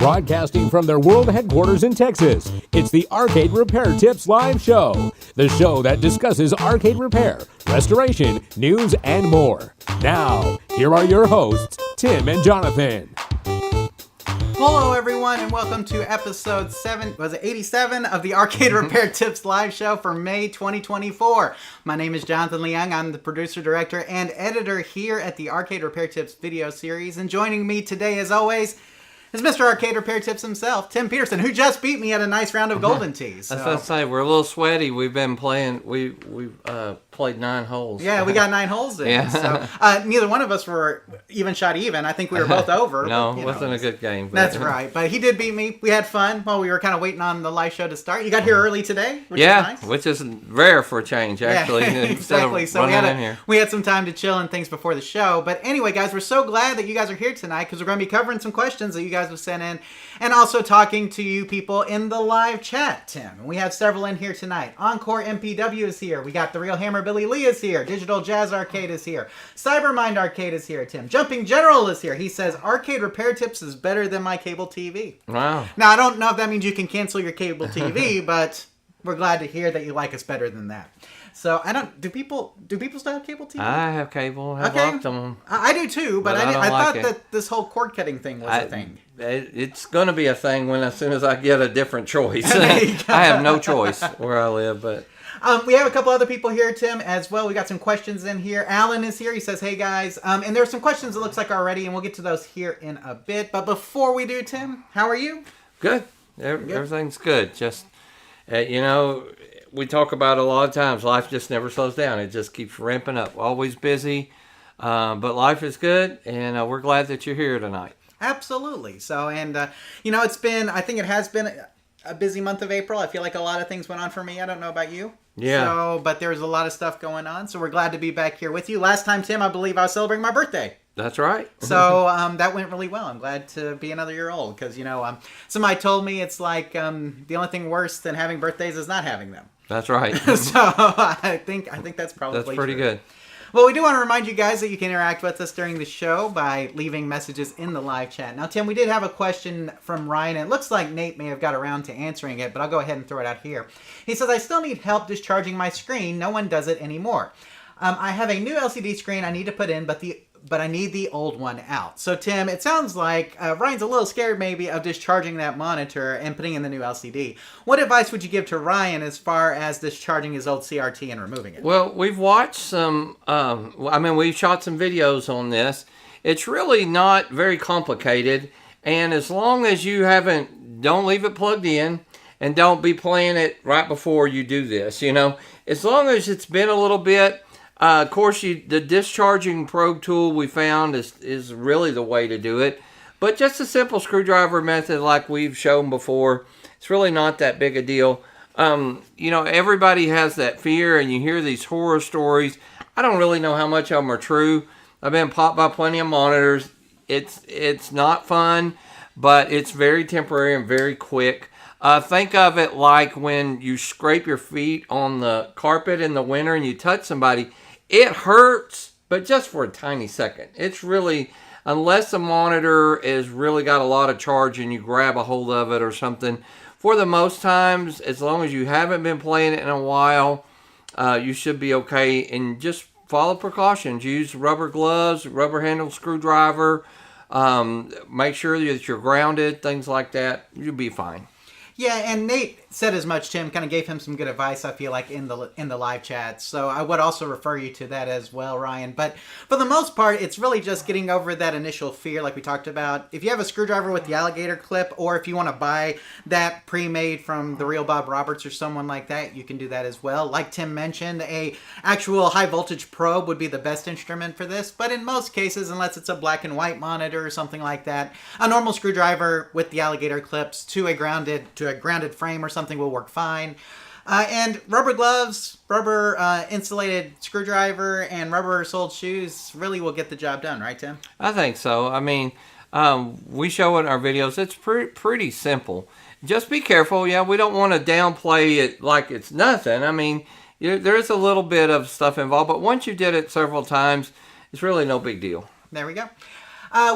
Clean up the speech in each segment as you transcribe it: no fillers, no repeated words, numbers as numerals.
Broadcasting from their world headquarters in Texas, it's the Arcade Repair Tips Live Show. The show that discusses arcade repair, restoration, news, and more. Now, here are your hosts, Tim and Jonathan. Hello everyone and welcome to episode 87 of the Arcade Repair Tips Live Show for May 2024. My name is Jonathan Leung. I'm the producer, director, and editor here at the Arcade Repair Tips video series. And joining me today, as always, is Mr. Arcade Repair Tips himself, Tim Peterson, who just beat me at a nice round of Golden Tees. So. I was going to say, we're a little sweaty. We've been playing, we played 9 holes. Yeah, we got 9 holes in. Yeah. So neither one of us were even shot even. I think we were both over. No, but, it wasn't a good game. But, that's right. But he did beat me. We had fun while we were kind of waiting on the live show to start. You got here early today, which is nice. Which is rare for a change, actually. Yeah, exactly. So we had some time to chill and things before the show. But anyway, guys, we're so glad that you guys are here tonight because we're going to be covering some questions that you guys have sent in and also talking to you people in the live chat, Tim. And we have several in here tonight. Encore MPW is here. We got The Real Hammer Billy Lee is here. Digital Jazz Arcade is here. Cybermind Arcade is here, Tim. Jumping General is here. He says, Arcade Repair Tips is better than my cable TV. Wow. Now, I don't know if that means you can cancel your cable TV, but we're glad to hear that you like us better than that. So, do people still have cable TV? I have cable. I've locked them. I do too, but I thought that this whole cord cutting thing was a thing. It's going to be a thing as soon as I get a different choice. I have no choice where I live, but... we have a couple other people here, Tim, as well. We got some questions in here. Alan is here. He says, hey, guys. And there's some questions, it looks like, already, and we'll get to those here in a bit. But before we do, Tim, how are you? Good. Everything's good. Just, we talk about it a lot of times. Life just never slows down. It just keeps ramping up. Always busy, but life is good, and we're glad that you're here tonight. Absolutely. So, and, I think it has been a busy month of April. I feel like a lot of things went on for me. I don't know about you. Yeah. So, but there's a lot of stuff going on. So we're glad to be back here with you. Last time, Tim, I believe I was celebrating my birthday. That's right. So that went really well. I'm glad to be another year old because, somebody told me it's like the only thing worse than having birthdays is not having them. That's right. So I think that's probably That's pretty true. good. Well, we do want to remind you guys that you can interact with us during the show by leaving messages in the live chat. Now, Tim, we did have a question from Ryan, and it looks like Nate may have got around to answering it, but I'll go ahead and throw it out here. He says, I still need help discharging my screen. No one does it anymore. I have a new LCD screen I need to put in, but I need the old one out. So, Tim, it sounds like Ryan's a little scared maybe of discharging that monitor and putting in the new LCD. What advice would you give to Ryan as far as discharging his old CRT and removing it? Well, we've watched some, we've shot some videos on this. It's really not very complicated. And as long as you don't leave it plugged in and don't be playing it right before you do this, as long as it's been a little bit. Of course, the discharging probe tool we found is really the way to do it. But just a simple screwdriver method like we've shown before, it's really not that big a deal. Everybody has that fear, and you hear these horror stories. I don't really know how much of them are true. I've been popped by plenty of monitors. It's not fun, but it's very temporary and very quick. Think of it like when you scrape your feet on the carpet in the winter and you touch somebody. It hurts, but just for a tiny second. It's really, unless the monitor has really got a lot of charge and you grab a hold of it or something, for the most times, as long as you haven't been playing it in a while, you should be okay. And just follow precautions. Use rubber gloves, rubber handle screwdriver. Make sure that you're grounded, things like that. You'll be fine. Yeah, and Nate said as much, Tim, kind of gave him some good advice, I feel like, in the live chat. So I would also refer you to that as well, Ryan. But for the most part, it's really just getting over that initial fear like we talked about. If you have a screwdriver with the alligator clip, or if you want to buy that pre-made from the Real Bob Roberts or someone like that, you can do that as well. Like Tim mentioned, a actual high voltage probe would be the best instrument for this. But in most cases, unless it's a black and white monitor or something like that, a normal screwdriver with the alligator clips to a grounded frame or something will work fine. And rubber gloves, rubber insulated screwdriver, and rubber soled shoes really will get the job done, right, Tim? I think so. We show it in our videos. It's pretty simple. Just be careful. Yeah, we don't want to downplay it like it's nothing. There is a little bit of stuff involved, but once you did it several times, it's really no big deal. There we go.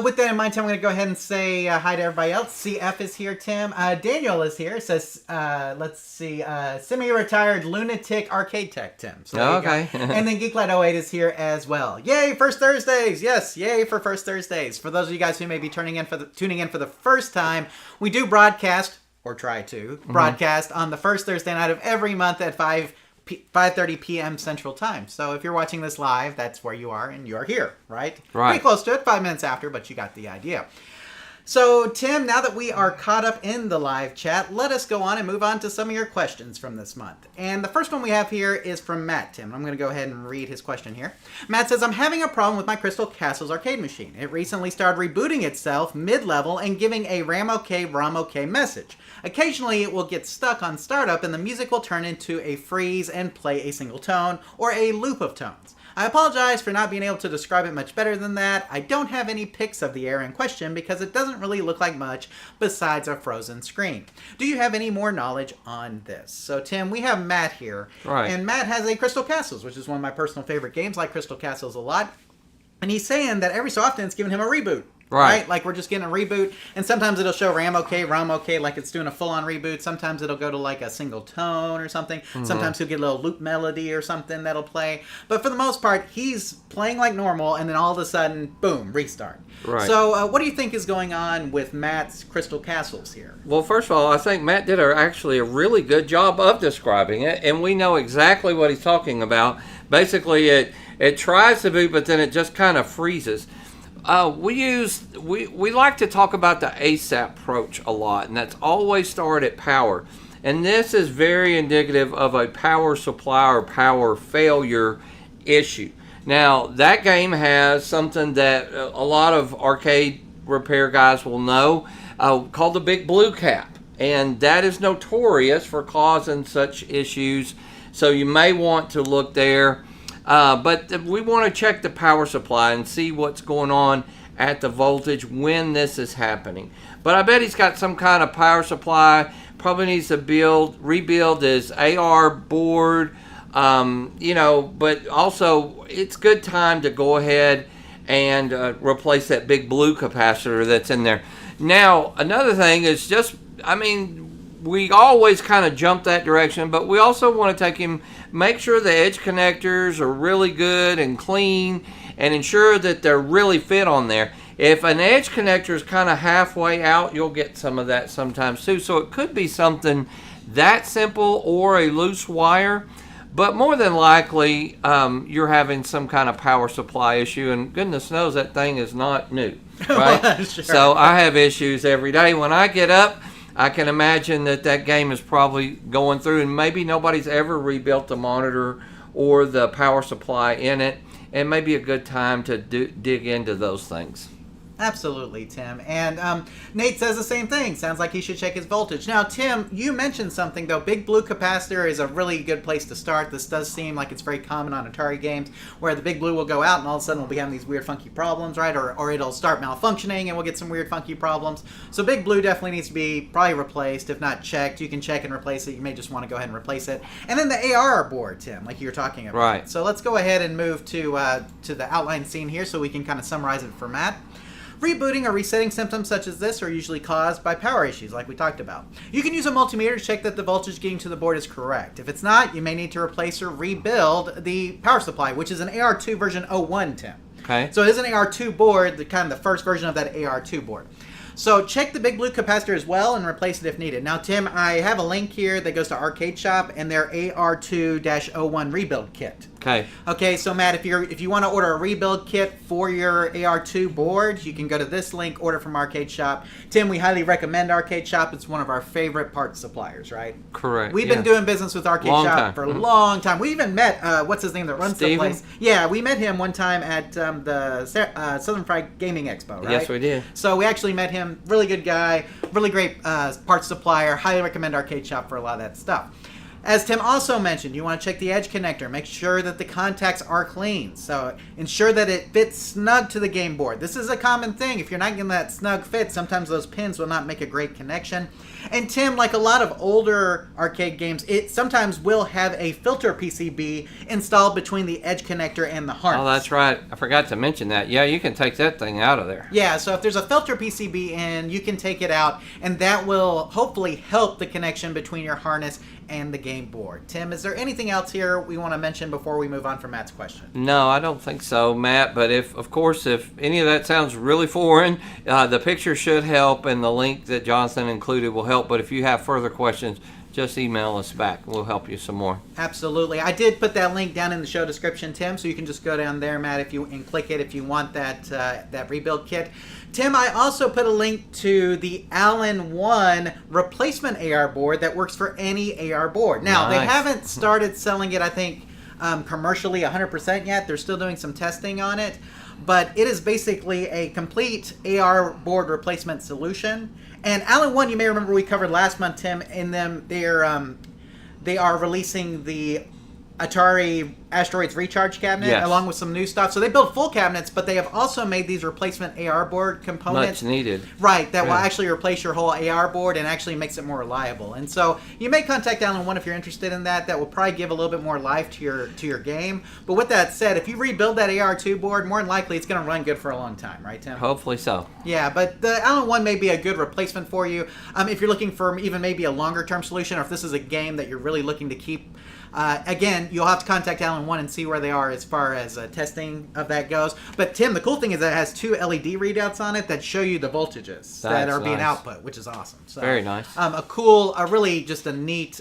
With that in mind, Tim, I'm going to go ahead and say hi to everybody else. CF is here, Tim. Daniel is here. It says, let's see, semi-retired lunatic arcade tech, Tim. So okay. And then Geeklight08 is here as well. Yay, First Thursdays! Yes, yay for First Thursdays. For those of you guys who may be tuning in for the first time, we do broadcast, or try to, broadcast on the first Thursday night of every month at 5:30 p.m. Central Time. So if you're watching this live, that's where you are, and you're here, right? Right. Pretty close to it, 5 minutes after, but you got the idea. So, Tim, now that we are caught up in the live chat, let us go on and move on to some of your questions from this month. And the first one we have here is from Matt, Tim. I'm going to go ahead and read his question here. Matt says, I'm having a problem with my Crystal Castles arcade machine. It recently started rebooting itself mid-level and giving a RAM OK, ROM OK message. Occasionally, it will get stuck on startup and the music will turn into a freeze and play a single tone or a loop of tones. I apologize for not being able to describe it much better than that. I don't have any pics of the error in question because it doesn't really look like much besides a frozen screen. Do you have any more knowledge on this? So, Tim, we have Matt here. Right. And Matt has a Crystal Castles, which is one of my personal favorite games. I like Crystal Castles a lot. And he's saying that every so often it's giving him a reboot. Right. Like we're just getting a reboot, and sometimes it'll show RAM OK, ROM OK, like it's doing a full-on reboot. Sometimes it'll go to like a single tone or something. Sometimes he'll get a little loop melody or something that'll play. But for the most part, he's playing like normal, and then all of a sudden, boom, restart. Right. So what do you think is going on with Matt's Crystal Castles here? Well, first of all, I think Matt did actually a really good job of describing it, and we know exactly what he's talking about. Basically, it tries to boot, but then it just kind of freezes. We like to talk about the ASAP approach a lot, and that's always start at power. And this is very indicative of a power supply or power failure issue. Now, that game has something that a lot of arcade repair guys will know, called the Big Blue Cap. And that is notorious for causing such issues, so you may want to look there. But we want to check the power supply and see what's going on at the voltage when this is happening. But I bet he's got some kind of power supply. Probably needs to rebuild his AR board. But also it's good time to go ahead and replace that big blue capacitor that's in there. Now, another thing is we always kind of jump that direction, but we also want to make sure the edge connectors are really good and clean and ensure that they're really fit on there. If an edge connector is kind of halfway out, you'll get some of that sometimes too. So it could be something that simple or a loose wire, but more than likely you're having some kind of power supply issue, and goodness knows that thing is not new, right? Sure. So I have issues every day. When I get up, I can imagine that game is probably going through, and maybe nobody's ever rebuilt the monitor or the power supply in it, and maybe a good time to dig into those things. Absolutely, Tim. And Nate says the same thing. Sounds like he should check his voltage. Now, Tim, you mentioned something, though. Big Blue capacitor is a really good place to start. This does seem like it's very common on Atari games, where the Big Blue will go out and all of a sudden we'll be having these weird, funky problems, right? Or it'll start malfunctioning and we'll get some weird, funky problems. So Big Blue definitely needs to be probably replaced, if not checked. You can check and replace it. You may just want to go ahead and replace it. And then the AR board, Tim, like you were talking about. Right. So let's go ahead and move to the outline scene here so we can kind of summarize it for Matt. Rebooting or resetting symptoms such as this are usually caused by power issues, like we talked about. You can use a multimeter to check that the voltage getting to the board is correct. If it's not, you may need to replace or rebuild the power supply, which is an AR2 version 01, Tim. Okay. So it is an AR2 board, the first version of that AR2 board. So check the Big Blue capacitor as well and replace it if needed. Now, Tim, I have a link here that goes to Arcade Shop and their AR2-01 rebuild kit. Okay, so Matt, if you want to order a rebuild kit for your AR2 board, you can go to this link, order from Arcade Shop. Tim, we highly recommend Arcade Shop. It's one of our favorite parts suppliers, right? Correct. We've been doing business with Arcade Shop for a long time. We even met, what's his name that runs the place? Yeah, we met him one time at the Southern Fried Gaming Expo, right? Yes, we did. So we actually met him. Really good guy, really great parts supplier. Highly recommend Arcade Shop for a lot of that stuff. As Tim also mentioned, you want to check the edge connector. Make sure that the contacts are clean. So ensure that it fits snug to the game board. This is a common thing. If you're not getting that snug fit, sometimes those pins will not make a great connection. And Tim, like a lot of older arcade games, it sometimes will have a filter PCB installed between the edge connector and the harness. Oh, that's right. I forgot to mention that. Yeah, you can take that thing out of there. Yeah, so if there's a filter PCB in, you can take it out, and that will hopefully help the connection between your harness and the game board. Tim, is there anything else here we want to mention before we move on from Matt's question? No, I don't think so, Matt. But of course, if any of that sounds really foreign, the picture should help, and the link that Jonathan included will help. But if you have further questions, just email us back. We'll help you some more. Absolutely. I did put that link down in the show description, Tim, so you can just go down there, Matt, and click it if you want that rebuild kit. Tim, I also put a link to the Allen 1 replacement AR board that works for any AR board. Now, Nice. They haven't started selling it, I think, commercially 100% yet. They're still doing some testing on it. But it is basically a complete AR board replacement solution. And Allen 1, you may remember we covered last month, Tim, in them, they are releasing the Atari Asteroids Recharge cabinet, Yes. along with some new stuff. So they build full cabinets, but they have also made these replacement AR board components. Much needed. Right, that will Yeah. actually replace your whole AR board and actually makes it more reliable. And so you may contact Allen 1 if you're interested in that. That will probably give a little bit more life to your game. But with that said, if you rebuild that AR2 board, more than likely it's going to run good for a long time, right, Tim? Hopefully so. Yeah, but the Allen 1 may be a good replacement for you. If you're looking for even maybe a longer-term solution, or if this is a game that you're really looking to keep. Again, you'll have to contact Allen 1 and see where they are as far as testing of that goes. But Tim, the cool thing is that it has 2 LED readouts on it that show you the voltages that are being nice. output, which is awesome. So, Very nice. Really just a neat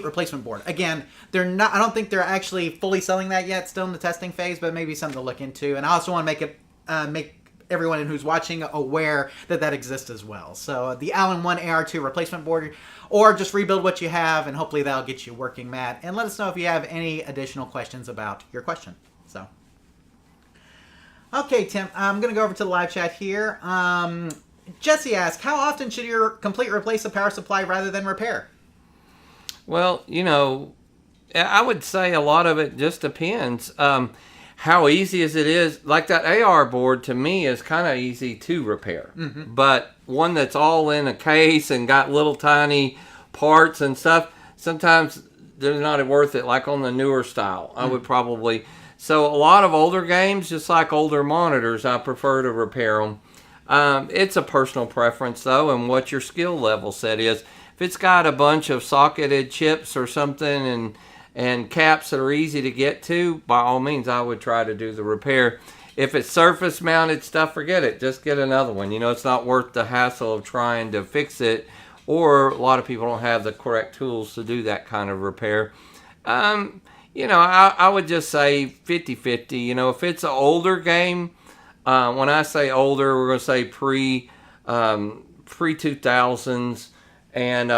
replacement board. Again, they're not. I don't think they're actually fully selling that yet. Still in the testing phase, but maybe something to look into. And I also want to make everyone who's watching aware that exists as well. So the Allen 1 AR2 replacement board, or just rebuild what you have, and hopefully that'll get you working, Matt. And let us know if you have any additional questions about your question. So, okay, Tim, I'm going to go over to the live chat here. Jesse asked, how often should your complete replace a power supply rather than repair? Well, I would say a lot of it just depends. How easy as it is, like that AR board to me is kind of easy to repair. Mm-hmm. But one that's all in a case and got little tiny parts and stuff, sometimes they're not worth it, like on the newer style. I would probably... So a lot of older games, just like older monitors, I prefer to repair them. It's a personal preference, though, and what your skill level set is. If it's got a bunch of socketed chips or something and caps that are easy to get to, by all means, I would try to do the repair. If it's surface mounted stuff, forget it. Just get another one. It's not worth the hassle of trying to fix it, or a lot of people don't have the correct tools to do that kind of repair. I would just say 50-50. If it's an older game, when I say older, we're going to say pre-2000s, and,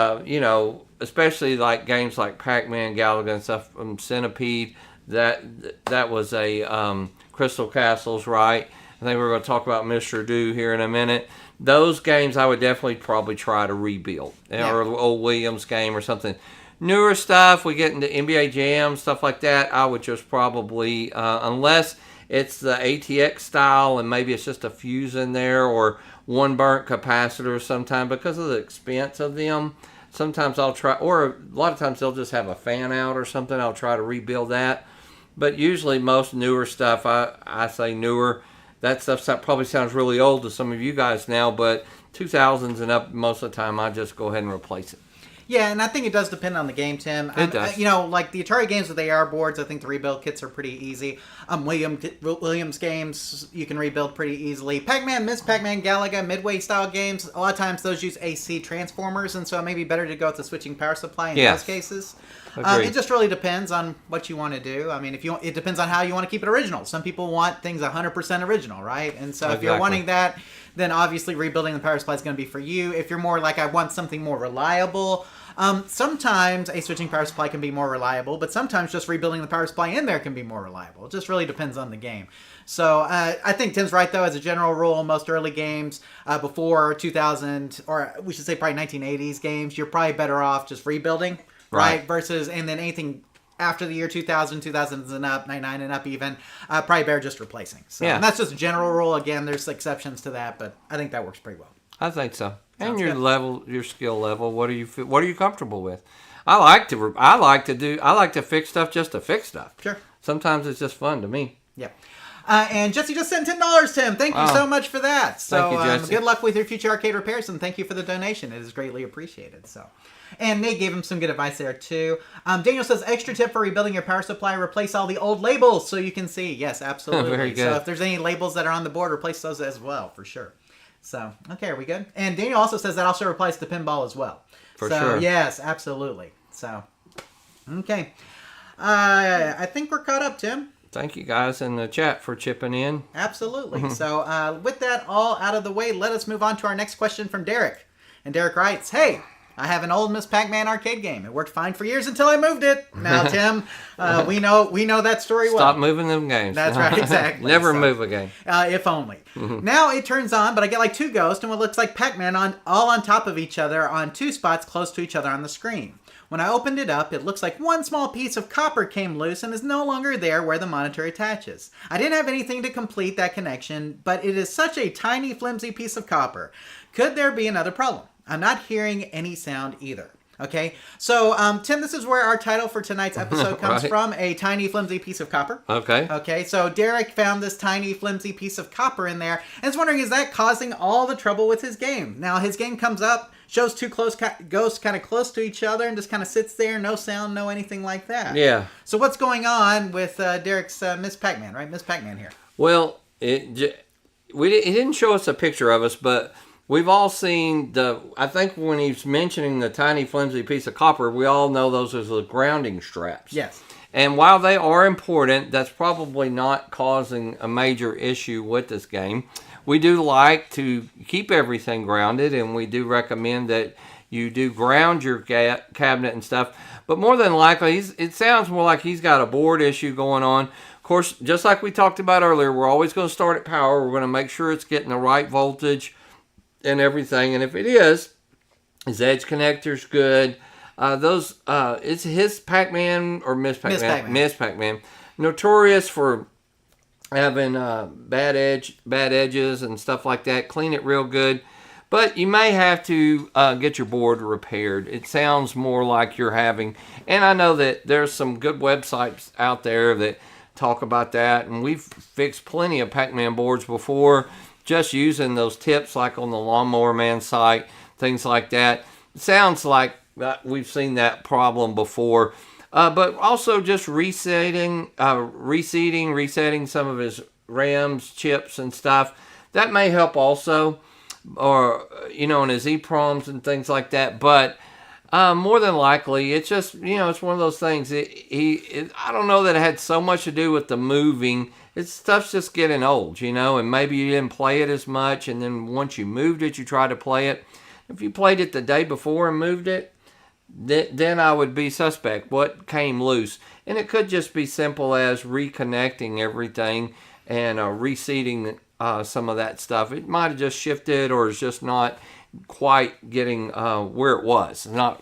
especially like games like Pac-Man, Galaga, and stuff from Centipede. That was a Crystal Castles, right? I think we're going to talk about Mr. Do here in a minute. Those games I would definitely probably try to rebuild, or an old Williams game or something. Newer stuff, we get into NBA Jam, stuff like that, I would just probably, unless it's the ATX style and maybe it's just a fuse in there or one burnt capacitor sometime, because of the expense of them. Sometimes I'll try, or a lot of times they'll just have a fan out or something. I'll try to rebuild that. But usually most newer stuff, I say newer, that stuff probably sounds really old to some of you guys now, but 2000s and up, most of the time I just go ahead and replace it. Yeah, and I think it does depend on the game, Tim. It does. Like the Atari games with AR boards, I think the rebuild kits are pretty easy. Williams games, you can rebuild pretty easily. Pac-Man, Miss Pac-Man, Galaga, Midway-style games, a lot of times those use AC transformers, and so it may be better to go with the switching power supply in those cases. It just really depends on what you want to do. I mean, it depends on how you want to keep it original. Some people want things 100% original, right? And so if you're wanting that, then obviously rebuilding the power supply is going to be for you. If you're more like, I want something more reliable, sometimes a switching power supply can be more reliable, but sometimes just rebuilding the power supply in there can be more reliable. It just really depends on the game. So I think Tim's right, though. As a general rule, most early games before 2000, or we should say probably 1980s games, you're probably better off just rebuilding right? Versus, and then anything after the year 2000, 2000s and up, 99 and up even, probably better just replacing. So, and that's just a general rule. Again, there's exceptions to that, but I think that works pretty well. I think so. And Sounds your good. level, your skill level, what are you comfortable with? I like to fix stuff just to fix stuff. Sure. Sometimes it's just fun to me. Yep. And Jesse just sent $10, Tim. Thank you so much for that. So Thank you, Jesse. good luck with your future arcade repairs, and thank you for the donation. It is greatly appreciated. So, and Nate gave him some good advice there too. Daniel says, extra tip for rebuilding your power supply: replace all the old labels so you can see. Yes, absolutely. Very good. So if there's any labels that are on the board, replace those as well for sure. So okay, are we good? And Daniel also says that also applies to pinball as well. For sure. Yes, absolutely. So okay, I think we're caught up, Tim. Thank you guys in the chat for chipping in. Absolutely. So with that all out of the way, let us move on to our next question from Derek. And Derek writes, hey, I have an old Miss Pac-Man arcade game. It worked fine for years until I moved it. Now, Tim, we know that story well. Stop moving them games. That's right, exactly. Never move a game. If only. Now it turns on, but I get like two ghosts and what looks like Pac-Man all on top of each other on two spots close to each other on the screen. When I opened it up, it looks like one small piece of copper came loose and is no longer there where the monitor attaches. I didn't have anything to complete that connection, but it is such a tiny, flimsy piece of copper. Could there be another problem? I'm not hearing any sound either. Okay, so Tim, this is where our title for tonight's episode comes from, a tiny, flimsy piece of copper. Okay, so Derek found this tiny, flimsy piece of copper in there, and is wondering, is that causing all the trouble with his game? Now, his game comes up, shows two ghosts kind of close to each other, and just kind of sits there, no sound, no anything like that. Yeah. So what's going on with Derek's Miss Pac-Man, right? Miss Pac-Man here. Well, he didn't show us a picture of us, but we've all seen I think when he's mentioning the tiny flimsy piece of copper, we all know those as the grounding straps. Yes. And while they are important, that's probably not causing a major issue with this game. We do like to keep everything grounded, and we do recommend that you do ground your cabinet and stuff. But more than likely, it sounds more like he's got a board issue going on. Of course, just like we talked about earlier, we're always going to start at power. We're going to make sure it's getting the right voltage and everything, and if it is, his edge connector's good. It's his Pac-Man or Miss Pac-Man? Miss Pac-Man. Notorious for having bad edges and stuff like that. Clean it real good, but you may have to get your board repaired. It sounds more like you're having, and I know that there's some good websites out there that talk about that, and we've fixed plenty of Pac-Man boards before, just using those tips like on the Lawnmower Man site, things like that. It sounds like we've seen that problem before. But also just resetting some of his RAMs, chips, and stuff. That may help also, or, in his EPROMs and things like that. But more than likely, it's just, it's one of those things. I don't know that it had so much to do with the moving. Stuff's just getting old, and maybe you didn't play it as much, and then once you moved it, you tried to play it. If you played it the day before and moved it, then I would be suspect. What came loose? And it could just be simple as reconnecting everything and reseating some of that stuff. It might have just shifted, or is just not quite getting where it was. Not,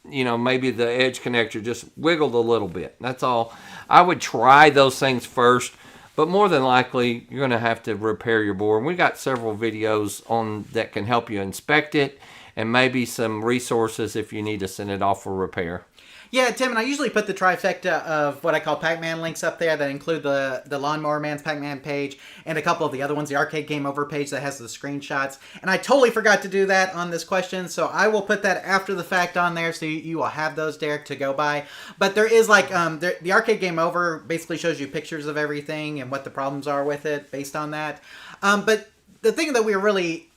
maybe the edge connector just wiggled a little bit. That's all. I would try those things first. But more than likely, you're going to have to repair your board. We got several videos on that can help you inspect it, and maybe some resources if you need to send it off for repair. Yeah, Tim, and I usually put the trifecta of what I call Pac-Man links up there that include the Lawnmower Man's Pac-Man page and a couple of the other ones, the Arcade Game Over page that has the screenshots. And I totally forgot to do that on this question, so I will put that after the fact on there, so you will have those, Derek, to go by. But there is the Arcade Game Over basically shows you pictures of everything and what the problems are with it based on that. But the thing that we were really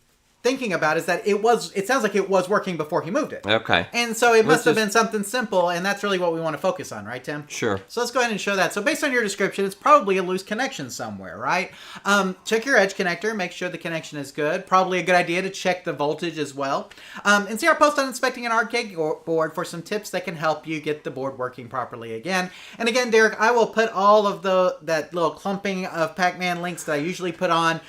thinking about is that it sounds like it was working before he moved it. Okay. And so it must have been something simple, and that's really what we want to focus on, right, Tim? Sure. So let's go ahead and show that. So based on your description, it's probably a loose connection somewhere, right? Check your edge connector, make sure the connection is good. Probably a good idea to check the voltage as well. And see our post on inspecting an arcade board for some tips that can help you get the board working properly again. And again, Derek, I will put all of that little clumping of Pac-Man links that I usually put on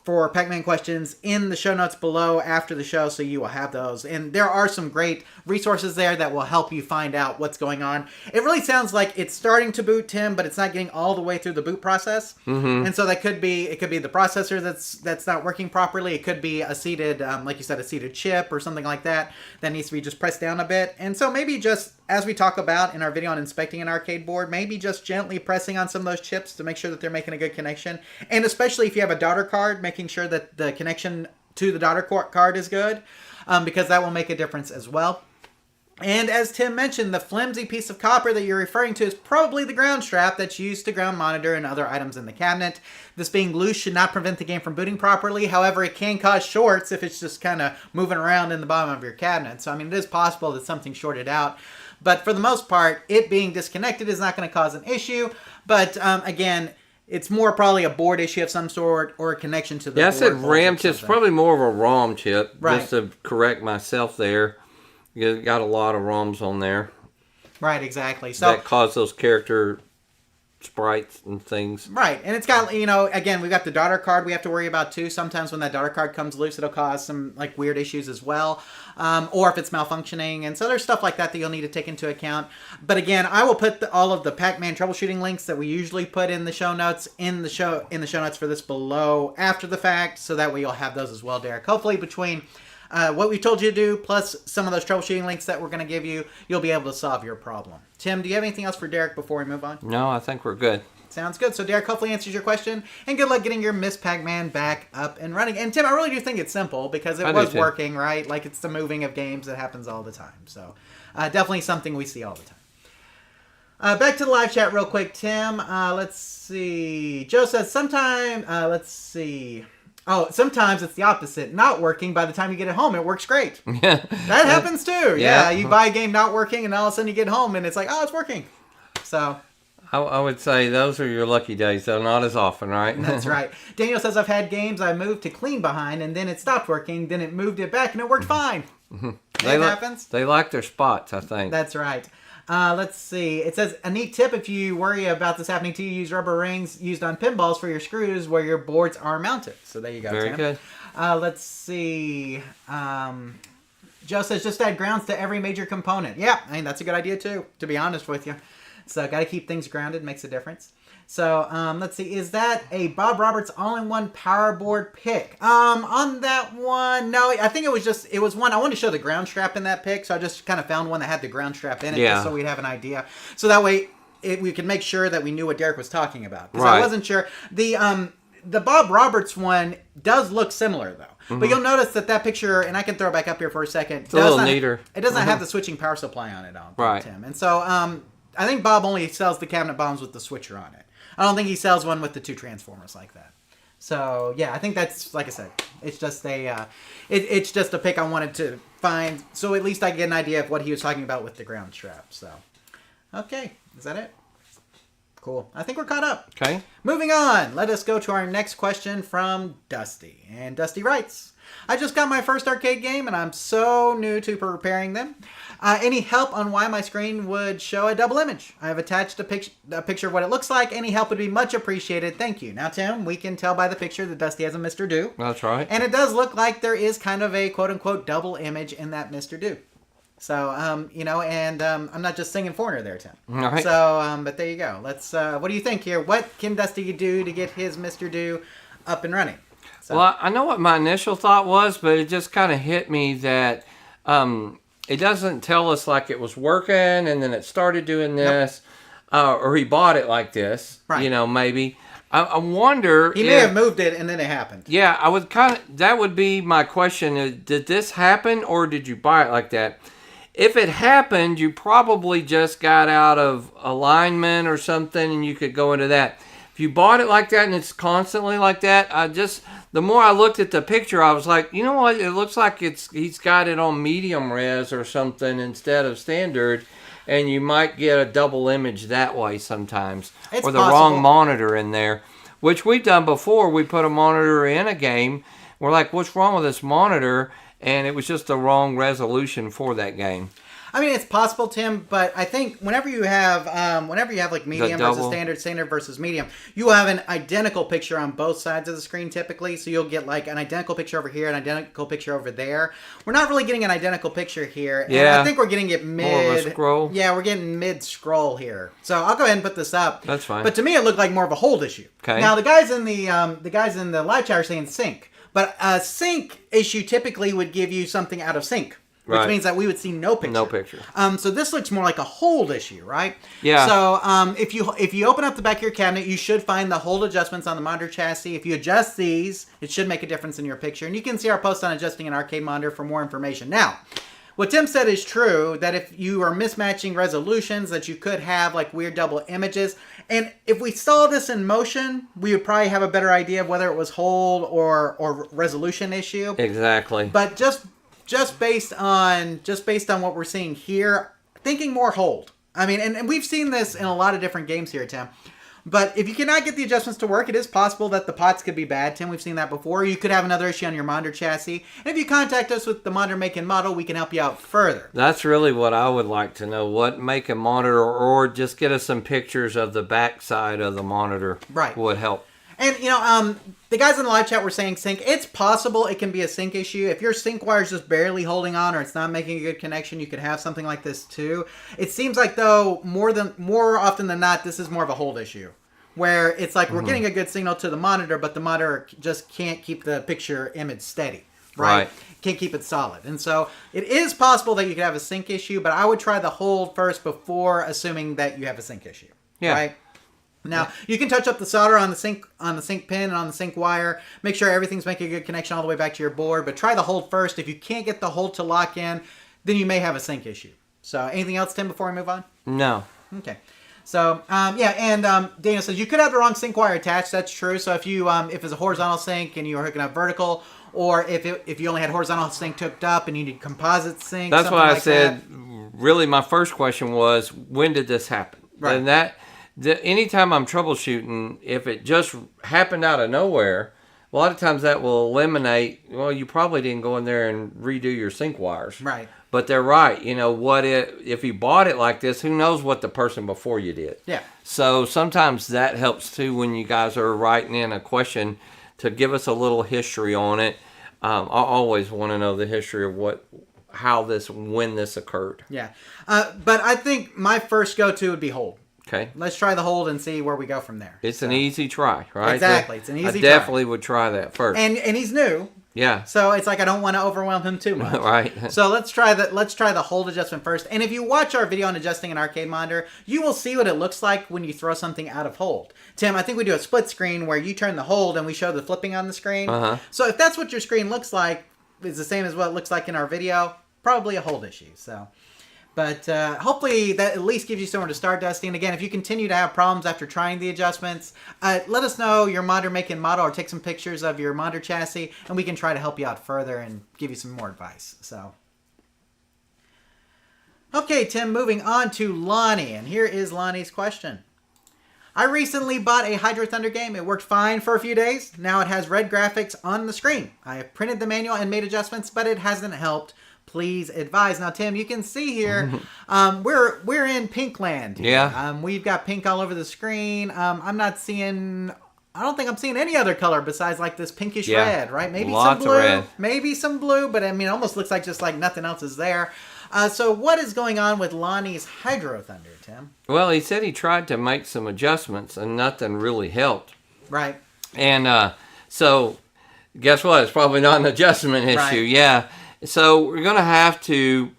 for Pac-Man questions in the show notes below after the show, so you will have those. And there are some great resources there that will help you find out what's going on. It really sounds like it's starting to boot, Tim, but it's not getting all the way through the boot process. Mm-hmm. And so it could be the processor that's not working properly. It could be a seated, like you said, a seated chip or something like that needs to be just pressed down a bit. And so maybe just, as we talk about in our video on inspecting an arcade board, maybe just gently pressing on some of those chips to make sure that they're making a good connection. And especially if you have a daughter card, making sure that the connection to the daughter card is good, because that will make a difference as well. And as Tim mentioned, the flimsy piece of copper that you're referring to is probably the ground strap that's used to ground monitor and other items in the cabinet. This being loose should not prevent the game from booting properly. However, it can cause shorts if it's just kind of moving around in the bottom of your cabinet. So, I mean, it is possible that something shorted out. But for the most part, it being disconnected is not going to cause an issue. But, again, it's more probably a board issue of some sort or a connection to the board. Yeah, I said RAM chip. It's probably more of a ROM chip. Right. Just to correct myself there. You got a lot of ROMs on there. Right, exactly. So that cause those character sprites and things. Right, and it's got, again, we've got the daughter card we have to worry about too. Sometimes when that daughter card comes loose, it'll cause some like weird issues as well, or if it's malfunctioning. And so there's stuff like that you'll need to take into account. But again, I will put all of the Pac-Man troubleshooting links that we usually put in the show notes in the show notes for this below after the fact, so that way you'll have those as well, Derek. Hopefully between what we told you to do, plus some of those troubleshooting links that we're going to give you, you'll be able to solve your problem. Tim, do you have anything else for Derek before we move on? No, I think we're good. Sounds good. So Derek hopefully answers your question, and good luck getting your Miss Pac-Man back up and running. And Tim, I really do think it's simple, because it was working, right? Like, it's the moving of games that happens all the time. So definitely something we see all the time. Back to the live chat real quick, Tim. Let's see. Joe says sometimes it's the opposite. Not working. By the time you get it home, it works great. Yeah. That happens too. Yeah. You buy a game not working, and all of a sudden you get home, and it's like, oh, it's working. So I would say those are your lucky days, though. Not as often, right? That's right. Daniel says, I've had games I moved to clean behind, and then it stopped working. Then it moved it back, and it worked fine. That happens. They like their spots, I think. That's right. Let's see. It says, a neat tip if you worry about this happening to you, use rubber rings used on pinballs for your screws where your boards are mounted. So there you go, Very Tim. good. Let's see. Joe says, just add grounds to every major component. Yeah, I mean, that's a good idea too, to be honest with you. So got to keep things grounded. Makes a difference. So let's see. Is that a Bob Roberts all-in-one power board pick? On that one, no. I think it was one. I wanted to show the ground strap in that pick, so I just kind of found one that had the ground strap in it, just so we'd have an idea. So that way we could make sure that we knew what Derek was talking about. Because I wasn't sure. The Bob Roberts one does look similar, though. Mm-hmm. But you'll notice that picture, and I can throw it back up here for a second. It's a little neater. It doesn't have the switching power supply on it, Tim. And so I think Bob only sells the cabinet bombs with the switcher on it. I don't think he sells one with the two transformers like that. So yeah, I think that's, like I said, it's just it's just a pick I wanted to find, so at least I get an idea of what he was talking about with the ground strap. So, okay, is that it? Cool. I think we're caught up. Okay. Moving on. Let us go to our next question from Dusty. And Dusty writes, I just got my first arcade game, and I'm so new to preparing them. Any help on why my screen would show a double image? I have attached a picture of what it looks like. Any help would be much appreciated. Thank you. Now, Tim, we can tell by the picture that Dusty has a Mr. Do. That's right. And it does look like there is kind of a quote-unquote double image in that Mr. Do. So, I'm not just singing foreigner there, Tim. All right. So, but there you go. Let's, what do you think here? What can Dusty do to get his Mr. Do up and running? So. Well, I know what my initial thought was, but it just kind of hit me that it doesn't tell us like it was working and then it started doing this, or he bought it like this, maybe. I wonder he may have moved it and then it happened. Yeah, I would that would be my question. Did this happen or did you buy it like that? If it happened, you probably just got out of alignment or something and you could go into that. If you bought it like that and it's constantly like that, the more I looked at the picture, I was like, you know what? It looks like he's got it on medium res or something instead of standard, and you might get a double image that way sometimes. It's or the possible. Wrong monitor in there, which we've done before. We put a monitor in a game. We're like, what's wrong with this monitor? And it was just the wrong resolution for that game. I mean, it's possible, Tim, but I think whenever you have like medium versus standard versus medium, you will have an identical picture on both sides of the screen typically. So you'll get like an identical picture over here, an identical picture over there. We're not really getting an identical picture here. Yeah. And I think we're getting it mid. More of a scroll. Yeah, we're getting mid scroll here. So I'll go ahead and put this up. That's fine. But to me, it looked like more of a hold issue. Okay. Now the guys in the live chat are saying sync, but a sync issue typically would give you something out of sync. Which means that we would see no picture. No picture. So this looks more like a hold issue, right? Yeah. So if you open up the back of your cabinet, you should find the hold adjustments on the monitor chassis. If you adjust these, it should make a difference in your picture. And you can see our post on adjusting an arcade monitor for more information. Now, what Tim said is true, that if you are mismatching resolutions, that you could have like weird double images. And if we saw this in motion, we would probably have a better idea of whether it was hold or resolution issue. Exactly. But just based on what we're seeing here, thinking more hold. I mean, and we've seen this in a lot of different games here, Tim. But if you cannot get the adjustments to work, it is possible that the pots could be bad, Tim. We've seen that before. You could have another issue on your monitor chassis. And if you contact us with the monitor make and model, we can help you out further. That's really what I would like to know. What make and monitor, or just get us some pictures of the back side of the monitor would help. And, the guys in the live chat were saying sync. It's possible it can be a sync issue. If your sync wire is just barely holding on or it's not making a good connection, you could have something like this too. It seems like, though, more often than not, this is more of a hold issue. Where it's like we're getting a good signal to the monitor, but the monitor just can't keep the picture image steady. Right? Can't keep it solid. And so it is possible that you could have a sync issue, but I would try the hold first before assuming that you have a sync issue. Yeah. Right? Now, you can touch up the solder on the sync pin and on the sync wire. Make sure everything's making a good connection all the way back to your board, but try the hold first. If you can't get the hold to lock in, then you may have a sync issue. So, anything else, Tim, before we move on? No. Okay. So, Daniel says you could have the wrong sync wire attached. That's true. So, if it's a horizontal sync and you are hooking up vertical, or if you only had horizontal sync hooked up and you need composite sync, that's why I said, that. Really, my first question was, when did this happen? Right. And anytime I'm troubleshooting, if it just happened out of nowhere, a lot of times that will eliminate, well, you probably didn't go in there and redo your sync wires. Right. But they're right. If you bought it like this, who knows what the person before you did. Yeah. So sometimes that helps too when you guys are writing in a question to give us a little history on it. I always want to know the history of when this occurred. Yeah. But I think my first go-to would be hold. Okay. Let's try the hold and see where we go from there. It's an easy try, right? Exactly. It's an easy try. I definitely would try that first. And he's new. Yeah. So it's like I don't want to overwhelm him too much. Right. So let's try the hold adjustment first. And if you watch our video on adjusting an arcade monitor, you will see what it looks like when you throw something out of hold. Tim, I think we do a split screen where you turn the hold and we show the flipping on the screen. Uh-huh. So if that's what your screen looks like, is the same as what it looks like in our video, probably a hold issue. So. But hopefully that at least gives you somewhere to start, Dusty. And again, if you continue to have problems after trying the adjustments, let us know your monitor make and model, or take some pictures of your monitor chassis, and we can try to help you out further and give you some more advice. So, okay, Tim, moving on to Lonnie. And here is Lonnie's question. I recently bought a Hydro Thunder game. It worked fine for a few days. Now it has red graphics on the screen. I have printed the manual and made adjustments, but it hasn't helped. Please advise. Now, Tim, you can see here, we're in pink land. Yeah. We've got pink all over the screen. I don't think I'm seeing any other color besides like this pinkish red, right? Maybe lots some blue. Of red. Maybe some blue, but I mean, it almost looks like just like nothing else is there. So what is going on with Lonnie's Hydro Thunder, Tim? Well, he said he tried to make some adjustments and nothing really helped. Right. And so guess what? It's probably not an adjustment issue. Right. Yeah. So we're going to have to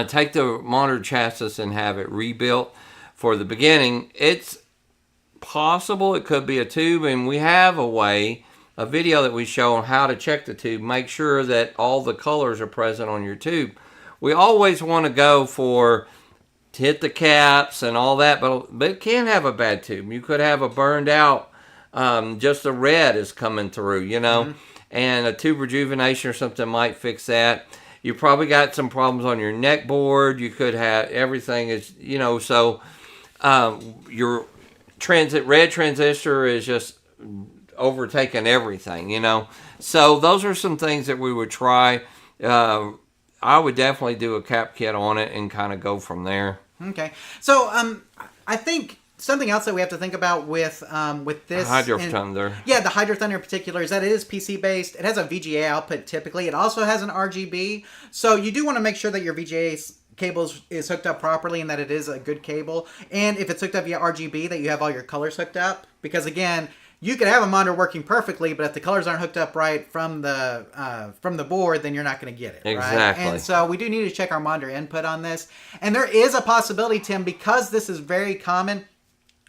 take the monitor chassis and have it rebuilt for the beginning. It's possible it could be a tube, and we have a video that we show on how to check the tube. Make sure that all the colors are present on your tube. We always want to go to hit the caps and all that, but it can have a bad tube. You could have a burned out, just the red is coming through, Mm-hmm. And a tube rejuvenation or something might fix that. You probably got some problems on your neck board. You could have everything is, so your red transistor is just overtaking everything, So those are some things that we would try. I would definitely do a cap kit on it and kind of go from there. Okay. So I think something else that we have to think about with this Hydro Thunder. Yeah, the Hydro Thunder in particular is that it is PC based. It has a VGA output typically. It also has an RGB. So you do want to make sure that your VGA cable is hooked up properly and that it is a good cable. And if it's hooked up via RGB, that you have all your colors hooked up. Because again, you could have a monitor working perfectly, but if the colors aren't hooked up right from the board, then you're not going to get it. Exactly. Right? And so we do need to check our monitor input on this. And there is a possibility, Tim, because this is very common,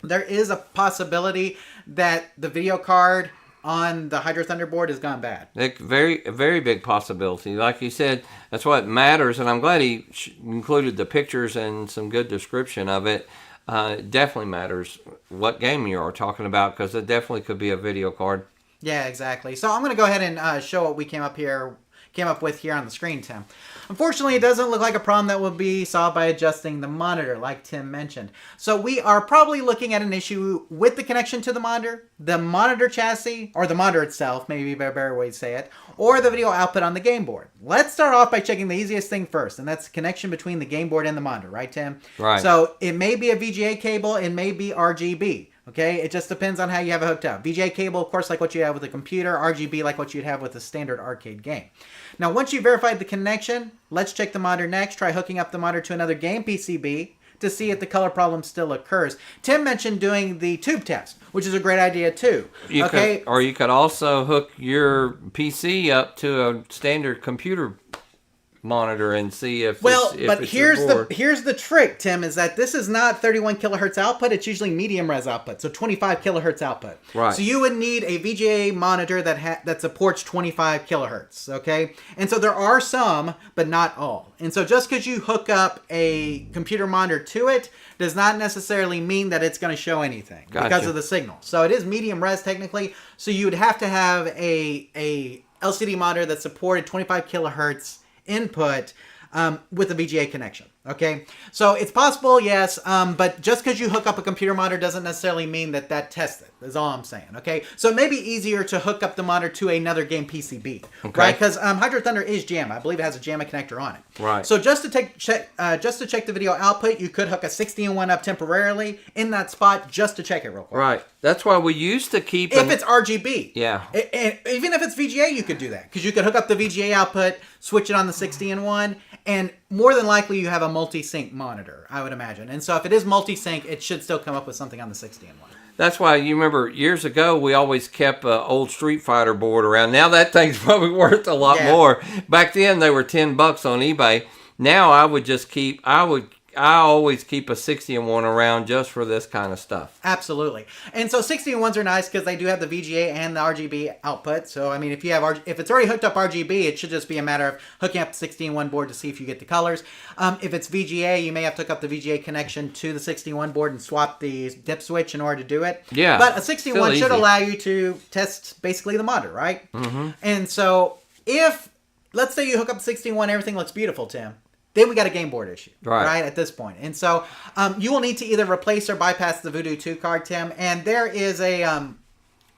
there is a possibility that the video card on the Hydro Thunder board has gone bad. A very big possibility. Like you said, that's what matters, and I'm glad he included the pictures and some good description of it. It definitely matters what game you are talking about, because it definitely could be a video card. Yeah, exactly. So I'm going to go ahead and show what we came up with here on the screen, Tim. Unfortunately, it doesn't look like a problem that will be solved by adjusting the monitor, like Tim mentioned. So we are probably looking at an issue with the connection to the monitor chassis, or the monitor itself, maybe a better way to say it, or the video output on the game board. Let's start off by checking the easiest thing first, and that's the connection between the game board and the monitor, right, Tim? Right. So it may be a VGA cable, it may be RGB. Okay, it just depends on how you have it hooked up. VGA cable, of course, like what you have with a computer. RGB, like what you'd have with a standard arcade game. Now, once you've verified the connection, let's check the monitor next. Try hooking up the monitor to another game PCB to see if the color problem still occurs. Tim mentioned doing the tube test, which is a great idea too. You could also hook your PC up to a standard computer monitor and see if here's the trick, Tim, is that this is not 31 kilohertz output. It's usually medium res output, so 25 kilohertz output. Right. So you would need a VGA monitor that supports 25 kilohertz. Okay, and so there are some, but not all. And so just because you hook up a computer monitor to it does not necessarily mean that it's going to show anything because of the signal. So it is medium res technically. So you would have to have a LCD monitor that supported 25 kilohertz input with a VGA connection. Okay, so it's possible, yes, but just because you hook up a computer monitor doesn't necessarily mean that tests it. Is all I'm saying. Okay, so it may be easier to hook up the monitor to another game PCB, right? Because Hydro Thunder is JAMMA. I believe it has a JAMMA connector on it. Right. So just to check the video output, you could hook a 60-in-1 up temporarily in that spot just to check it real quick. Right. That's why we used to keep. If it's RGB. Yeah. And even if it's VGA, you could do that because you could hook up the VGA output, switch it on the 60-in-1, and more than likely you have a multi-sync monitor, I would imagine. And so if it is multi-sync, it should still come up with something on the 60-in-1. That's why you remember years ago we always kept an old Street Fighter board around. Now that thing's probably worth a lot more. Back then they were $10 on eBay. Now I always keep a 60-in-1 around just for this kind of stuff. Absolutely. And so 60-in-1s are nice because they do have the VGA and the RGB output. So, I mean, if it's already hooked up RGB, it should just be a matter of hooking up the 60-in-1 board to see if you get the colors. If it's VGA, you may have to hook up the VGA connection to the 60-in-1 board and swap the dip switch in order to do it. Yeah. But a 60-in-1 should allow you to test basically the monitor, right? Mm-hmm. And so let's say you hook up the 60-in-1, everything looks beautiful, Tim. Then we got a game board issue, right, at this point. And so you will need to either replace or bypass the Voodoo 2 card, Tim. And there is an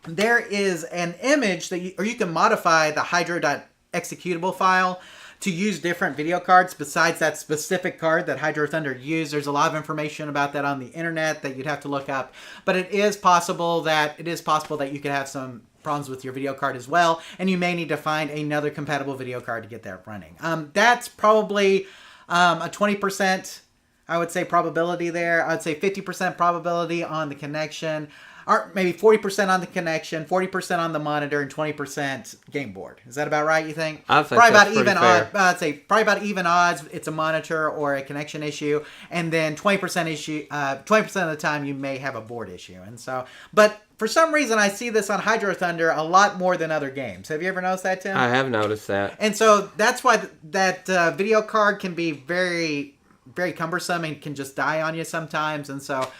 image that you can modify the hydro.executable file to use different video cards besides that specific card that Hydro Thunder used. There's a lot of information about that on the internet that you'd have to look up. But it is possible that you could have some problems with your video card as well, and you may need to find another compatible video card to get that running. That's probably a 20%, I would say, probability there. I would say 50% probability on the connection, or maybe 40% on the connection, 40% on the monitor, and 20% game board. Is that about right, you think? I think probably that's about even fair. I'd say probably about even odds. It's a monitor or a connection issue, and then 20% of the time you may have a board issue. And so, but for some reason, I see this on Hydro Thunder a lot more than other games. Have you ever noticed that, Tim? I have noticed that. And so that's why that video card can be very, very cumbersome and can just die on you sometimes. And so,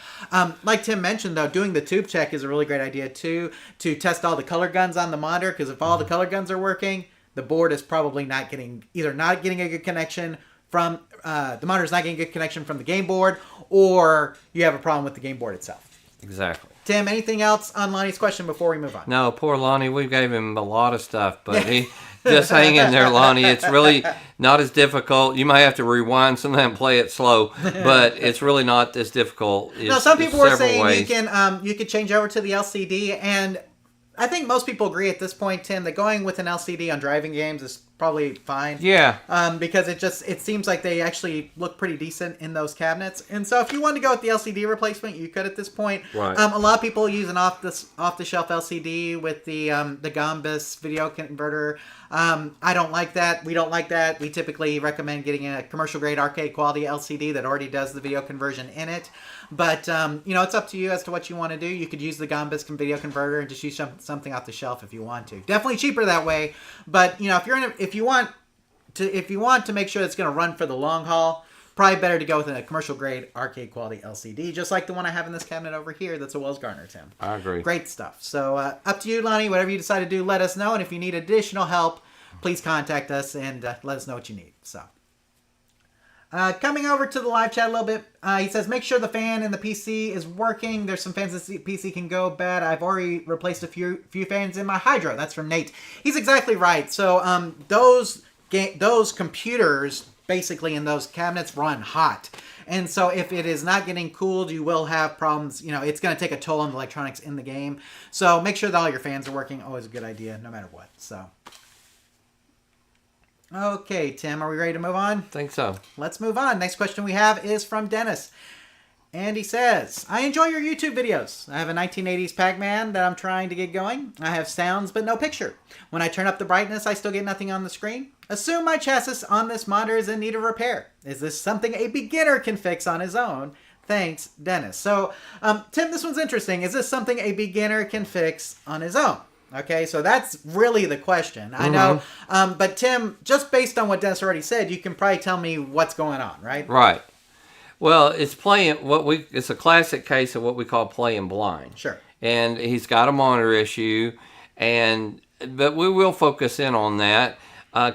like Tim mentioned, though, doing the tube check is a really great idea, too, to test all the color guns on the monitor, because if all the color guns are working, the board is probably not getting a good connection from, the monitor's not getting a good connection from the game board, or you have a problem with the game board itself. Exactly. Tim, anything else on Lonnie's question before we move on? No, poor Lonnie. We gave him a lot of stuff, but Just hang in there, Lonnie. It's really not as difficult. You might have to rewind some and play it slow, but it's really not as difficult. Now, some people were saying you can change over to the LCD, and I think most people agree at this point, Tim, that going with an LCD on driving games is probably fine. Yeah. Because it seems like they actually look pretty decent in those cabinets. And so if you want to go with the LCD replacement, you could at this point. Right. A lot of people use an off the shelf LCD with the Gombus video converter. I don't like that. We don't like that. We typically recommend getting a commercial grade arcade quality LCD that already does the video conversion in it. But it's up to you as to what you want to do. You could use the Gombus video converter and just use something off the shelf if you want to. Definitely cheaper that way. But if you want to make sure it's going to run for the long haul, probably better to go with a commercial grade arcade quality LCD, just like the one I have in this cabinet over here. That's a Wells Gardner, Tim. I agree. Great stuff. So up to you, Lonnie. Whatever you decide to do, let us know. And if you need additional help, please contact us and let us know what you need. So. Coming over to the live chat a little bit, he says, make sure the fan in the PC is working. There's some fans that the PC can go bad. I've already replaced a few fans in my Hydro. That's from Nate. He's exactly right. So those computers, basically in those cabinets, run hot. And so if it is not getting cooled, you will have problems. It's going to take a toll on the electronics in the game. So make sure that all your fans are working. Always a good idea, no matter what. So. Okay, Tim, are we ready to move on? Think so. Let's move on. Next question we have is from Dennis. And he says, I enjoy your YouTube videos. I have a 1980s Pac-Man that I'm trying to get going. I have sounds but no picture. When I turn up the brightness, I still get nothing on the screen. Assume my chassis on this monitor is in need of repair. Is this something a beginner can fix on his own? Thanks, Dennis. So, Tim, this one's interesting. Is this something a beginner can fix on his own? Okay, so that's really the question. I know, but Tim, just based on what Dennis already said, you can probably tell me what's going on, right? Right. Well, it's it's a classic case of what we call playing blind. Sure. And he's got a monitor issue, but we will focus in on that.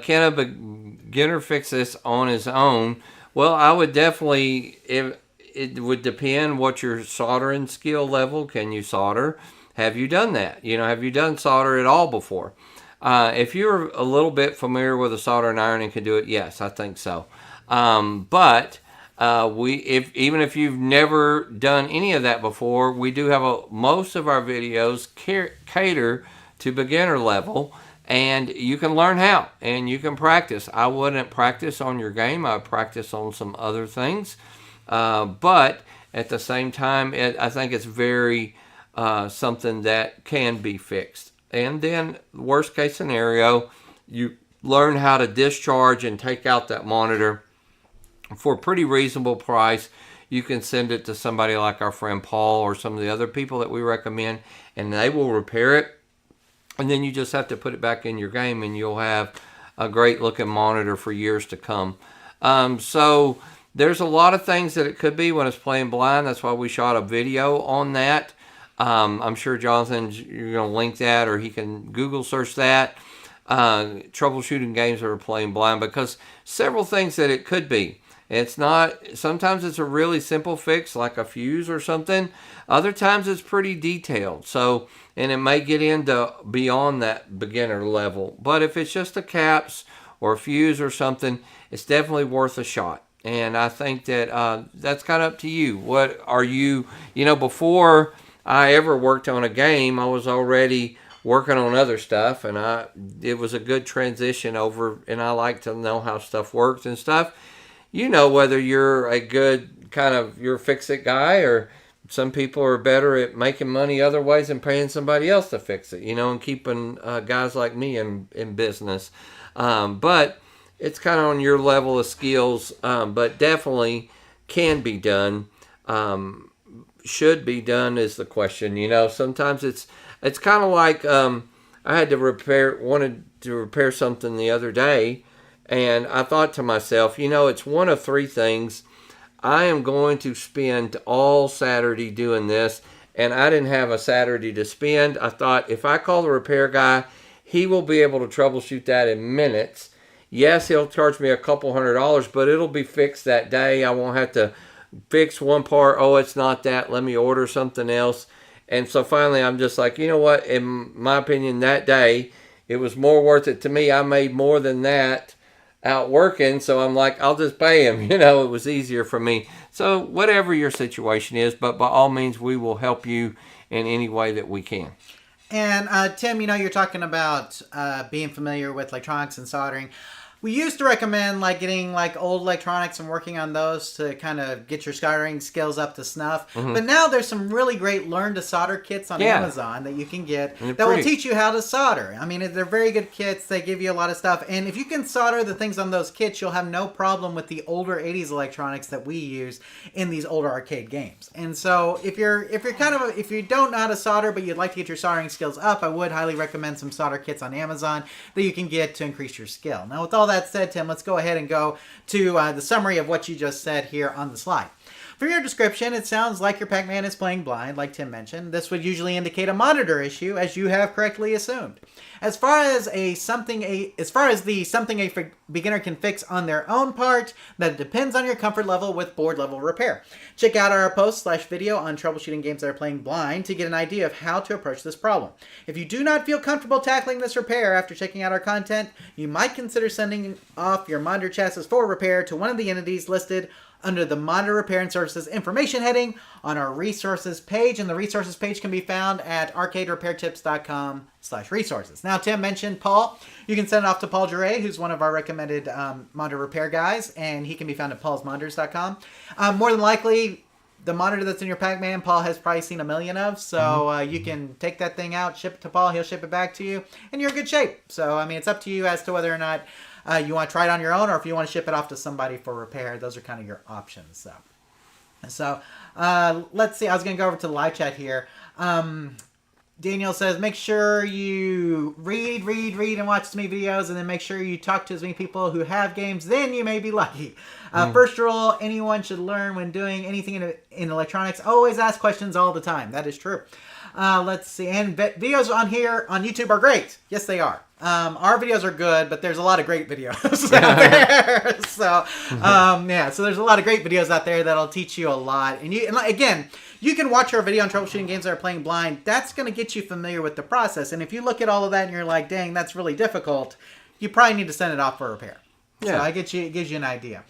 Can a beginner fix this on his own? Well, I would definitely, it would depend what your soldering skill level. Can you solder? Have you done that? Have you done solder at all before? If you're a little bit familiar with a soldering iron and can do it, yes, I think so. But even if you've never done any of that before, we do have most of our videos cater to beginner level, and you can learn how, and you can practice. I wouldn't practice on your game. I would practice on some other things. But at the same time, I think it's very... something that can be fixed. And then, worst case scenario, you learn how to discharge and take out that monitor for a pretty reasonable price. You can send it to somebody like our friend Paul or some of the other people that we recommend, and they will repair it. And then you just have to put it back in your game, and you'll have a great looking monitor for years to come. So there's a lot of things that it could be when it's playing blind. That's why we shot a video on that. I'm sure Jonathan, you're going to link that, or he can Google search that. Troubleshooting games that are playing blind, because several things that it could be. Sometimes it's a really simple fix, like a fuse or something. Other times it's pretty detailed. And it may get into beyond that beginner level. But if it's just a caps or a fuse or something, it's definitely worth a shot. And I think that that's kind of up to you. What are you, before I ever worked on a game, I was already working on other stuff, and it was a good transition over, and I like to know how stuff works and stuff. Whether you're a good you're a fix-it guy, or some people are better at making money other ways than paying somebody else to fix it, and keeping guys like me in business. But it's kind of on your level of skills, but definitely can be done. Should be done is the question. Sometimes it's kind of like I wanted to repair something the other day, and I thought to myself, it's one of three things. I am going to spend all Saturday doing this, and I didn't have a Saturday to spend. I thought, if I call the repair guy, he will be able to troubleshoot that in minutes. Yes, he'll charge me a couple $100, but it'll be fixed that day. I won't have to fix one part. Oh, it's not that. Let me order something else. And so finally, I'm just like, you know what? In my opinion, that day, it was more worth it to me. I made more than that out working, so I'm like, I'll just pay him. It was easier for me. So whatever your situation is, but by all means, we will help you in any way that we can. And Tim, you're talking about being familiar with electronics and soldering. We used to recommend getting old electronics and working on those to kind of get your soldering skills up to snuff. Mm-hmm. But now there's some really great learn to solder kits on Amazon that you can get that will teach you how to solder. I mean, they're very good kits. They give you a lot of stuff. And if you can solder the things on those kits, you'll have no problem with the older 80s electronics that we use in these older arcade games. And so if you don't know how to solder but you'd like to get your soldering skills up, I would highly recommend some solder kits on Amazon that you can get to increase your skill. Now, with all that said, Tim, let's go ahead and go to the summary of what you just said here on the slide. From your description, it sounds like your Pac-Man is playing blind, like Tim mentioned. This would usually indicate a monitor issue, as you have correctly assumed. As far as something a beginner can fix on their own part, that depends on your comfort level with board level repair. Check out our post/video on troubleshooting games that are playing blind to get an idea of how to approach this problem. If you do not feel comfortable tackling this repair after checking out our content, you might consider sending off your monitor chassis for repair to one of the entities listed under the Monitor Repair and Services information heading on our resources page, and the resources page can be found at arcaderepairtips.com/resources. Now, Tim mentioned Paul. You can send it off to Paul Duray, who's one of our recommended monitor repair guys, and he can be found at paulsmonitors.com. More than likely, the monitor that's in your Pac-Man, Paul has probably seen a million of, so you can take that thing out, ship it to Paul, he'll ship it back to you, and you're in good shape. So, I mean, it's up to you as to whether or not you want to try it on your own, or if you want to ship it off to somebody for repair. Those are kind of your options. So let's see. I was going to go over to the live chat here. Daniel says, make sure you read, and watch as many videos, and then make sure you talk to as many people who have games. Then you may be lucky. First rule, anyone should learn when doing anything in electronics. Always ask questions all the time. That is true. Let's see. And videos on here on YouTube are great. Yes, they are. Our videos are good, but there's a lot of great videos out there. So, so there's a lot of great videos out there that'll teach you a lot. And again, you can watch our video on troubleshooting games that are playing blind. That's going to get you familiar with the process. And if you look at all of that and you're like, dang, that's really difficult, you probably need to send it off for repair. Yeah. So it gives you an idea.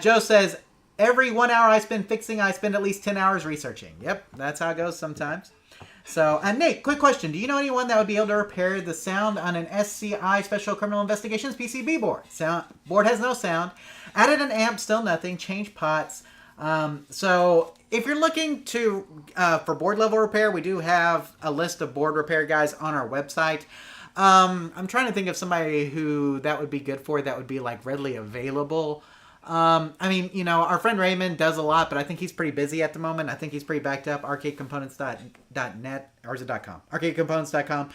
Joe says, every 1 hour I spend fixing, I spend at least 10 hours researching. Yep, that's how it goes sometimes. So, Nate, quick question. Do you know anyone that would be able to repair the sound on an SCI Special Criminal Investigations PCB board? Board has no sound. Added an amp, still nothing. Changed pots. So, if you're looking for board level repair, we do have a list of board repair guys on our website. I'm trying to think of somebody who that would be good for, that would be readily available. Our friend Raymond does a lot, but I think he's pretty busy at the moment. I think he's pretty backed up. Arcadecomponents.net, or is it .com? Arcadecomponents.com.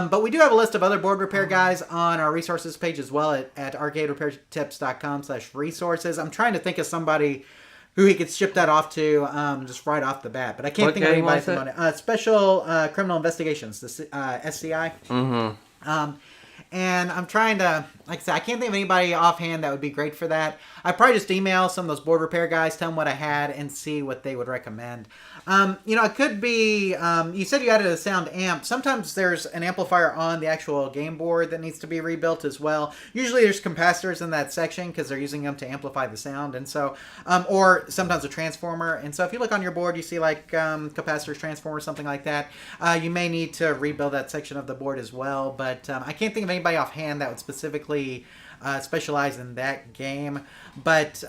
But we do have a list of other board repair guys on our resources page as well at arcaderepairtips.com/resources. I'm trying to think of somebody who he could ship that off to just right off the bat, but I can't think of anybody at the moment. Special Criminal Investigations, the SCI. Mm-hmm. And I'm trying to, like I said, I can't think of anybody offhand that would be great for that. I'd probably just email some of those board repair guys, tell them what I had, and see what they would recommend. It could be, you said you added a sound amp. Sometimes there's an amplifier on the actual game board that needs to be rebuilt as well. Usually there's capacitors in that section because they're using them to amplify the sound. And so, or sometimes a transformer. And so if you look on your board, you see capacitors, transformers, something like that. You may need to rebuild that section of the board as well. But I can't think of anybody offhand that would specifically specialize in that game. But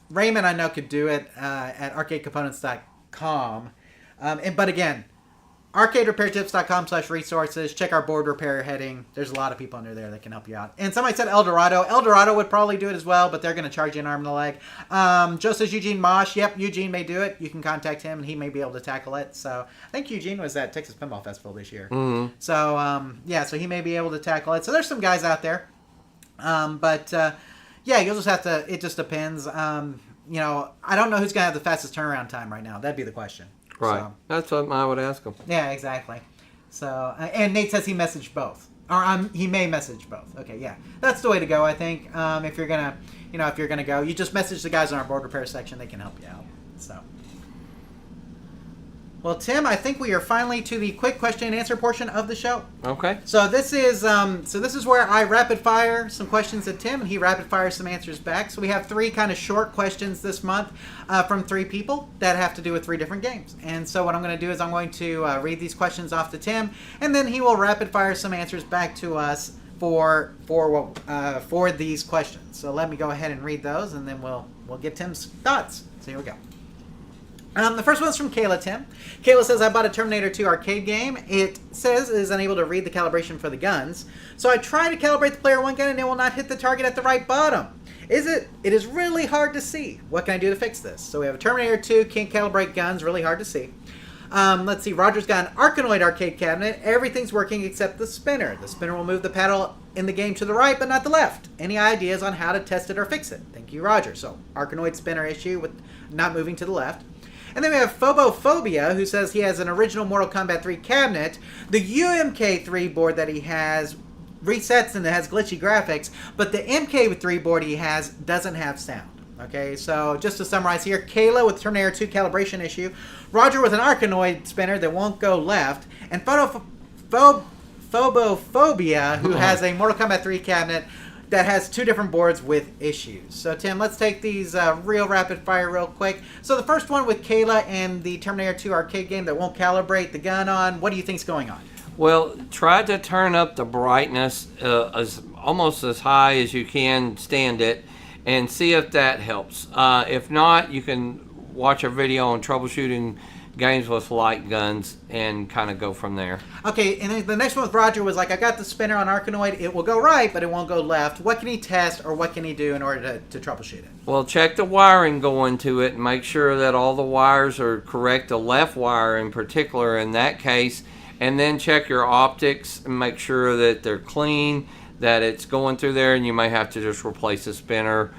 Raymond, I know, could do it at arcadecomponents.com. But again, arcaderepairtips.com/resources. Check our board repair heading. There's a lot of people under there that can help you out. And somebody said El Dorado. El Dorado would probably do it as well, but they're going to charge you an arm and a leg. Joe says Eugene Mosh. Yep, Eugene may do it. You can contact him, and he may be able to tackle it. So I think Eugene was at Texas Pinball Festival this year. Mm-hmm. So so he may be able to tackle it. So there's some guys out there. You'll just have to. It just depends. I don't know who's going to have the fastest turnaround time right now. That'd be the question. Right. So, that's what I would ask him. Yeah, exactly. So, and Nate says he messaged both. Or he may message both. Okay, yeah. That's the way to go, I think. If you're going to go, you just message the guys on our board repair section. They can help you out. So. Well, Tim, I think we are finally to the quick question and answer portion of the show. Okay. So this is where I rapid fire some questions at Tim, and he rapid fires some answers back. So we have 3 kind of short questions this month from 3 people that have to do with 3 different games. And so what I'm going to do is I'm going to read these questions off to Tim, and then he will rapid fire some answers back to us for these questions. So let me go ahead and read those, and then we'll get Tim's thoughts. So here we go. The first one's from Kayla, Tim. Kayla says, I bought a Terminator 2 arcade game. It says it is unable to read the calibration for the guns. So I try to calibrate the player 1 gun and it will not hit the target at the right bottom. It is really hard to see. What can I do to fix this? So we have a Terminator 2, can't calibrate guns, really hard to see. Let's see, Roger's got an Arkanoid arcade cabinet. Everything's working except the spinner. The spinner will move the paddle in the game to the right, but not the left. Any ideas on how to test it or fix it? Thank you, Roger. So, Arkanoid spinner issue with not moving to the left. And then we have Phobophobia, who says he has an original Mortal Kombat 3 cabinet. The UMK3 board that he has resets and it has glitchy graphics, but the MK3 board he has doesn't have sound. Okay, so just to summarize here, Kayla with Terminator 2 calibration issue, Roger with an Arkanoid spinner that won't go left, and Phobophobia, who has a Mortal Kombat 3 cabinet that has 2 different boards with issues. So, Tim, let's take these real rapid fire real quick. So the first one with Kayla and the Terminator 2 arcade game that won't calibrate the gun on, what do you think's going on? Well, try to turn up the brightness almost as high as you can stand it and see if that helps. If not, you can watch a video on troubleshooting games with light guns and kind of go from there. Okay, and then the next one with Roger was like, I got the spinner on Arkanoid. It will go right, but it won't go left. What can he test or what can he do in order to troubleshoot it? Well, check the wiring going to it and make sure that all the wires are correct, the left wire in particular in that case, and then check your optics and make sure that they're clean, that it's going through there, and you may have to just replace the spinner.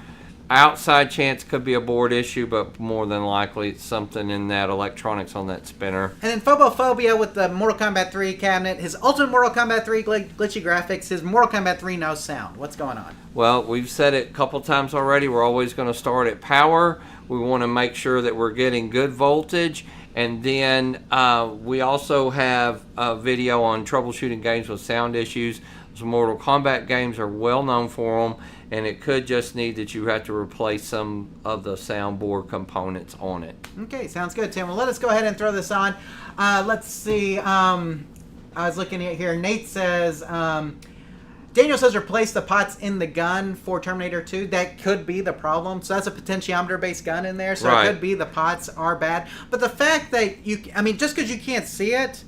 Outside chance could be a board issue, but more than likely it's something in that electronics on that spinner. And then Phobophobia with the Mortal Kombat 3 cabinet, his Ultimate Mortal Kombat 3 glitchy graphics, his Mortal Kombat 3 no sound. What's going on? Well, we've said it a couple times already. We're always going to start at power. We want to make sure that we're getting good voltage. And then we also have a video on troubleshooting games with sound issues. Those Mortal Kombat games are well known for them. And it could just need that you have to replace some of the soundboard components on it. Okay, sounds good, Tim. Well, let us go ahead and throw this on. Let's see. I was looking at here. Nate says, Daniel says replace the pots in the gun for Terminator 2. That could be the problem. So that's a potentiometer-based gun in there. So right. It could be the pots are bad. But the fact that just because you can't see it,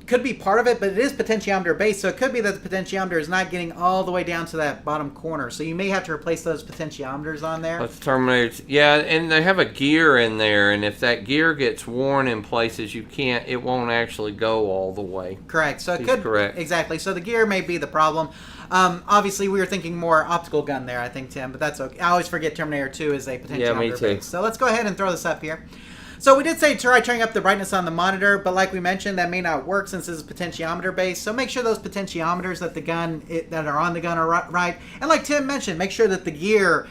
could be part of it, but it is potentiometer based, so it could be that the potentiometer is not getting all the way down to that bottom corner. So you may have to replace those potentiometers on there. Let's terminate. Yeah, and they have a gear in there, and if that gear gets worn in places, it won't actually go all the way. Correct. So He's correct. Exactly. So the gear may be the problem. Obviously, we were thinking more optical gun there, I think, Tim, but that's okay. I always forget Terminator 2 is a potentiometer Yeah, me too. based. So let's go ahead and throw this up here. So we did say try turning up the brightness on the monitor, but like we mentioned, that may not work since this is potentiometer based. So make sure those potentiometers that are on the gun are right. And like Tim mentioned, make sure that the gear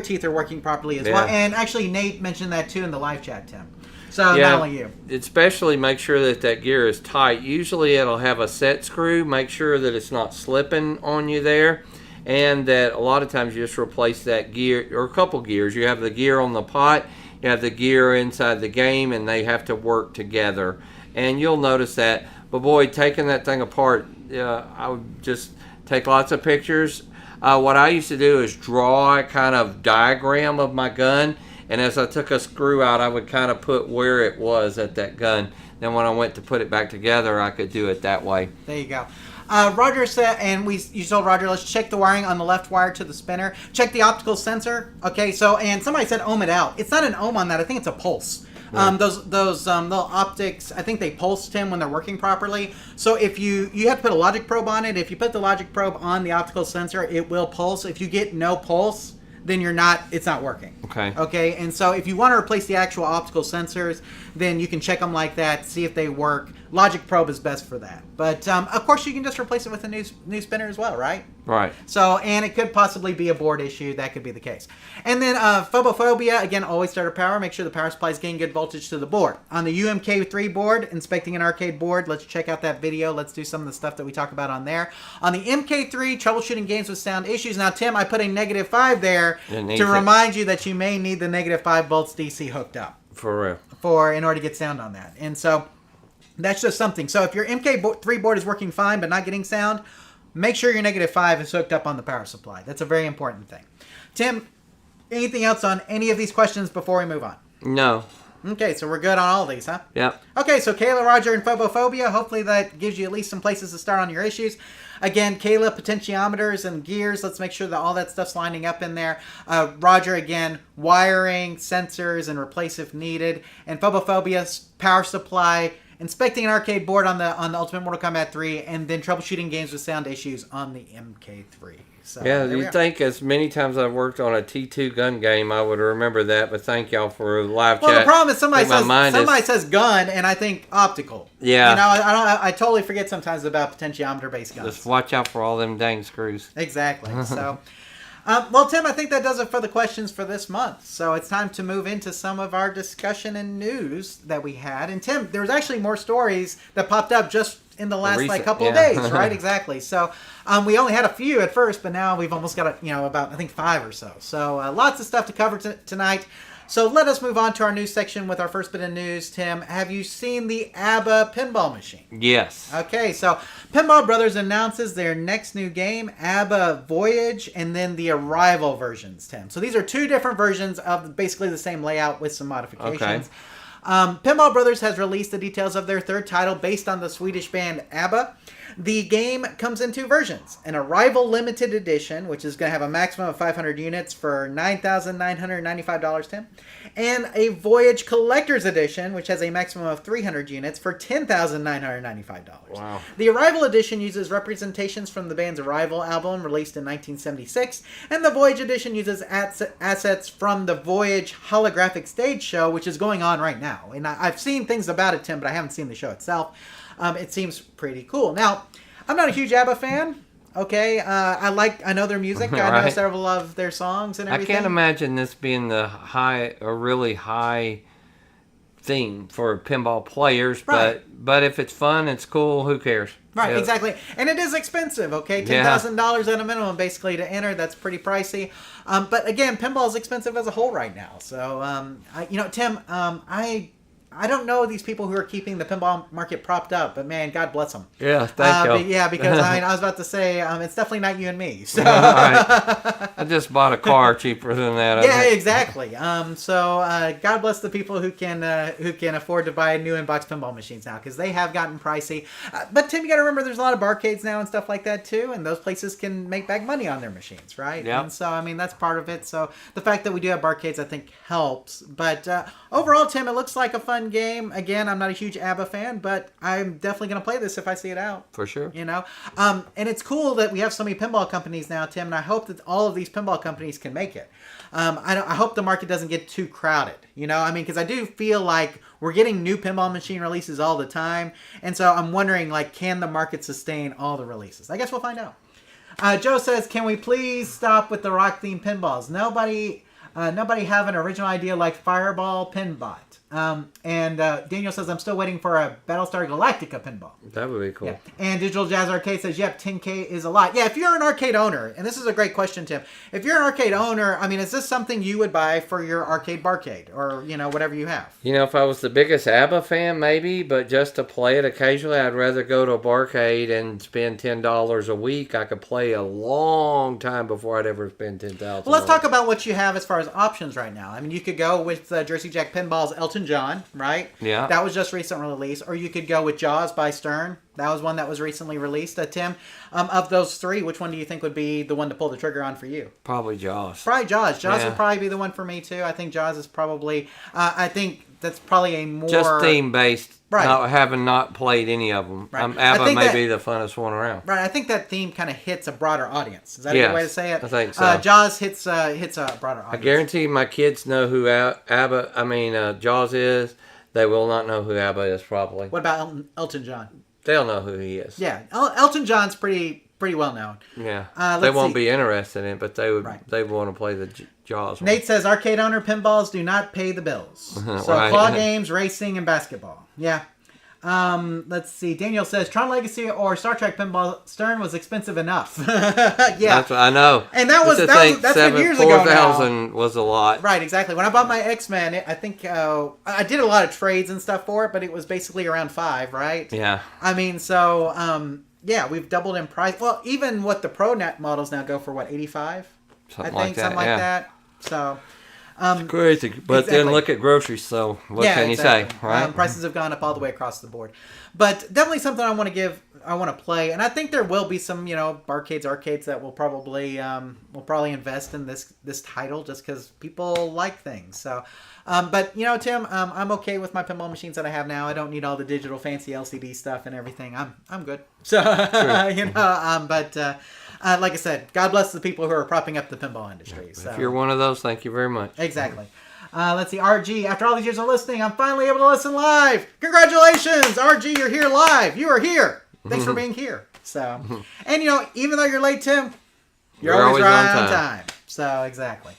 teeth are working properly as well. And actually, Nate mentioned that too in the live chat, Tim. So not only you. Especially make sure that gear is tight. Usually it'll have a set screw. Make sure that it's not slipping on you there. And that a lot of times you just replace that gear, or a couple gears. You have the gear on the pot, you have the gear inside the game, and they have to work together. And you'll notice that. But boy, taking that thing apart, I would just take lots of pictures. What I used to do is draw a kind of diagram of my gun, and as I took a screw out, I would kind of put where it was at that gun. Then when I went to put it back together, I could do it that way. There you go. Roger said, and you told Roger, let's check the wiring on the left wire to the spinner. Check the optical sensor. Okay, and somebody said ohm it out. It's not an ohm on that. I think it's a pulse. Right. Those little optics, I think they pulse, Tim, when they're working properly. So if you have to put a logic probe on it. If you put the logic probe on the optical sensor, it will pulse. If you get no pulse, then it's not working. Okay, and so if you want to replace the actual optical sensors, then you can check them like that, see if they work. Logic Probe is best for that. But, of course, you can just replace it with a new spinner as well, right? Right. So, and it could possibly be a board issue. That could be the case. And then phobophobia, again, always start a power. Make sure the power supply is getting good voltage to the board. On the UMK3 board, inspecting an arcade board, let's check out that video. Let's do some of the stuff that we talk about on there. On the MK3, troubleshooting games with sound issues. Now, Tim, I put a -5 there to remind you that you may need the -5 volts DC hooked up. For real. In order to get sound on that. And so that's just something. So if your MK3 board is working fine but not getting sound, make sure your -5 is hooked up on the power supply. That's a very important thing. Tim, anything else on any of these questions before we move on? No. Okay, so we're good on all of these, huh? Yep. Okay, so Kayla, Roger, and phobophobia. Hopefully that gives you at least some places to start on your issues. Again, Kayla, potentiometers and gears. Let's make sure that all that stuff's lining up in there. Roger, again, wiring, sensors, and replace if needed. And phobophobia, power supply, inspecting an arcade board on the Ultimate Mortal Kombat 3, and then troubleshooting games with sound issues on the MK3. So, yeah, you'd think as many times I've worked on a T2 gun game, I would remember that, but thank y'all for live chat. Well, the problem is somebody says gun, and I think optical. Yeah. You know, I totally forget sometimes about potentiometer-based guns. Just watch out for all them dang screws. Exactly. So, well, Tim, I think that does it for the questions for this month. So it's time to move into some of our discussion and news that we had. And Tim, there was actually more stories that popped up just in the last couple of days, right? Exactly. So we only had a few at first, but now we've almost got about I think 5 or so. So lots of stuff to cover tonight. So let us move on to our news section with our first bit of news. Tim, have you seen the ABBA pinball machine? Yes. Okay, so Pinball Brothers announces their next new game, ABBA Voyage, and then the Arrival versions, Tim. So these are 2 different versions of basically the same layout with some modifications. Okay. Pinball Brothers has released the details of their 3rd title based on the Swedish band ABBA. The game comes in 2 versions. An Arrival Limited Edition, which is going to have a maximum of 500 units for $9,995, Tim. And a Voyage Collector's Edition, which has a maximum of 300 units for $10,995. Wow. The Arrival Edition uses representations from the band's Arrival album released in 1976. And the Voyage Edition uses assets from the Voyage holographic stage show, which is going on right now. And I've seen things about it, Tim, but I haven't seen the show itself. It seems pretty cool. Now, I'm not a huge ABBA fan. Okay, I know their music. I know several of their songs and everything. I can't imagine this being a really high theme for pinball players. Right. But if it's fun, it's cool. Who cares? Right, exactly. And it is expensive. Okay, $10,000 at a minimum basically to enter. That's pretty pricey. But again, pinball is expensive as a whole right now. So, Tim, I don't know these people who are keeping the pinball market propped up, but man, God bless them. Yeah, thank you. Yeah, because I was about to say it's definitely not you and me. So right. I just bought a car cheaper than that. Yeah, exactly. So God bless the people who can afford to buy new in-box pinball machines now, because they have gotten pricey. But Tim, you got to remember, there's a lot of barcades now and stuff like that too, and those places can make back money on their machines, right? Yeah. And so that's part of it. So the fact that we do have barcades, I think, helps. But overall, Tim, it looks like a fun game. Again, I'm not a huge ABBA fan, but I'm definitely going to play this if I see it out. For sure. And it's cool that we have so many pinball companies now, Tim, and I hope that all of these pinball companies can make it. I hope the market doesn't get too crowded, because I do feel like we're getting new pinball machine releases all the time, and so I'm wondering, can the market sustain all the releases? I guess we'll find out. Joe says, can we please stop with the rock-themed pinballs? Nobody have an original idea like Fireball Pinbot. And Daniel says, I'm still waiting for a Battlestar Galactica pinball. That would be cool. Yeah. And Digital Jazz Arcade says, yep, 10K is a lot. Yeah, if you're an arcade owner, and this is a great question, Tim. If you're an arcade owner, is this something you would buy for your arcade barcade or, whatever you have? If I was the biggest ABBA fan, maybe, but just to play it occasionally, I'd rather go to a barcade and spend $10 a week. I could play a long time before I'd ever spend $10,000. Well, let's talk about what you have as far as options right now. You could go with Jersey Jack Pinball's Elton John, right? Yeah. That was just recently released. Or you could go with Jaws by Stern. That was one that was recently released. Tim, of those 3, which one do you think would be the one to pull the trigger on for you? Probably Jaws. Probably Jaws. Jaws would probably be the one for me, too. I think Jaws is probably... I think that's probably a more just theme based. Right. Having not played any of them. Right. ABBA may be the funnest one around. Right. I think that theme kind of hits a broader audience. Is that a good way to say it? I think so. Jaws hits a broader audience. I guarantee my kids know who Jaws is. They will not know who ABBA is, probably. What about Elton John? They'll know who he is. Yeah, Elton John's pretty well known. Yeah. They won't be interested in it, but they would. Right. They want to play the Jaws one. Nate says arcade owner pinballs do not pay the bills. So right. claw games, racing, and basketball. Yeah. Let's see. Daniel says Tron Legacy or Star Trek Pinball Stern was expensive enough. Yeah, that's what I know. And that's been years ago now. 4,000 was a lot. Right, exactly. When I bought my X-Men, I think I did a lot of trades and stuff for it, but it was basically around $5, right? Yeah. I mean, so yeah, we've doubled in price. Well, even what the Pro Net models now go for, what, $85? Something like that. So. It's crazy, but then look at groceries. So what can you say, right? Prices have gone up all the way across the board, but definitely something I want to play, and I think there will be some arcades that will probably invest in this title just because people like things. So, but Tim, I'm okay with my pinball machines that I have now. I don't need all the digital fancy LCD stuff and everything. I'm good. So like I said, God bless the people who are propping up the pinball industry. So. If you're one of those, thank you very much. Exactly. Let's see, RG. After all these years of listening, I'm finally able to listen live. Congratulations, RG! You're here live. You are here. Thanks for being here. So, and even though you're late, Tim, you're always right on time. So exactly.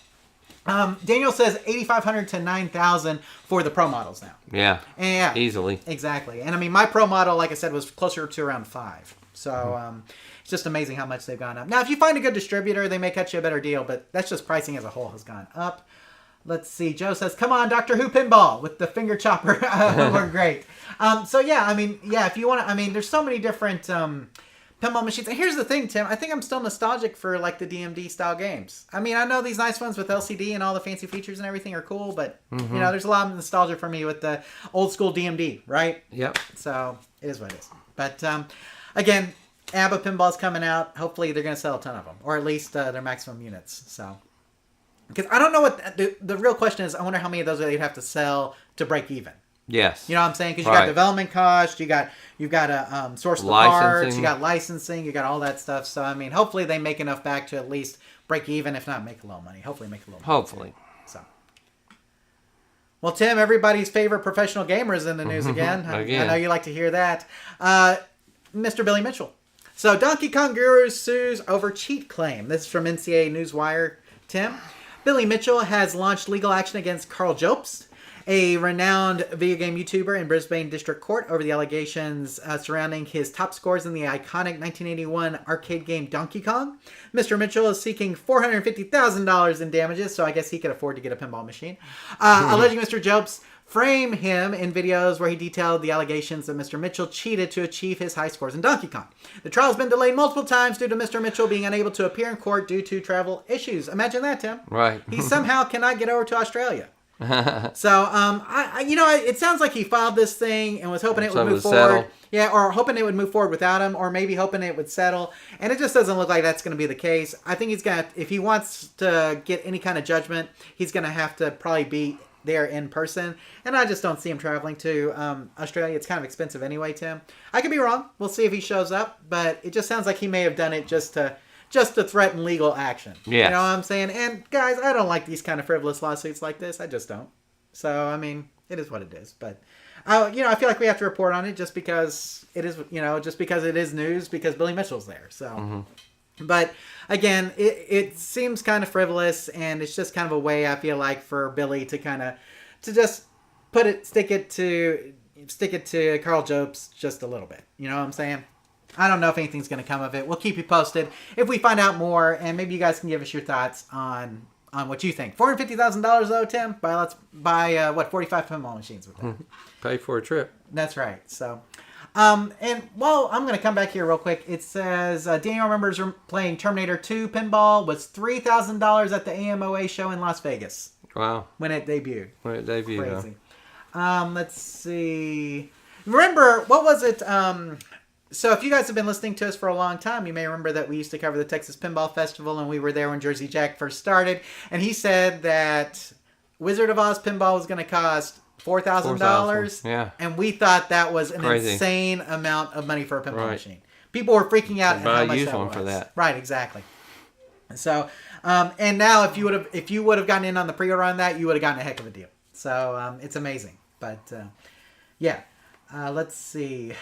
Daniel says 8,500 to 9,000 for the Pro models now. Yeah. Easily. Exactly. And I mean, my Pro model, like I said, was closer to around 5. So it's just amazing how much they've gone up. Now, if you find a good distributor, they may cut you a better deal, but that's just pricing as a whole has gone up. Let's see. Joe says, come on, Doctor Who Pinball with the finger chopper. We're great. So, yeah, I mean, if you want to, there's so many different pinball machines. And here's the thing, Tim. I think I'm still nostalgic for, like, the DMD style games. I mean, I know these nice ones with LCD and all the fancy features and everything are cool, but, there's a lot of nostalgia for me with the old school DMD, right? Yep. So, it is what it is. But, again, ABBA pinball's coming out. Hopefully, they're going to sell a ton of them, or at least their maximum units. So, because I don't know what the real question is. I wonder how many of those they'd have to sell to break even. Yes. You know what I'm saying? Because you got development costs, you've got to source the parts, you got licensing, you got all that stuff. So I mean, hopefully they make enough back to at least break even, if not make a little money. Hopefully make a little money. Hopefully. So. Well, Tim, everybody's favorite professional gamer is in the news again. I know you like to hear that. Mr. Billy Mitchell. So Donkey Kong Guru sues over cheat claim. This is from NCA NewsWire, Tim. Billy Mitchell has launched legal action against Carl Jobst, a renowned video game YouTuber in Brisbane District Court, over the allegations surrounding his top scores in the iconic 1981 arcade game Donkey Kong. Mr. Mitchell is seeking $450,000 in damages, so I guess he could afford to get a pinball machine. Alleging Mr. Jobst frame him in videos where he detailed the allegations that Mr. Mitchell cheated to achieve his high scores in Donkey Kong. The trial has been delayed multiple times due to Mr. Mitchell being unable to appear in court due to travel issues. Imagine that, Tim. Right. He somehow cannot get over to Australia. So, it sounds like he filed this thing and was hoping it would move forward. Settle. Yeah, or hoping it would move forward without him, or maybe hoping it would settle. And it just doesn't look like that's going to be the case. I think if he wants to get any kind of judgment, he's going to have to probably be there in person. And I just don't see him traveling to Australia. It's kind of expensive anyway, Tim. I could be wrong. We'll see if he shows up. But it just sounds like he may have done it just to threaten legal action. Yeah. You know what I'm saying? And guys, I don't like these kind of frivolous lawsuits like this. I just don't. So, I mean, it is what it is. But, I feel like we have to report on it just because it is, it is news, because Billy Mitchell's there. So, But again, it seems kind of frivolous, and it's just kind of a way, I feel like, for Billy to just stick it to Carl Jobst just a little bit. You know what I'm saying? I don't know if anything's going to come of it. We'll keep you posted if we find out more, and maybe you guys can give us your thoughts on what you think. $450,000 though, Tim. Let's buy 45 pinball machines with that. Pay for a trip. That's right. So, I'm going to come back here real quick. It says Daniel remembers playing Terminator 2 pinball was $3,000 at the AMOA show in Las Vegas. Wow. When it debuted. Crazy. Let's see. Remember, what was it? So if you guys have been listening to us for a long time, you may remember that we used to cover the Texas Pinball Festival, and we were there when Jersey Jack first started. And he said that Wizard of Oz pinball was going to cost $4,000. Yeah. And we thought that was an Crazy. insane amount of money for a pinball machine. People were freaking out at Buy how a much used that one was. for that. Right, exactly. So, and now if you would have gotten in on the pre-order on that, you would have gotten a heck of a deal. So it's amazing. But yeah, let's see.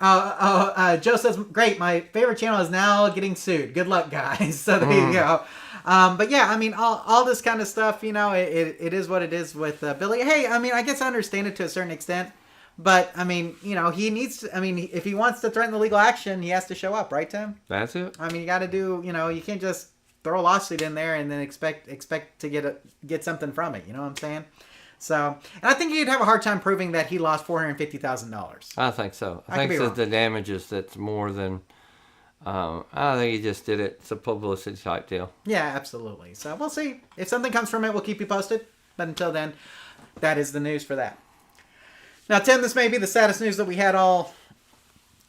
Joe says, great, my favorite channel is now getting sued. Good luck, guys. So there you go. But yeah, I mean, all this kind of stuff, you know, it is what it is with Billy. Hey, I mean, I guess I understand it to a certain extent. But, I mean, you know, he needs to, I mean, if he wants to threaten the legal action, he has to show up, right, Tim? That's it. I mean, you got to do, you know, you can't just throw a lawsuit in there and then expect to get something from it. You know what I'm saying? So, and I think he'd have a hard time proving that he lost $450,000. I think so. I could be think wrong. that the damages, that's more than... I think he just did it. It's a publicity type deal. Yeah, absolutely. So we'll see. If something comes from it, we'll keep you posted. But until then, that is the news for that. Now, Tim, this may be the saddest news that we had all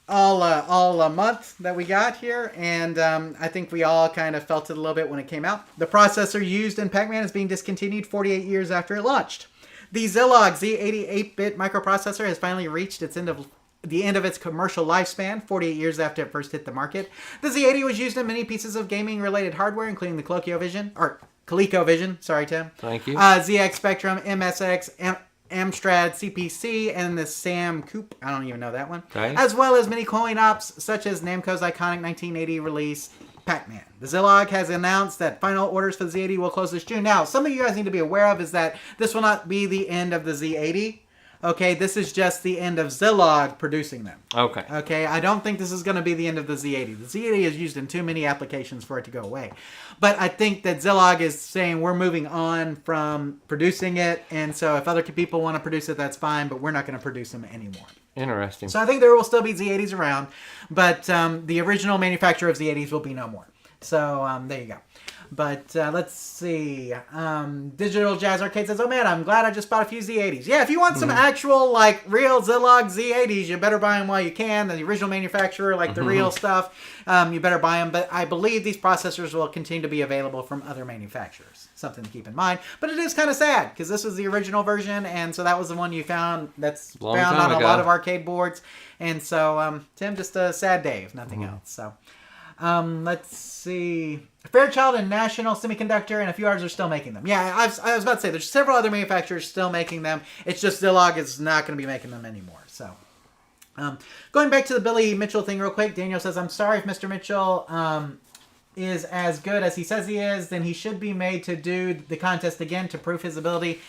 month that we got here, and I think we all kind of felt it a little bit when it came out. The processor used in Pac-Man is being discontinued 48 years after it launched. The Zilog Z80 8-bit microprocessor has finally reached the end of its commercial lifespan, 48 years after it first hit the market. The Z80 was used in many pieces of gaming-related hardware, including the ColecoVision, sorry, Tim. Thank you. ZX Spectrum, MSX, Amstrad CPC, and the Sam Coop, I don't even know that one, Okay. as well as many coin-ops such as Namco's iconic 1980 release Pac-Man. The Zilog has announced that final orders for the Z80 will close this June. Now, something you guys need to be aware of is that this will not be the end of the Z80. Okay, this is just the end of Zilog producing them. Okay. Okay, I don't think this is going to be the end of the Z80. The Z80 is used in too many applications for it to go away. But I think that Zilog is saying we're moving on from producing it, and so if other people want to produce it, that's fine, but we're not going to produce them anymore. Interesting. So I think there will still be Z80s around, but the original manufacturer of Z80s will be no more. So there you go. But let's see. Digital Jazz Arcade says, oh man, I'm glad I just bought a few Z80s. Yeah, if you want some actual, like, real Zilog Z80s, you better buy them while you can. The original manufacturer, like the real stuff, you better buy them. But I believe these processors will continue to be available from other manufacturers. Something to keep in mind. But it is kind of sad, because this was the original version, and so that was the one you found that's found on a lot of arcade boards. And so, Tim, just a sad day, if nothing else. So, let's see. Fairchild and National Semiconductor and a few others are still making them. Yeah, I was about to say, there's several other manufacturers still making them. It's just Zilog is not going to be making them anymore. So, going back to the Billy Mitchell thing real quick, Daniel says, I'm sorry if Mr. Mitchell is as good as he says he is, then he should be made to do the contest again to prove his ability.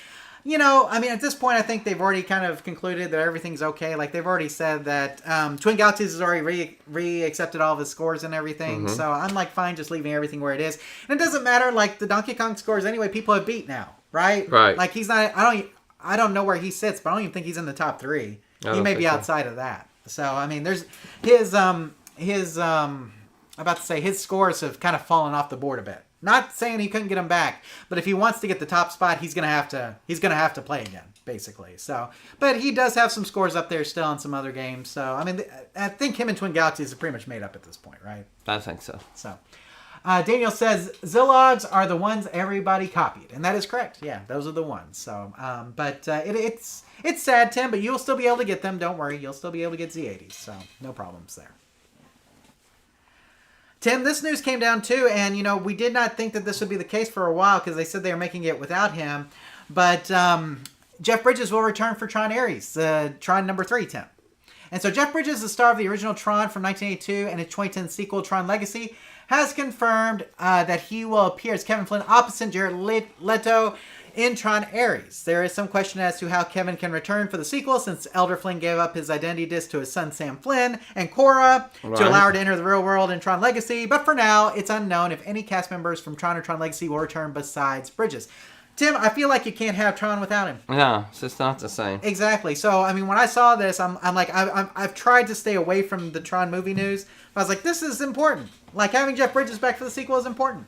You know, I mean, at this point, I think they've already kind of concluded that everything's okay. Like, they've already said that Twin Galaxies has already re-accepted all of his scores and everything. So I'm, like, fine just leaving everything where it is. And it doesn't matter, like, the Donkey Kong scores anyway, people have beat now, right? Right. Like, he's not, I don't know where he sits, but I don't even think he's in the top 3. He may be outside of that. So, I mean, there's his scores have kind of fallen off the board a bit. Not saying he couldn't get them back, but if he wants to get the top spot, he's gonna have to play again, basically. So, but he does have some scores up there still in some other games. So, I mean, I think him and Twin Galaxies are pretty much made up at this point, right? I think so. So, Daniel says Zilogs are the ones everybody copied, and that is correct. Yeah, those are the ones. So, but it's sad, Tim, but you'll still be able to get them. Don't worry, you'll still be able to get Z80s. So, no problems there. Tim, this news came down too, and you know, we did not think that this would be the case for a while because they said they were making it without him. But Jeff Bridges will return for Tron Ares, Tron number 3, Tim. And so Jeff Bridges, the star of the original Tron from 1982 and its 2010 sequel, Tron Legacy, has confirmed that he will appear as Kevin Flynn opposite Jared Leto in Tron Ares. There is some question as to how Kevin can return for the sequel since Elder Flynn gave up his identity disc to his son Sam Flynn and Cora to allow her to enter the real world in Tron Legacy. But for now, it's unknown if any cast members from Tron or Tron Legacy will return besides Bridges. Tim, I feel like you can't have Tron without him. No, it's just not the same. Exactly. So, I mean, when I saw this, I'm like, I've tried to stay away from the Tron movie news. But I was like, this is important. Like, having Jeff Bridges back for the sequel is important.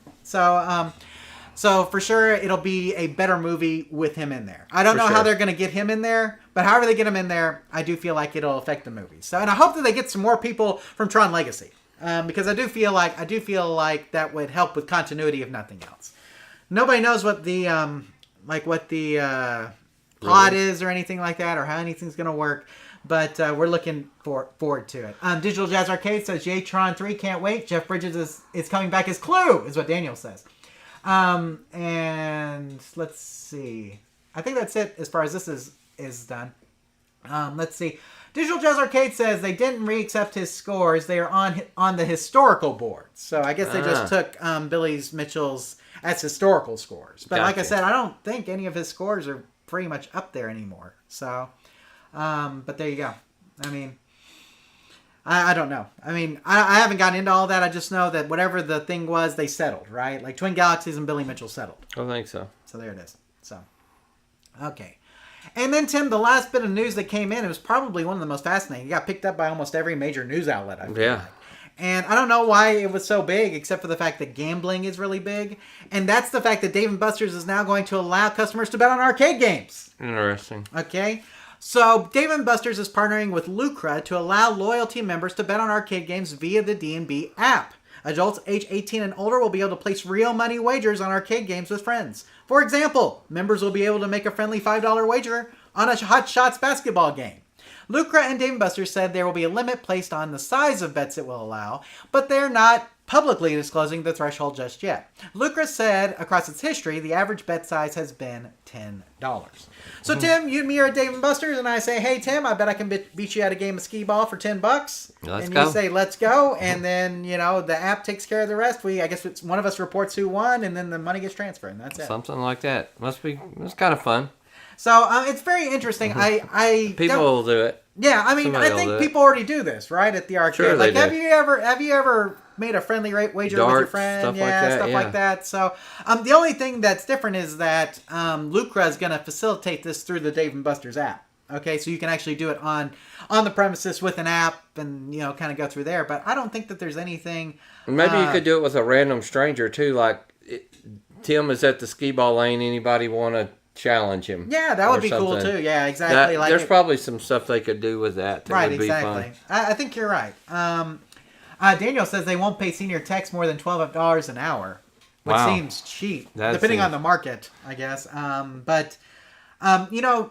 So for sure, it'll be a better movie with him in there. I don't know how they're going to get him in there, but however they get him in there, I do feel like it'll affect the movie. So, and I hope that they get some more people from Tron Legacy, because I do feel like that would help with continuity if nothing else. Nobody knows what the plot is or anything like that, or how anything's going to work. But we're looking forward to it. Digital Jazz Arcade says, yay, Tron 3, can't wait. Jeff Bridges is coming back as Clue, is what Daniel says. And let's see. I think that's it as far as this is done. Let's see. Digital Jazz Arcade says they didn't re-accept his scores. They are on the historical board. So I guess they just took Billy Mitchell's as historical scores. But like I said, I don't think any of his scores are pretty much up there anymore. So, but there you go. I mean, I don't know. I mean, I haven't gotten into all that. I just know that whatever the thing was, they settled, right? Like Twin Galaxies and Billy Mitchell settled. I think so. So there it is. So, okay. And then, Tim, the last bit of news that came in, it was probably one of the most fascinating. It got picked up by almost every major news outlet, I feel like. And I don't know why it was so big, except for the fact that gambling is really big. And that's the fact that Dave & Buster's is now going to allow customers to bet on arcade games. Interesting. Okay. So, Dave & Buster's is partnering with Lucra to allow loyalty members to bet on arcade games via the D&B app. Adults age 18 and older will be able to place real money wagers on arcade games with friends. For example, members will be able to make a friendly $5 wager on a Hot Shots basketball game. Lucra and Dave & Buster's said there will be a limit placed on the size of bets it will allow, but they're not publicly disclosing the threshold just yet. Lucra said across its history, the average bet size has been $10. So, Tim, you and me are at Dave & Buster's, and I say, hey, Tim, I bet I can beat you at a game of skee ball for $10. Let's and go. You say, let's go, and then, the app takes care of the rest. I guess it's one of us reports who won, and then the money gets transferred, and that's it. Something like that. It's kind of fun. So, it's very interesting. People will do it. Yeah, I mean, Somebody I think will do people already do this, right, at the arcade. Sure, like, they have do. you ever made a friendly wager with your friend? Stuff Like that. So, the only thing that's different is that Lucra is going to facilitate this through the Dave & Buster's app. Okay, so you can actually do it on the premises with an app and, kind of go through there. But I don't think that there's anything... Maybe you could do it with a random stranger, too. Like, Tim is at the skee ball lane. Anybody want to challenge him? Yeah, that would be cool, too. Yeah, exactly. There's probably some stuff they could do with that. Right, would be exactly. Fun. I think you're right. Daniel says they won't pay senior techs more than $12 an hour, which seems cheap, depending on the market, I guess. But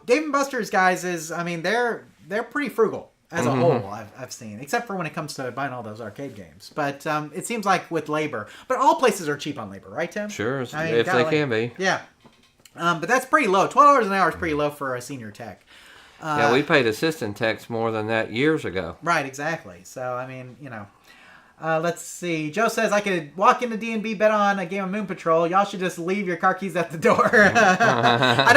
Dave & Buster's guys they're pretty frugal as a whole. I've seen, except for when it comes to buying all those arcade games. But it seems like with labor, but all places are cheap on labor, right, Tim? Sure, if they can be. Yeah, but that's pretty low. $12 an hour is pretty low for a senior tech. Yeah, we paid assistant techs more than that years ago. Right, exactly. So let's see. Joe says I could walk into D&B, bet on a game of Moon Patrol. Y'all should just leave your car keys at the door. I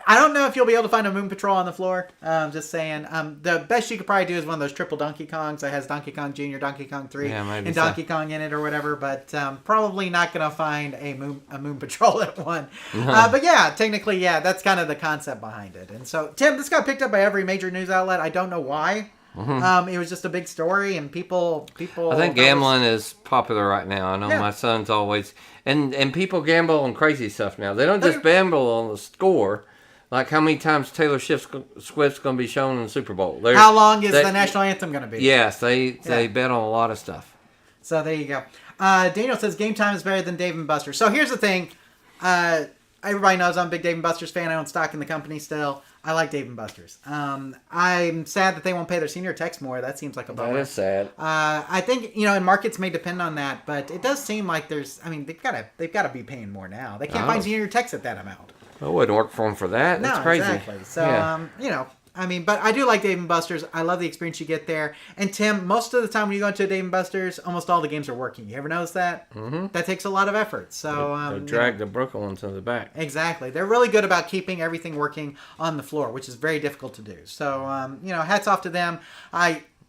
don't know if you'll be able to find a Moon Patrol on the floor. Just saying. The best you could probably do is one of those triple Donkey Kongs that has Donkey Kong Jr., Donkey Kong 3, and Donkey Kong in it or whatever. But probably not going to find a Moon Patrol at one. But yeah, technically, that's kind of the concept behind it. And so, Tim, this got picked up by every major news outlet. I don't know why. It was just a big story, and people. I think gambling is popular right now. I know my son's always and people gamble on crazy stuff now. They don't just gamble on the score, like how many times Taylor Swift's going to be shown in the Super Bowl. How long is the national anthem going to be? Yes, they bet on a lot of stuff. So there you go. Daniel says Game Time is better than Dave & Buster's. So here's the thing. Everybody knows I'm a big Dave & Buster's fan. I own stock in the company still. I like Dave & Buster's. I'm sad that they won't pay their senior techs more. That seems like a bummer. That is sad. I think and markets may depend on that, but it does seem like they've got to be paying more now. They can't find senior techs at that amount. It wouldn't work for them for that. That's crazy. Exactly. So but I do like Dave & Buster's. I love the experience you get there. And Tim, most of the time when you go into a Dave & Buster's, almost all the games are working. You ever notice that? Mm-hmm. That takes a lot broken effort. So they drag the broken ones to the back. Exactly. They're really good about keeping everything working on the floor, which is very difficult to do. So hats off to them.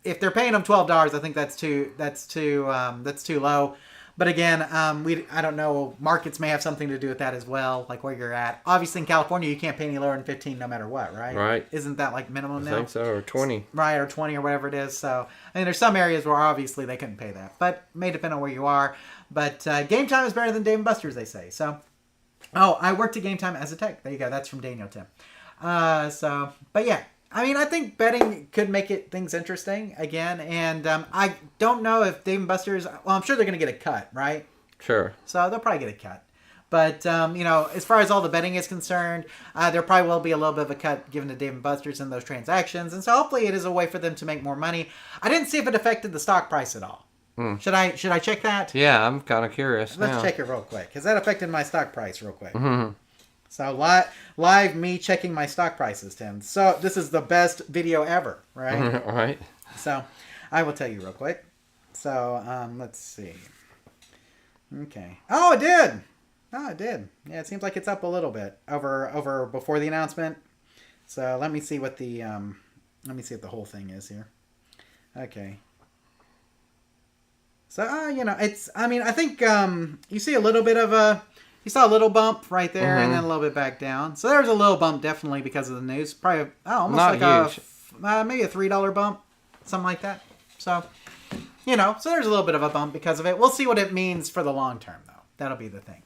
If they're paying them $12, I think that's too low. But again, I don't know. Markets may have something to do with that as well, like where you're at. Obviously, in California, you can't pay any lower than 15 no matter what, right? Right. Isn't that like minimum now? I think so, or 20. Right, or 20 or whatever it is. So, there's some areas where obviously they couldn't pay that, but it may depend on where you are. But Game Time is better than Dave & Buster's, they say. So, I worked at Game Time as a tech. There you go. That's from Daniel Tim. But yeah. I think betting could make things interesting again, and I don't know if Dave & Buster's. Well, I'm sure they're going to get a cut, right? Sure. So they'll probably get a cut, But, as far as all the betting is concerned, there probably will be a little bit of a cut given to Dave & Buster's in those transactions. And so hopefully it is a way for them to make more money. I didn't see if it affected the stock price at all. Should I check that? Yeah, I'm kind of curious. Let's check it real quick. Has that affected my stock price real quick? Mm-hmm. So live me checking my stock prices, Tim. So this is the best video ever, right? All right. So I will tell you real quick. So let's see. Okay. Oh, it did. Oh, it did. Yeah, it seems like it's up a little bit over before the announcement. So let me see what the the whole thing is here. Okay. So it's. I mean, I think you see a little bit of you saw a little bump right there, and then a little bit back down. So there's a little bump definitely because of the news. Probably almost not like huge. Maybe a $3 bump, something like that. So so there's a little bit of a bump because of it. We'll see what it means for the long term, though. That'll be the thing.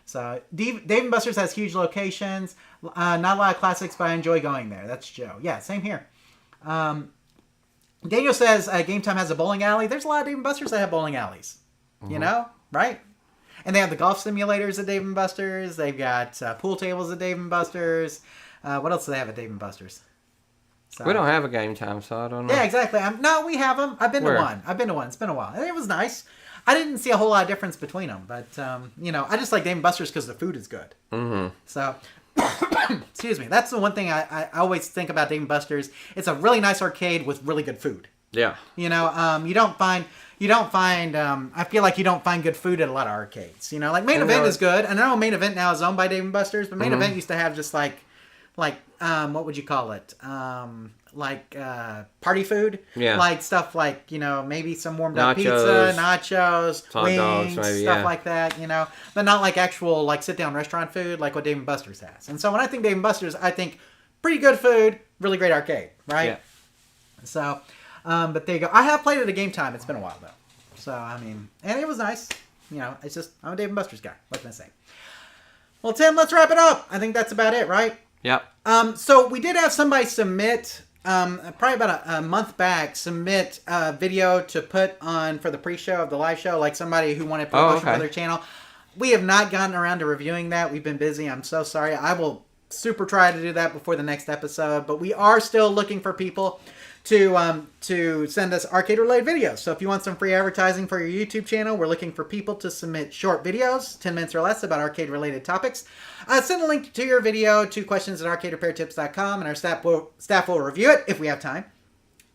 So Dave & Buster's has huge locations. Not a lot of classics, but I enjoy going there. That's Joe. Yeah, same here. Daniel says Game Time has a bowling alley. There's a lot of Dave & Buster's that have bowling alleys. Right? And they have the golf simulators at Dave & Buster's. They've got pool tables at Dave & Buster's. What else do they have at Dave & Buster's? So, we don't have a Game Time, so I don't know. Yeah, exactly. No, we have them. I've been to one. It's been a while. And it was nice. I didn't see a whole lot of difference between them, but I just like Dave & Buster's because the food is good. Mm-hmm. So, excuse me. That's the one thing I always think about Dave & Buster's. It's a really nice arcade with really good food. Yeah. You don't find. I feel like you don't find good food at a lot of arcades. Like Main Event is good. I know Main Event now is owned by Dave & Buster's, but Main Event used to have just like what would you call it? Party food. Yeah. Like stuff like, maybe some warmed up pizza, nachos, hot wings, dogs, maybe, stuff like that, But not like actual sit down restaurant food like what Dave & Buster's has. And so when I think Dave & Buster's, I think pretty good food, really great arcade, right? Yeah. So, but there you go. I have played it at Game Time. It's been a while though. So, and it was nice. It's just, I'm a Dave & Buster's guy. What can I say? Well, Tim, let's wrap it up. I think that's about it, right? Yep. So we did have somebody submit, probably about a month back, submit a video to put on for the pre-show of the live show, like somebody who wanted promotion for their channel. We have not gotten around to reviewing that. We've been busy. I'm so sorry. I will super try to do that before the next episode, but we are still looking for people to send us arcade-related videos. So if you want some free advertising for your YouTube channel, we're looking for people to submit short videos, 10 minutes or less, about arcade-related topics. Send a link to your video to questions@arcaderepairtips.com, and our staff will review it if we have time.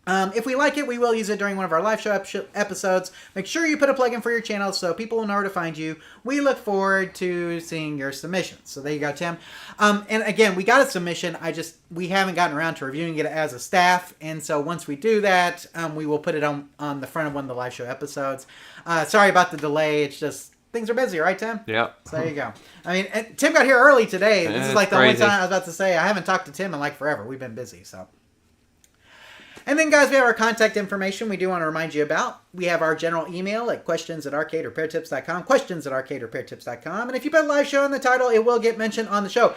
If we like it, we will use it during one of our live show episodes. Make sure you put a plug in for your channel so people will know where to find you. We look forward to seeing your submissions. So there you go, Tim. And again, we got a submission. We haven't gotten around to reviewing it as a staff. And so once we do that, we will put it on the front of one of the live show episodes. Sorry about the delay. It's just things are busy, right, Tim? Yep. So there you go. And Tim got here early today. This is like the only time I was about to say I haven't talked to Tim in forever. We've been busy, so. And then, guys, we have our contact information we do want to remind you about. We have our general email at questions@arcaderepairtips.com, questions@arcaderepairtips.com. And if you put live show in the title, it will get mentioned on the show.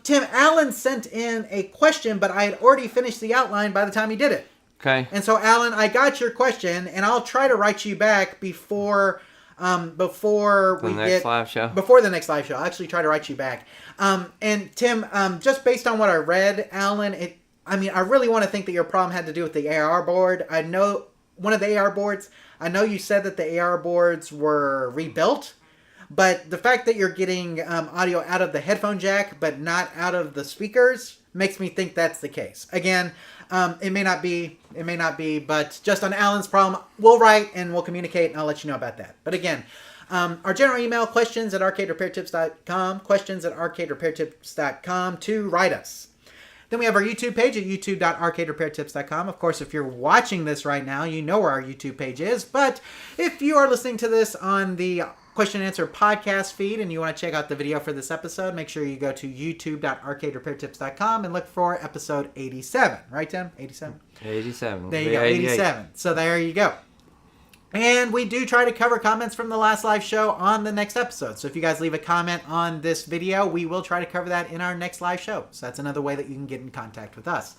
Tim, Allen sent in a question, but I had already finished the outline by the time he did it. Okay. And so, Alan, I got your question, and I'll try to write you back before the next live show. Before the next live show. I'll actually try to write you back. And, Tim, just based on what I read, Alan, I really want to think that your problem had to do with the AR board. I know one of the AR boards, I know you said that the AR boards were rebuilt, but the fact that you're getting audio out of the headphone jack but not out of the speakers makes me think that's the case. Again, it may not be, but just on Alan's problem, we'll write and we'll communicate and I'll let you know about that. But again, our general email, questions@arcaderepairtips.com, questions@arcaderepairtips.com to write us. Then we have our YouTube page at youtube.arcaderepairtips.com. Of course, if you're watching this right now, you know where our YouTube page is. But if you are listening to this on the Question and Answer podcast feed and you want to check out the video for this episode, make sure you go to youtube.arcaderepairtips.com and look for episode 87. Right, Tim? 87? 87. There you go, 87. So there you go. And we do try to cover comments from the last live show on the next episode. So if you guys leave a comment on this video, we will try to cover that in our next live show. So that's another way that you can get in contact with us.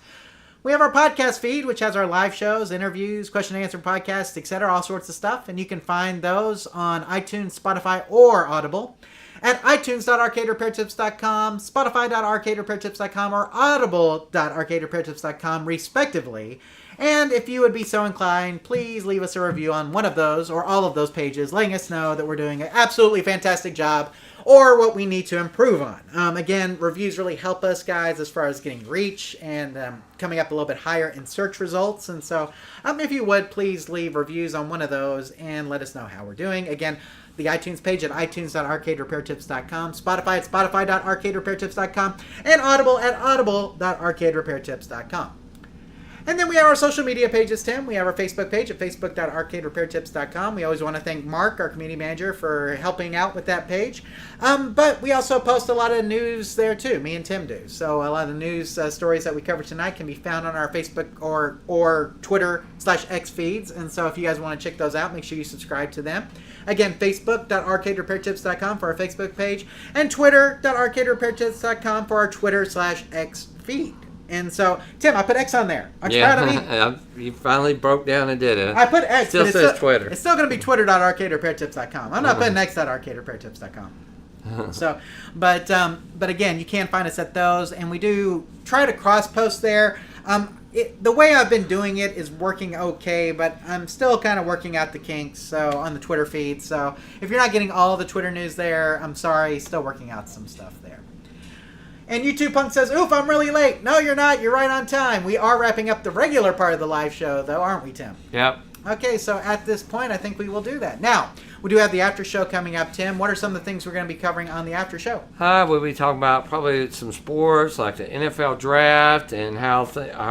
We have our podcast feed, which has our live shows, interviews, question and answer podcasts, etc., all sorts of stuff. And you can find those on iTunes, Spotify, or Audible. at itunes.arcaderepairtips.com, spotify.arcaderepairtips.com, or audible.arcaderepairtips.com, respectively. And if you would be so inclined, please leave us a review on one of those or all of those pages, letting us know that we're doing an absolutely fantastic job or what we need to improve on. Again, reviews really help us, guys, as far as getting reach and coming up a little bit higher in search results. And so if you would, please leave reviews on one of those and let us know how we're doing. Again, the iTunes page at itunes.arcaderepairtips.com, Spotify at spotify.arcaderepairtips.com, and Audible at audible.arcaderepairtips.com. And then we have our social media pages, Tim. We have our Facebook page at facebook.arcaderepairtips.com. We always want to thank Mark, our community manager, for helping out with that page. But we also post a lot of news there, too. Me and Tim do. So a lot of the news stories that we cover tonight can be found on our Facebook or Twitter/X feeds. And so if you guys want to check those out, make sure you subscribe to them. Again, facebook.arcaderepairtips.com for our Facebook page, and twitter.arcaderepairtips.com for our Twitter/X feed. And so, Tim, I put X on there. Aren't you proud of me? You finally broke down and did it. I put X. Still says Twitter. It's still going to be twitter.arcaderepairtips.com. I'm not putting X.arcaderepairtips.com. So, but again, you can find us at those, and we do try to cross-post there. The way I've been doing it is working okay, but I'm still kind of working out the kinks on the Twitter feed. So if you're not getting all the Twitter news there, I'm sorry. Still working out some stuff there. And YouTube Punk says, oof, I'm really late. No, you're not. You're right on time. We are wrapping up the regular part of the live show, though, aren't we, Tim? Yep. Okay, so at this point, I think we will do that. Now, we do have the after show coming up, Tim. What are some of the things we're going to be covering on the after show? We'll be talking about probably some sports, like the NFL draft and how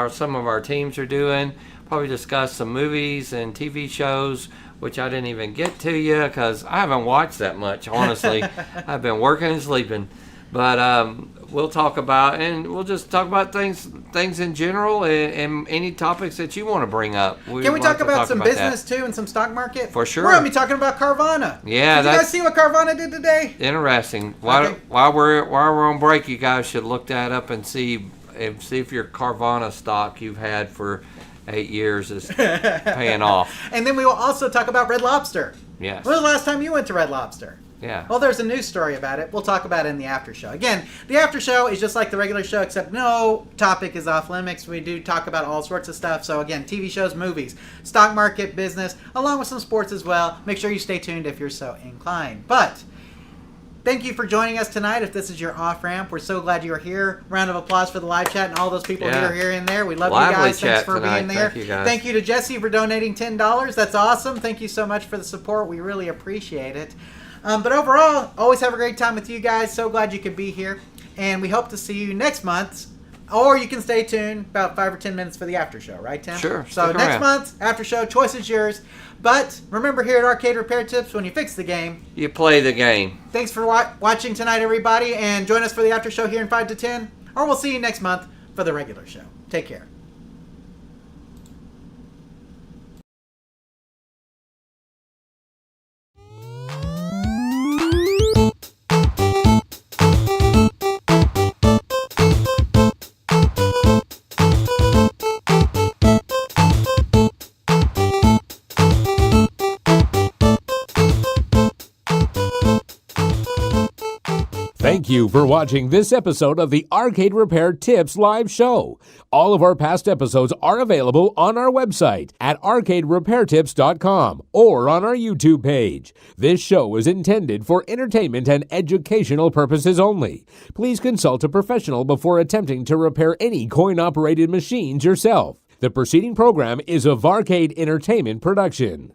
some of our teams are doing. Probably discuss some movies and TV shows, which I didn't even get to you because I haven't watched that much, honestly. I've been working and sleeping. But we'll talk about, and we'll just talk about things in general and any topics that you want to bring up. Can we talk about some business too and some stock market? For sure. We're going to be talking about Carvana. Yeah. Did you guys see what Carvana did today? Interesting. While we're on break, you guys should look that up and see if your Carvana stock you've had for 8 years is paying off. And then we will also talk about Red Lobster. Yes. When was the last time you went to Red Lobster? Yeah. Well, there's a news story about it. We'll talk about it in the after show. Again, the after show is just like the regular show, except no topic is off limits. We do talk about all sorts of stuff. So again, TV shows, movies, stock market, business, along with some sports as well. Make sure you stay tuned if you're so inclined. But thank you for joining us tonight. If this is your off-ramp, we're so glad you are here. Round of applause for the live chat and all those people who are here and there. We love you guys. Thanks for being there. Thank you, guys. Thank you to Jesse for donating $10. That's awesome. Thank you so much for the support. We really appreciate it. But overall, always have a great time with you guys. So glad you could be here. And we hope to see you next month. Or you can stay tuned about 5 or 10 minutes for the after show, right, Tim? Sure. So next month, after show, choice is yours. But remember, here at Arcade Repair Tips, when you fix the game, you play the game. Thanks for watching tonight, everybody. And join us for the after show here in 5 to 10. Or we'll see you next month for the regular show. Take care. Thank you for watching this episode of the Arcade Repair Tips live show. All of our past episodes are available on our website at arcaderepairtips.com or on our YouTube page. This show is intended for entertainment and educational purposes only. Please consult a professional before attempting to repair any coin-operated machines yourself. The preceding program is a Varcade Entertainment production.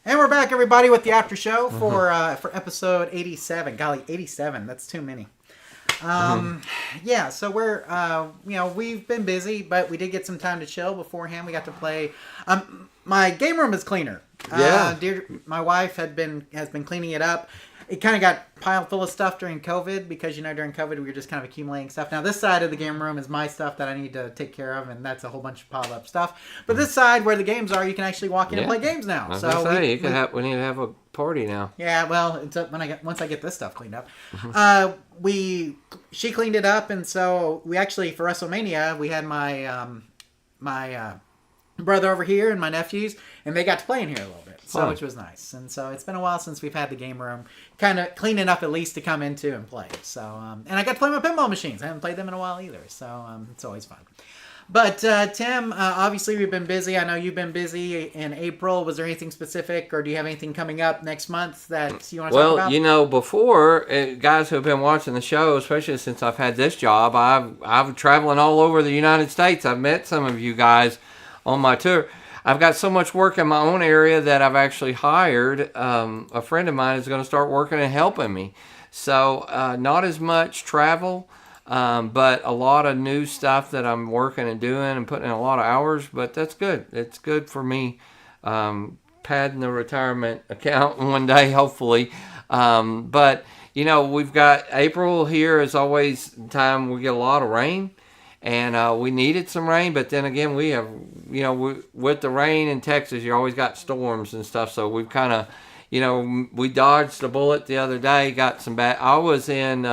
And we're back, everybody, with the after show for episode 87. Golly, 87. That's too many. Yeah, so we're, we've been busy, but we did get some time to chill beforehand. We got to play. My game room is cleaner. Yeah. My wife has been cleaning it up. It kind of got piled full of stuff during COVID because, during COVID, we were just kind of accumulating stuff. Now, this side of the game room is my stuff that I need to take care of, and that's a whole bunch of piled up stuff. But this side where the games are, you can actually walk in and play games now. I was gonna say, we need to have a party now. Yeah, well, it's up once I get this stuff cleaned up. She cleaned it up, and so we actually, for WrestleMania, we had my brother over here and my nephews, and they got to play in here a little bit, which was nice. And so it's been a while since we've had the game room kind of clean enough at least to come into and play. So and I got to play my pinball machines. I haven't played them in a while either, so it's always fun. But Tim, obviously we've been busy. I know you've been busy in April. Was there anything specific, or do you have anything coming up next month that you want to talk about? Well, before, guys who have been watching the show, especially since I've had this job, I've traveling all over the United States. I've met some of you guys on my tour. I've got so much work in my own area that I've actually hired a friend of mine is going to start working and helping me. So not as much travel, but a lot of new stuff that I'm working and doing and putting in a lot of hours. But that's good. It's good for me padding the retirement account one day, hopefully. But, we've got April here is always time we get a lot of rain. And we needed some rain, but then again, we have, with the rain in Texas, you always got storms and stuff. So we've kind of, we dodged a bullet the other day, got some bad. I was in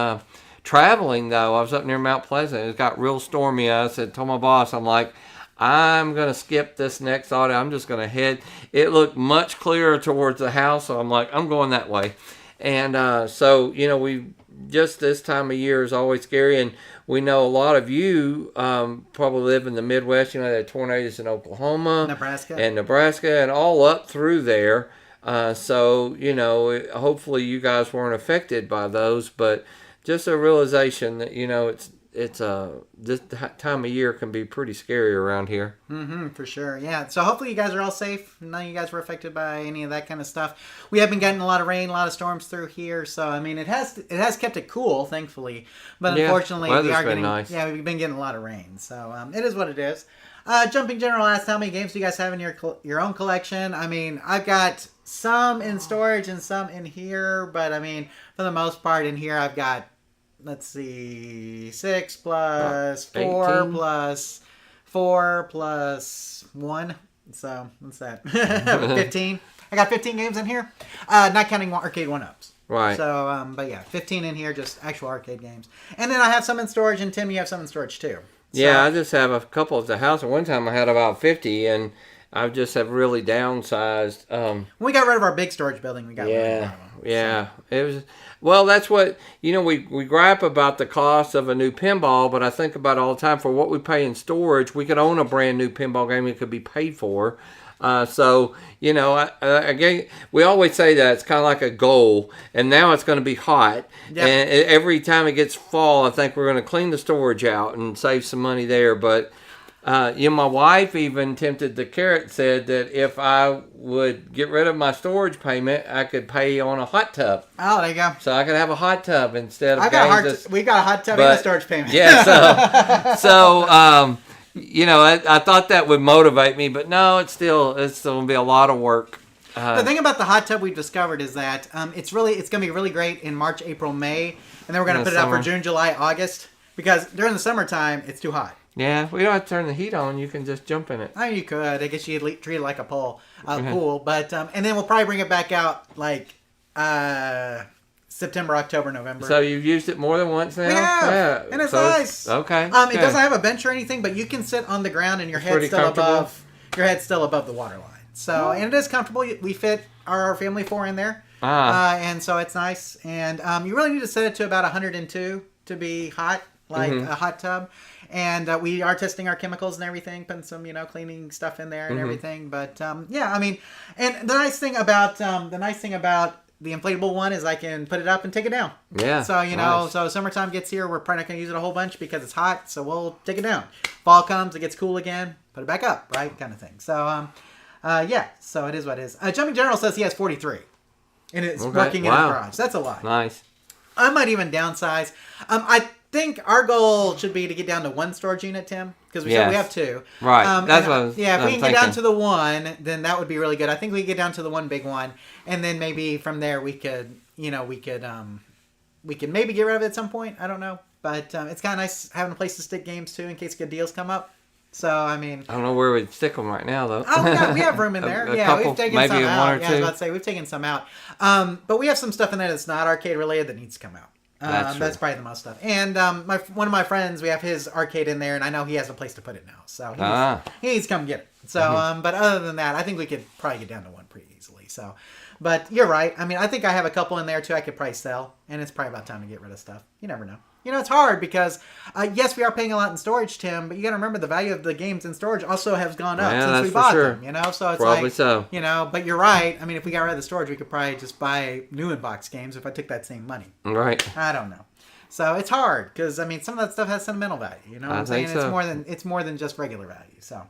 traveling, though. I was up near Mount Pleasant. It got real stormy. I told my boss, I'm like, I'm going to skip this next audit. I'm just going to head. It looked much clearer towards the house, so I'm like, I'm going that way. And so, we just this time of year is always scary. And we know a lot of you probably live in the Midwest. They had tornadoes in Oklahoma, Nebraska, and all up through there. So, hopefully you guys weren't affected by those. But just a realization that, this time of year can be pretty scary around here. For sure. Yeah. So hopefully you guys are all safe. None of you guys were affected by any of that kind of stuff. We have been getting a lot of rain, a lot of storms through here. So, I mean, it has kept it cool, thankfully. But unfortunately, nice. Yeah, we've been getting a lot of rain. So, it is what it is. Jumping General asked, how many games do you guys have in your own collection? I mean, I've got some in storage and some in here. But, I mean, for the most part in here, I've got, let's see, 6 plus 4 18? plus 4 plus 1. So, what's that? 15. I got 15 games in here. Not counting arcade 1-ups. Right. So, but yeah, 15 in here, just actual arcade games. And then I have some in storage, and Tim, you have some in storage too. So, yeah, I just have a couple at the house. At one time I had about 50, and I just have really downsized. When we got rid of our big storage building, we got rid of a lot of them. Yeah, it was. Well, that's what, we gripe about the cost of a new pinball, but I think about it all the time. For what we pay in storage, we could own a brand new pinball game it could be paid for. So, again, we always say that it's kind of like a goal, and now it's going to be hot. Yep. And every time it gets fall, I think we're going to clean the storage out and save some money there. But, my wife even tempted the carrot, said that if I would get rid of my storage payment, I could pay on a hot tub. Oh, there you go. So I could have a hot tub instead of we got a hot tub and a storage payment. Yeah, so I thought that would motivate me, but no, it's still going to be a lot of work. The thing about the hot tub we've discovered is that it's going to be really great in March, April, May, and then we're going to put it out for June, July, August, because during the summertime, it's too hot. Yeah, we don't have to turn the heat on. You can just jump in it. I mean, you could. I guess you'd treat it like a pool. But and then we'll probably bring it back out like September, October, November. So you've used it more than once now? Yeah, and it's nice. Okay. It doesn't have a bench or anything, but you can sit on the ground and your head's still above the water line. So and it is comfortable. We fit our family 4 in there, and so it's nice. And you really need to set it to about 102 to be hot, like a hot tub. And we are testing our chemicals and everything, putting some, cleaning stuff in there and everything. But yeah, I mean, and the nice thing about the inflatable one is I can put it up and take it down. Yeah. So nice. So summertime gets here, we're probably not going to use it a whole bunch because it's hot. So we'll take it down. Fall comes, it gets cool again, put it back up, right, kind of thing. So Yeah, so it is what it is. Jumping General says he has 43. And it's working in his garage. That's a lot. Nice. I might even downsize. I think our goal should be to get down to 1 storage unit, Tim. Because we said we have 2. Right. That's what I was if we can thinking. get down to the 1, then that would be really good. I think we can get down to the 1 big one. And then maybe from there we could maybe get rid of it at some point. I don't know. But it's kind of nice having a place to stick games, too, in case good deals come up. So, I mean... I don't know where we'd stick them right now, though. Oh, yeah, we have room in there. Couple, we've taken maybe some out. one or two. I was about to say, we've taken some out. But we have some stuff in there that's not arcade-related that needs to come out. That's probably the most stuff. And one of my friends, we have his arcade in there, and I know he has a place to put it now. So he needs to come get it. So, but other than that, I think we could probably get down to 1 pretty easily. So, but you're right. I mean, I think I have a couple in there, too, I could probably sell. And it's probably about time to get rid of stuff. You never know. It's hard because, yes, we are paying a lot in storage, Tim, but you got to remember the value of the games in storage also has gone up since we bought them, So it's probably so. But you're right. I mean, if we got rid of the storage, we could probably just buy new in-box games if I took that same money. Right. I don't know. So it's hard because, I mean, some of that stuff has sentimental value. You know what I'm saying? So. It's more than just regular value. So,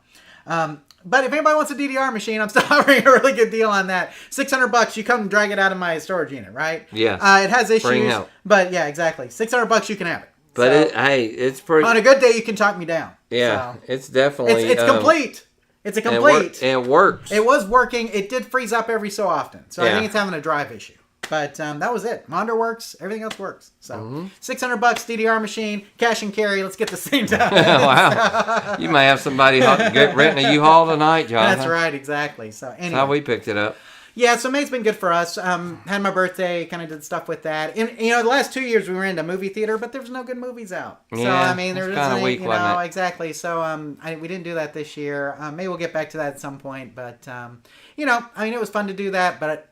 but if anybody wants a DDR machine, I'm still offering a really good deal on that. $600, you come drag it out of my storage unit, right? Yeah. It has issues, but yeah, exactly. $600, you can have it. But it's pretty. On a good day, you can talk me down. Yeah, so. It's definitely. It's complete. It's a complete. And it works. It was working. It did freeze up every so often, so I think it's having a drive issue. But that was it. Monitor works. Everything else works. So $600 DDR machine, cash and carry. Let's get this thing done. Wow. You may have somebody renting a U-Haul tonight, Jonathan. That's right. Exactly. So anyway. That's how we picked it up. Yeah, so May's been good for us. Had my birthday, kind of did stuff with that. And, the last 2 years we were into movie theater, but there was no good movies out. So, I mean, there was kind of weak, wasn't it? Exactly. So, we didn't do that this year. Maybe we'll get back to that at some point. But, I mean, it was fun to do that, but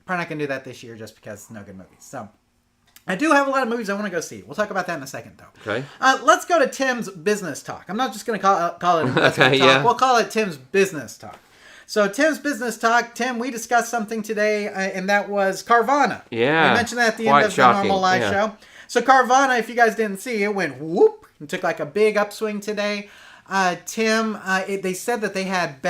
probably not going to do that this year just because no good movies. So, I do have a lot of movies I want to go see. We'll talk about that in a second, though. Okay. Let's go to Tim's business talk. I'm not just going to call it investment talk. Yeah. We'll call it Tim's business talk. So, Tim's business talk. Tim, we discussed something today, and that was Carvana. Yeah. We mentioned that at the end of the normal live show. So, Carvana, if you guys didn't see, it went whoop and took like a big upswing today. Tim, they said that they had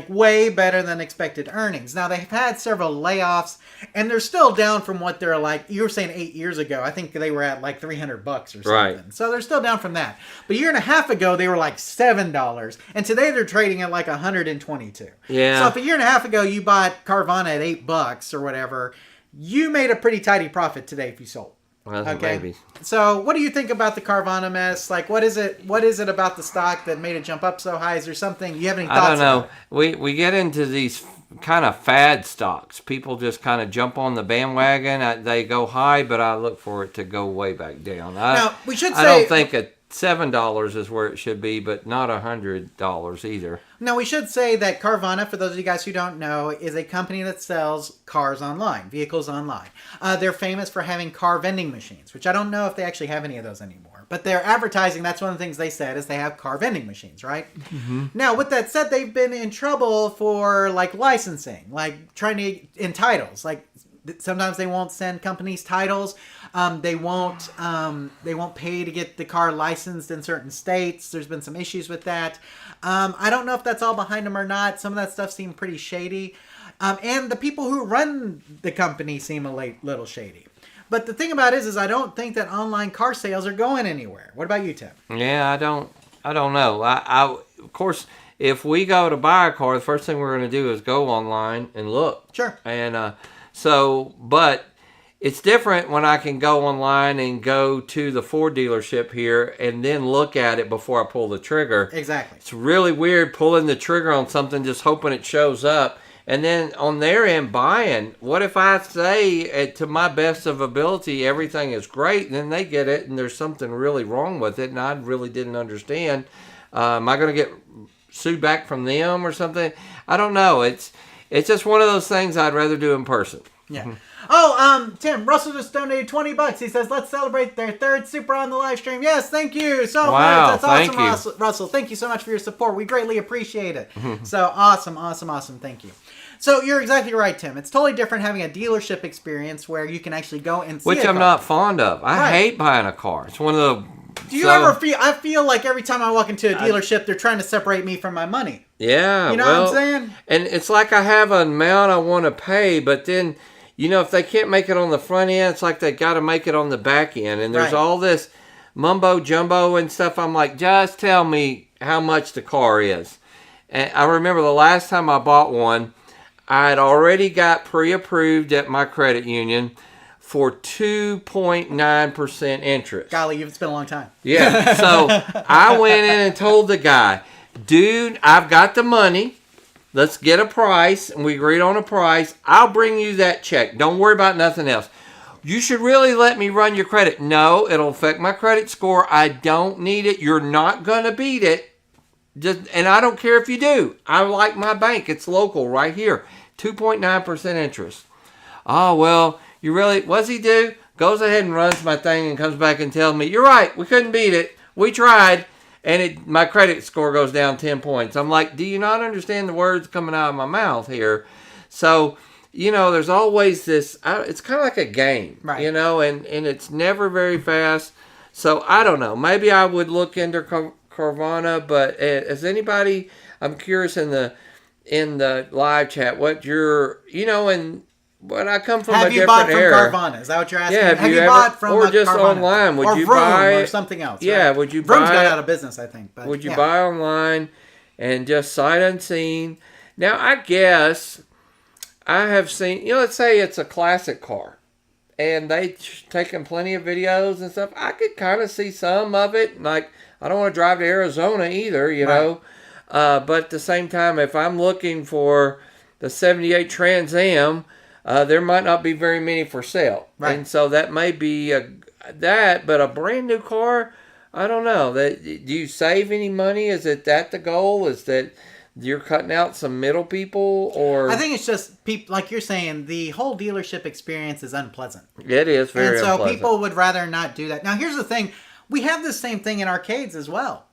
way better than expected earnings. Now, they've had several layoffs, and they're still down from what they're like. You were saying 8 years ago. I think they were at like $300 or something. Right. So they're still down from that. But a year and a half ago, they were like $7, and today they're trading at like $122. Yeah. So if a year and a half ago you bought Carvana at $8 or whatever, you made a pretty tidy profit today if you sold. Well, okay. So, what do you think about the Carvana mess? Like, what is it about the stock that made it jump up so high? Is there something you have any thoughts? I don't know. About? We get into these kind of fad stocks. People just kind of jump on the bandwagon. They go high, but I look for it to go way back down. Now, we should say, I don't think $7 is where it should be, but not $100 either. Now, we should say that Carvana, for those of you guys who don't know, is a company that sells cars online, vehicles online. They're famous for having car vending machines, which I don't know if they actually have any of those anymore. But their advertising, that's one of the things they said, is they have car vending machines, right? Mm-hmm. Now, with that said, they've been in trouble for, licensing, in titles. Sometimes they won't send companies titles. They won't pay to get the car licensed in certain states. There's been some issues with that. I don't know if that's all behind them or not. Some of that stuff seemed pretty shady. And the people who run the company seem a little shady. But the thing about it is I don't think that online car sales are going anywhere. What about you, Tim? Yeah, I don't know. I of course, if we go to buy a car, the first thing we're going to do is go online and look. Sure. And but it's different when I can go online and go to the Ford dealership here and then look at it before I pull the trigger. Exactly. It's really weird pulling the trigger on something, just hoping it shows up. And then on their end, buying. What if I say, to my best of ability, everything is great, and then they get it, and there's something really wrong with it, and I really didn't understand. Am I going to get sued back from them or something? I don't know. It's just one of those things I'd rather do in person. Yeah. Oh, Tim, Russell just donated $20. He says, let's celebrate their third super on the live stream. Yes, thank you so much. That's awesome, Russell. Thank you so much for your support. We greatly appreciate it. So awesome. Thank you. So you're exactly right, Tim. It's totally different having a dealership experience where you can actually go and see Which I'm not fond of. I hate buying a car. It's one of the... Do you ever feel... I feel like every time I walk into a dealership, they're trying to separate me from my money. Yeah, You know what I'm saying? And it's like I have an amount I want to pay, but then, if they can't make it on the front end, it's like they got to make it on the back end. And there's Right. all this mumbo jumbo and stuff. I'm like, just tell me how much the car is. And I remember the last time I bought one, I had already got pre-approved at my credit union for 2.9% interest. Golly, it's been a long time. Yeah. So I went in and told the guy, dude, I've got the money. Let's get a price. And we agreed on a price. I'll bring you that check. Don't worry about nothing else. You should really let me run your credit. No, it'll affect my credit score. I don't need it. You're not going to beat it. And I don't care if you do. I like my bank. It's local right here. 2.9% interest. Oh, well, you really, what's he do? Goes ahead and runs my thing and comes back and tells me, you're right, we couldn't beat it. We tried. And my credit score goes down 10 points. I'm like, do you not understand the words coming out of my mouth here? So, there's always this, it's kind of like a game, right. And it's never very fast. So, I don't know. Maybe I would look into Carvana, but as anybody, I'm curious in the live chat, what you're, and when I come from a different era. Have you bought from Carvana? Is that what you're asking? Yeah, have you bought from or just Carvana? online? Would or you Vroom buy or something else? Yeah, right? would you Vroom's buy? got out of business, I think. But, would you buy online and just sight unseen? Now, I guess I have seen. Let's say it's a classic car, and they've taken plenty of videos and stuff. I could kind of see some of it. Like, I don't want to drive to Arizona either, know. But at the same time, if I'm looking for the '78 Trans Am, there might not be very many for sale. Right. And so that may be but a brand new car, I don't know. Do you save any money? Is that the goal? Is that you're cutting out some middle people? Or I think it's just people, like you're saying, the whole dealership experience is unpleasant. It is very unpleasant. And so people would rather not do that. Now, here's the thing. We have the same thing in arcades as well.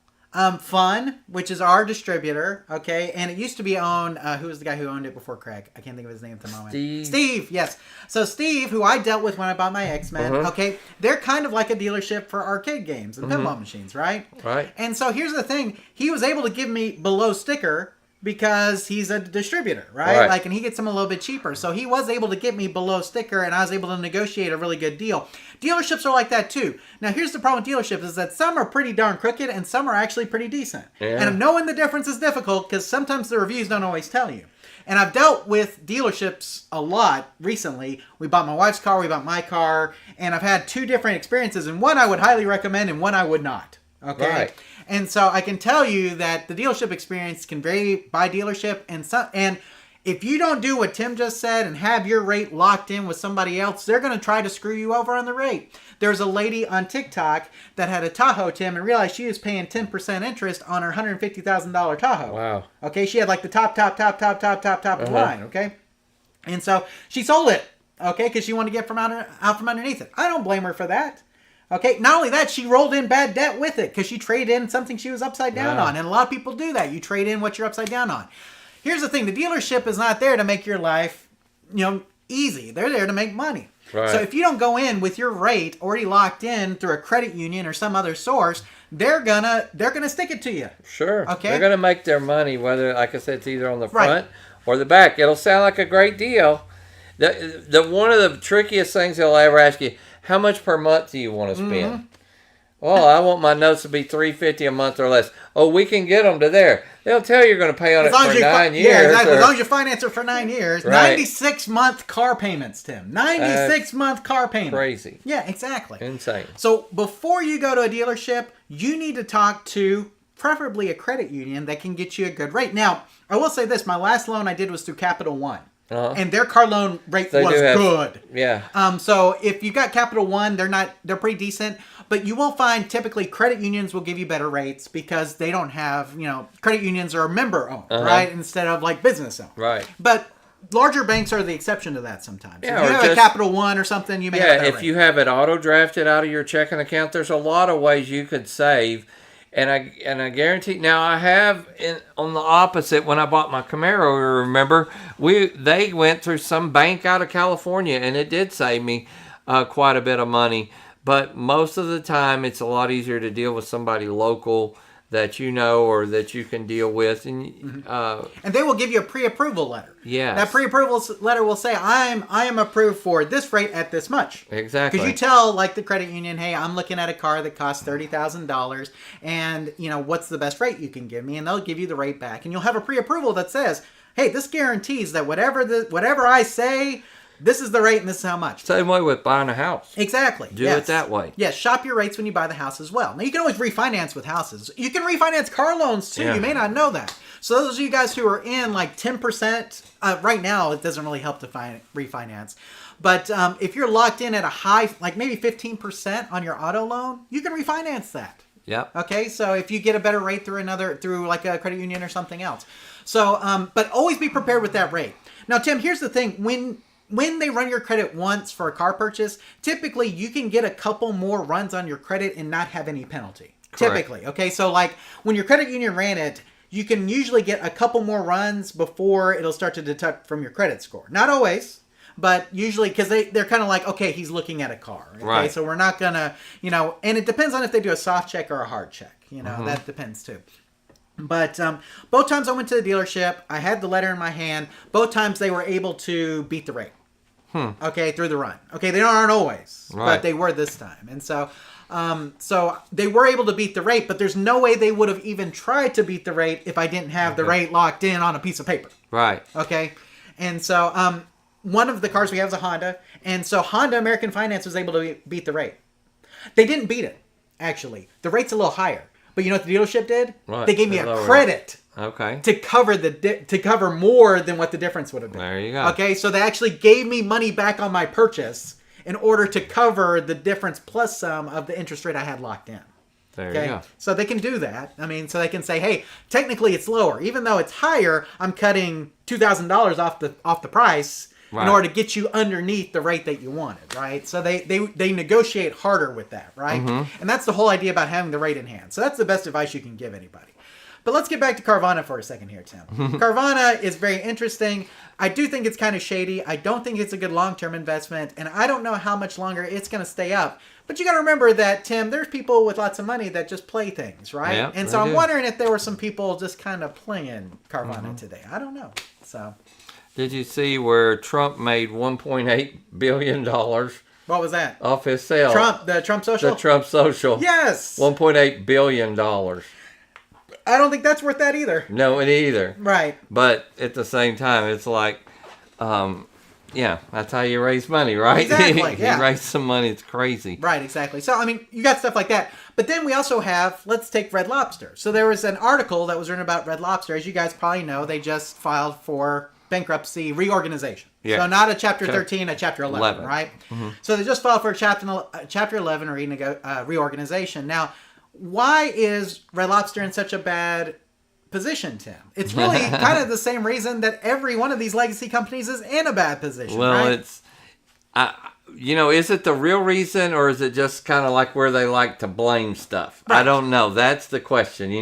Fun, which is our distributor, okay? And it used to be owned, who was the guy who owned it before Craig? I can't think of his name at the moment. Steve, yes. So Steve, who I dealt with when I bought my X-Men, okay? They're kind of like a dealership for arcade games and pinball machines, right? Right. And so here's the thing. He was able to give me below sticker because he's a distributor, right? Like, and he gets them a little bit cheaper. So he was able to get me below sticker, and I was able to negotiate a really good deal. Dealerships are like that too. Now, here's the problem with dealerships is that some are pretty darn crooked, and some are actually pretty decent. Yeah. And knowing the difference is difficult because sometimes the reviews don't always tell you. And I've dealt with dealerships a lot recently. We bought my wife's car, we bought my car, and I've had two different experiences, and one I would highly recommend and one I would not. Okay? Right. And so I can tell you that the dealership experience can vary by dealership, and if you don't do what Tim just said and have your rate locked in with somebody else, they're going to try to screw you over on the rate. There's a lady on TikTok that had a Tahoe, Tim, and realized she was paying 10% interest on her $150,000 Tahoe. Wow. Okay, she had like the top of the line, okay? And so she sold it, okay, because she wanted to get out from underneath it. I don't blame her for that. Okay, not only that, she rolled in bad debt with it because she traded in something she was upside down on. And a lot of people do that. You trade in what you're upside down on. Here's the thing. The dealership is not there to make your life, easy. They're there to make money. Right. So if you don't go in with your rate already locked in through a credit union or some other source, they're gonna stick it to you. Sure. Okay. They're gonna make their money, whether, like I said, it's either on the front or the back. It'll sound like a great deal. The one of the trickiest things they'll ever ask you, how much per month do you want to spend? Mm-hmm. Well, I want my notes to be $350 a month or less. Oh, we can get them to there. They'll tell you you're going to pay on it for 9 years. Yeah, exactly. As long as you finance it for 9 years. Right. 96-month car payments, Tim. 96-month car payments. Crazy. Yeah, exactly. Insane. So before you go to a dealership, you need to talk to preferably a credit union that can get you a good rate. Now, I will say this. My last loan I did was through Capital One. And their car loan rate was good. Yeah. So if you got Capital One, they're pretty decent. But you will find typically credit unions will give you better rates because they don't have, credit unions are member owned, right? Instead of like business owned. Right. But larger banks are the exception to that sometimes. Yeah, if you have a Capital One or something, you may have that if you have it auto drafted out of your checking account, there's a lot of ways you could save. And I guarantee. Now I have on the opposite when I bought my Camaro. Remember, they went through some bank out of California, and it did save me quite a bit of money. But most of the time, it's a lot easier to deal with somebody local that you know or that you can deal with, and they will give you a pre-approval letter. Yes. That pre-approval letter will say, I am approved for this rate at this much. Exactly. Because you tell, like, the credit union, hey, I'm looking at a car that costs $30,000, and, you know, what's the best rate you can give me? And they'll give you the rate back. And you'll have a pre-approval that says, hey, this guarantees that whatever I say, this is the rate and this is how much. Same way with buying a house. Exactly. Do it that way. Yes, shop your rates when you buy the house as well. Now, you can always refinance with houses. You can refinance car loans, too. Yeah. You may not know that. So those of you guys who are in, like, 10%, right now, it doesn't really help to refinance. But if you're locked in at a high, like maybe 15% on your auto loan, you can refinance that. Yep. Okay, so if you get a better rate through like a credit union or something else. So, but always be prepared with that rate. Now, Tim, here's the thing. When they run your credit once for a car purchase, typically you can get a couple more runs on your credit and not have any penalty. Correct. Typically, okay? So like when your credit union ran it, you can usually get a couple more runs before it'll start to deduct from your credit score. Not always, but usually because they're kind of like, okay, he's looking at a car. Okay? Right. So we're not going to, you know, and it depends on if they do a soft check or a hard check. You know, that depends too. But both times I went to the dealership, I had the letter in my hand. Both times they were able to beat the rate. Okay, through the run. Okay, they aren't always, but they were this time. And so they were able to beat the rate, but there's no way they would have even tried to beat the rate if I didn't have the rate locked in on a piece of paper. Right. Okay, and so one of the cars we have is a Honda, and so Honda American Finance was able to beat the rate. They didn't beat it, actually. The rate's a little higher. But you know what the dealership did? Right. They gave me a credit to cover to cover more than what the difference would have been. There you go. Okay, so they actually gave me money back on my purchase in order to cover the difference plus some of the interest rate I had locked in. There you go. So they can do that. I mean, so they can say, hey, technically it's lower. Even though it's higher, I'm cutting $2,000 off the price in order to get you underneath the rate that you wanted, right? So they negotiate harder with that, right? And that's the whole idea about having the rate in hand. So that's the best advice you can give anybody. But let's get back to Carvana for a second here, Tim. Carvana is very interesting. I do think it's kind of shady. I don't think it's a good long-term investment, and I don't know how much longer it's going to stay up. But you got to remember that, Tim, there's people with lots of money that just play things, right? Yep, and so I'm wondering if there were some people just kind of playing Carvana today. I don't know. So, did you see where Trump made $1.8 billion? What was that? Off his sale. The Trump Social? The Trump Social. Yes! $1.8 billion. I don't think that's worth that either. No, it either. Right. But at the same time, it's like, yeah, that's how you raise money, right? Exactly, yeah. You raise some money, it's crazy. Right, exactly. So, I mean, you got stuff like that. But then we also have, let's take Red Lobster. So there was an article that was written about Red Lobster. As you guys probably know, they just filed for bankruptcy reorganization. Yeah. So not a Chapter 13, a Chapter 11. Right? So they just filed for a Chapter 11 reorganization. Now, why is Red Lobster in such a bad position, Tim? It's really kind of the same reason that every one of these legacy companies is in a bad position. Well, right? it's, is it the real reason, or is it just kind of like where they like to blame stuff? Right. I don't know. That's the question.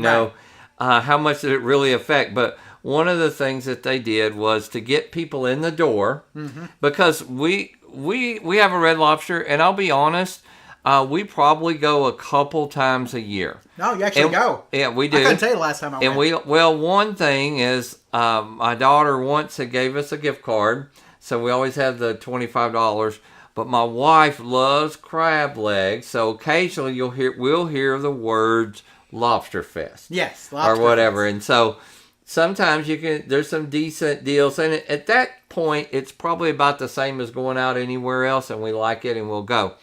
How much did it really affect? But one of the things that they did was to get people in the door, because we have a Red Lobster, and I'll be honest, we probably go a couple times a year. No, you actually go. Yeah, we do. I couldn't tell you the last time I went. One thing is, my daughter once gave us a gift card, so we always have the $25. But my wife loves crab legs, so occasionally we'll hear the words Lobster Fest. Yes, Lobster or whatever, Fest. And so sometimes there's some decent deals, and at that point, it's probably about the same as going out anywhere else, and we like it, and we'll go.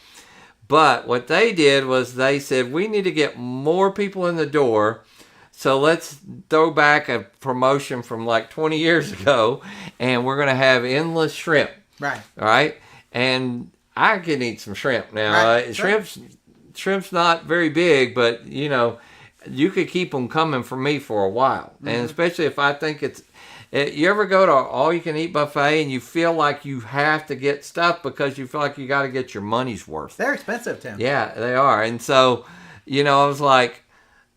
But what they did was they said, we need to get more people in the door, so let's throw back a promotion from like 20 years ago, and we're going to have endless shrimp. Right. All right? And I can eat some shrimp now. Right. Shrimp's not very big, but, you could keep them coming for me for a while. And especially if I think you ever go to all-you-can-eat buffet and you feel like you have to get stuff because you feel like you got to get your money's worth? They're expensive, Tim. Yeah, they are. And so, I was like,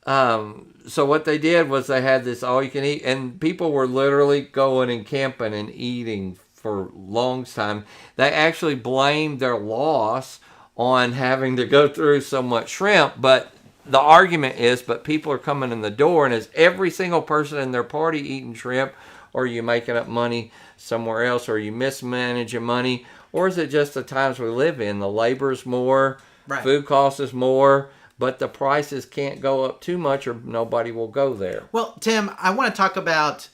so what they did was they had this all-you-can-eat, and people were literally going and camping and eating for long time. They actually blamed their loss on having to go through so much shrimp, but the argument is, but people are coming in the door, and is every single person in their party eating shrimp, or are you making up money somewhere else, or are you mismanaging money, or is it just the times we live in? The labor's more, food cost is more, but the prices can't go up too much, or nobody will go there. Well, Tim, I want to talk about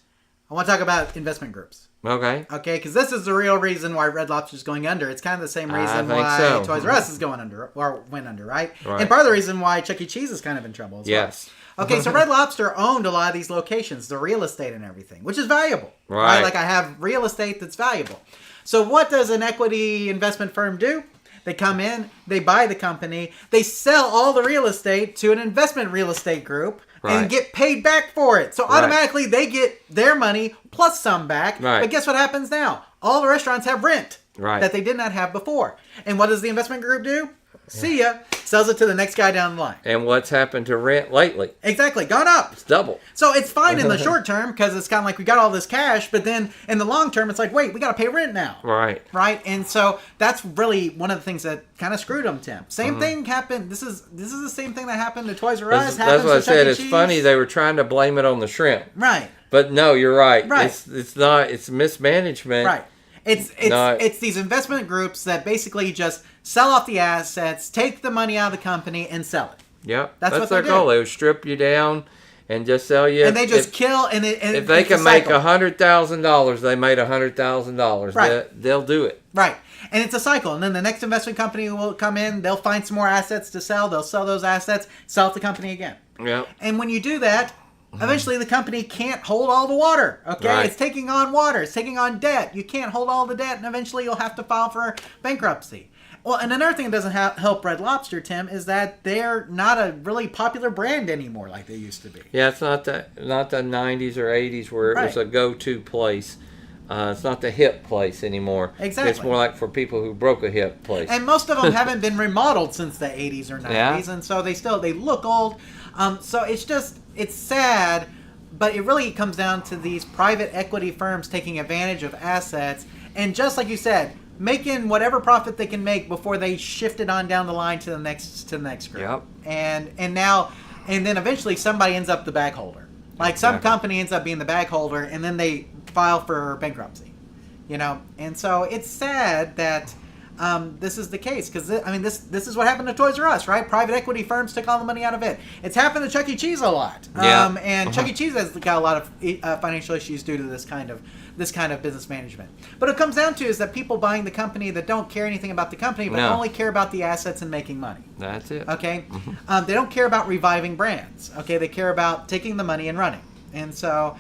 investment groups. Okay. Okay, because this is the real reason why Red Lobster is going under. It's kind of the same reason why Toys R Us is going under, or went under, right? And part of the reason why Chuck E. Cheese is kind of in trouble as well. Yes. Okay, so Red Lobster owned a lot of these locations, the real estate and everything, which is valuable. Right? Like I have real estate that's valuable. So what does an equity investment firm do? They come in, they buy the company, they sell all the real estate to an investment real estate group, and get paid back for it. So automatically they get their money plus some back. But guess what happens now? All the restaurants have rent that they did not have before. And what does the investment group do? See ya. Sells it to the next guy down the line. And what's happened to rent lately? Exactly. Gone up. It's double. So it's fine in the short term because it's kind of like we got all this cash, but then in the long term, it's like, wait, we got to pay rent now. Right. Right. And so that's really one of the things that kind of screwed them, Tim. Same thing happened. This is the same thing that happened to Toys R Us. That's what I said. It's funny. They were trying to blame it on the shrimp. Right. But no, you're right. Right. It's not. It's mismanagement. Right. It's these investment groups that basically just sell off the assets, take the money out of the company, and sell it. Yep. That's what their goal. They would strip you down and just sell you. And they just kill. And if they can make $100,000, they made $100,000. Right. They'll do it. Right. And it's a cycle. And then the next investment company will come in. They'll find some more assets to sell. They'll sell those assets, sell it to the company again. Yep. And when you do that, eventually the company can't hold all the water. Okay, Right. It's taking on water. It's taking on debt. You can't hold all the debt, and eventually you'll have to file for bankruptcy. Well, and another thing that doesn't help Red Lobster, Tim, is that they're not a really popular brand anymore like they used to be. Yeah, it's not the 90s or 80s where it was a go-to place. It's not the hip place anymore. Exactly. It's more like for people who broke a hip place. And most of them haven't been remodeled since the 80s or 90s, and so they look old. So it's sad, but it really comes down to these private equity firms taking advantage of assets, and just like you said, making whatever profit they can make before they shift it on down the line to the next group. Yep. And then eventually somebody ends up the bag holder. Like some company ends up being the bag holder, and then they file for bankruptcy. And so it's sad that this is the case, because this is what happened to Toys R Us, right? Private equity firms took all the money out of it. It's happened to Chuck E. Cheese a lot, and Chuck E. Cheese has got a lot of financial issues due to this kind of business management. But what it comes down to is that people buying the company that don't care anything about the company, but only care about the assets and making money. That's it. Okay, they don't care about reviving brands. Okay, they care about taking the money and running. And so,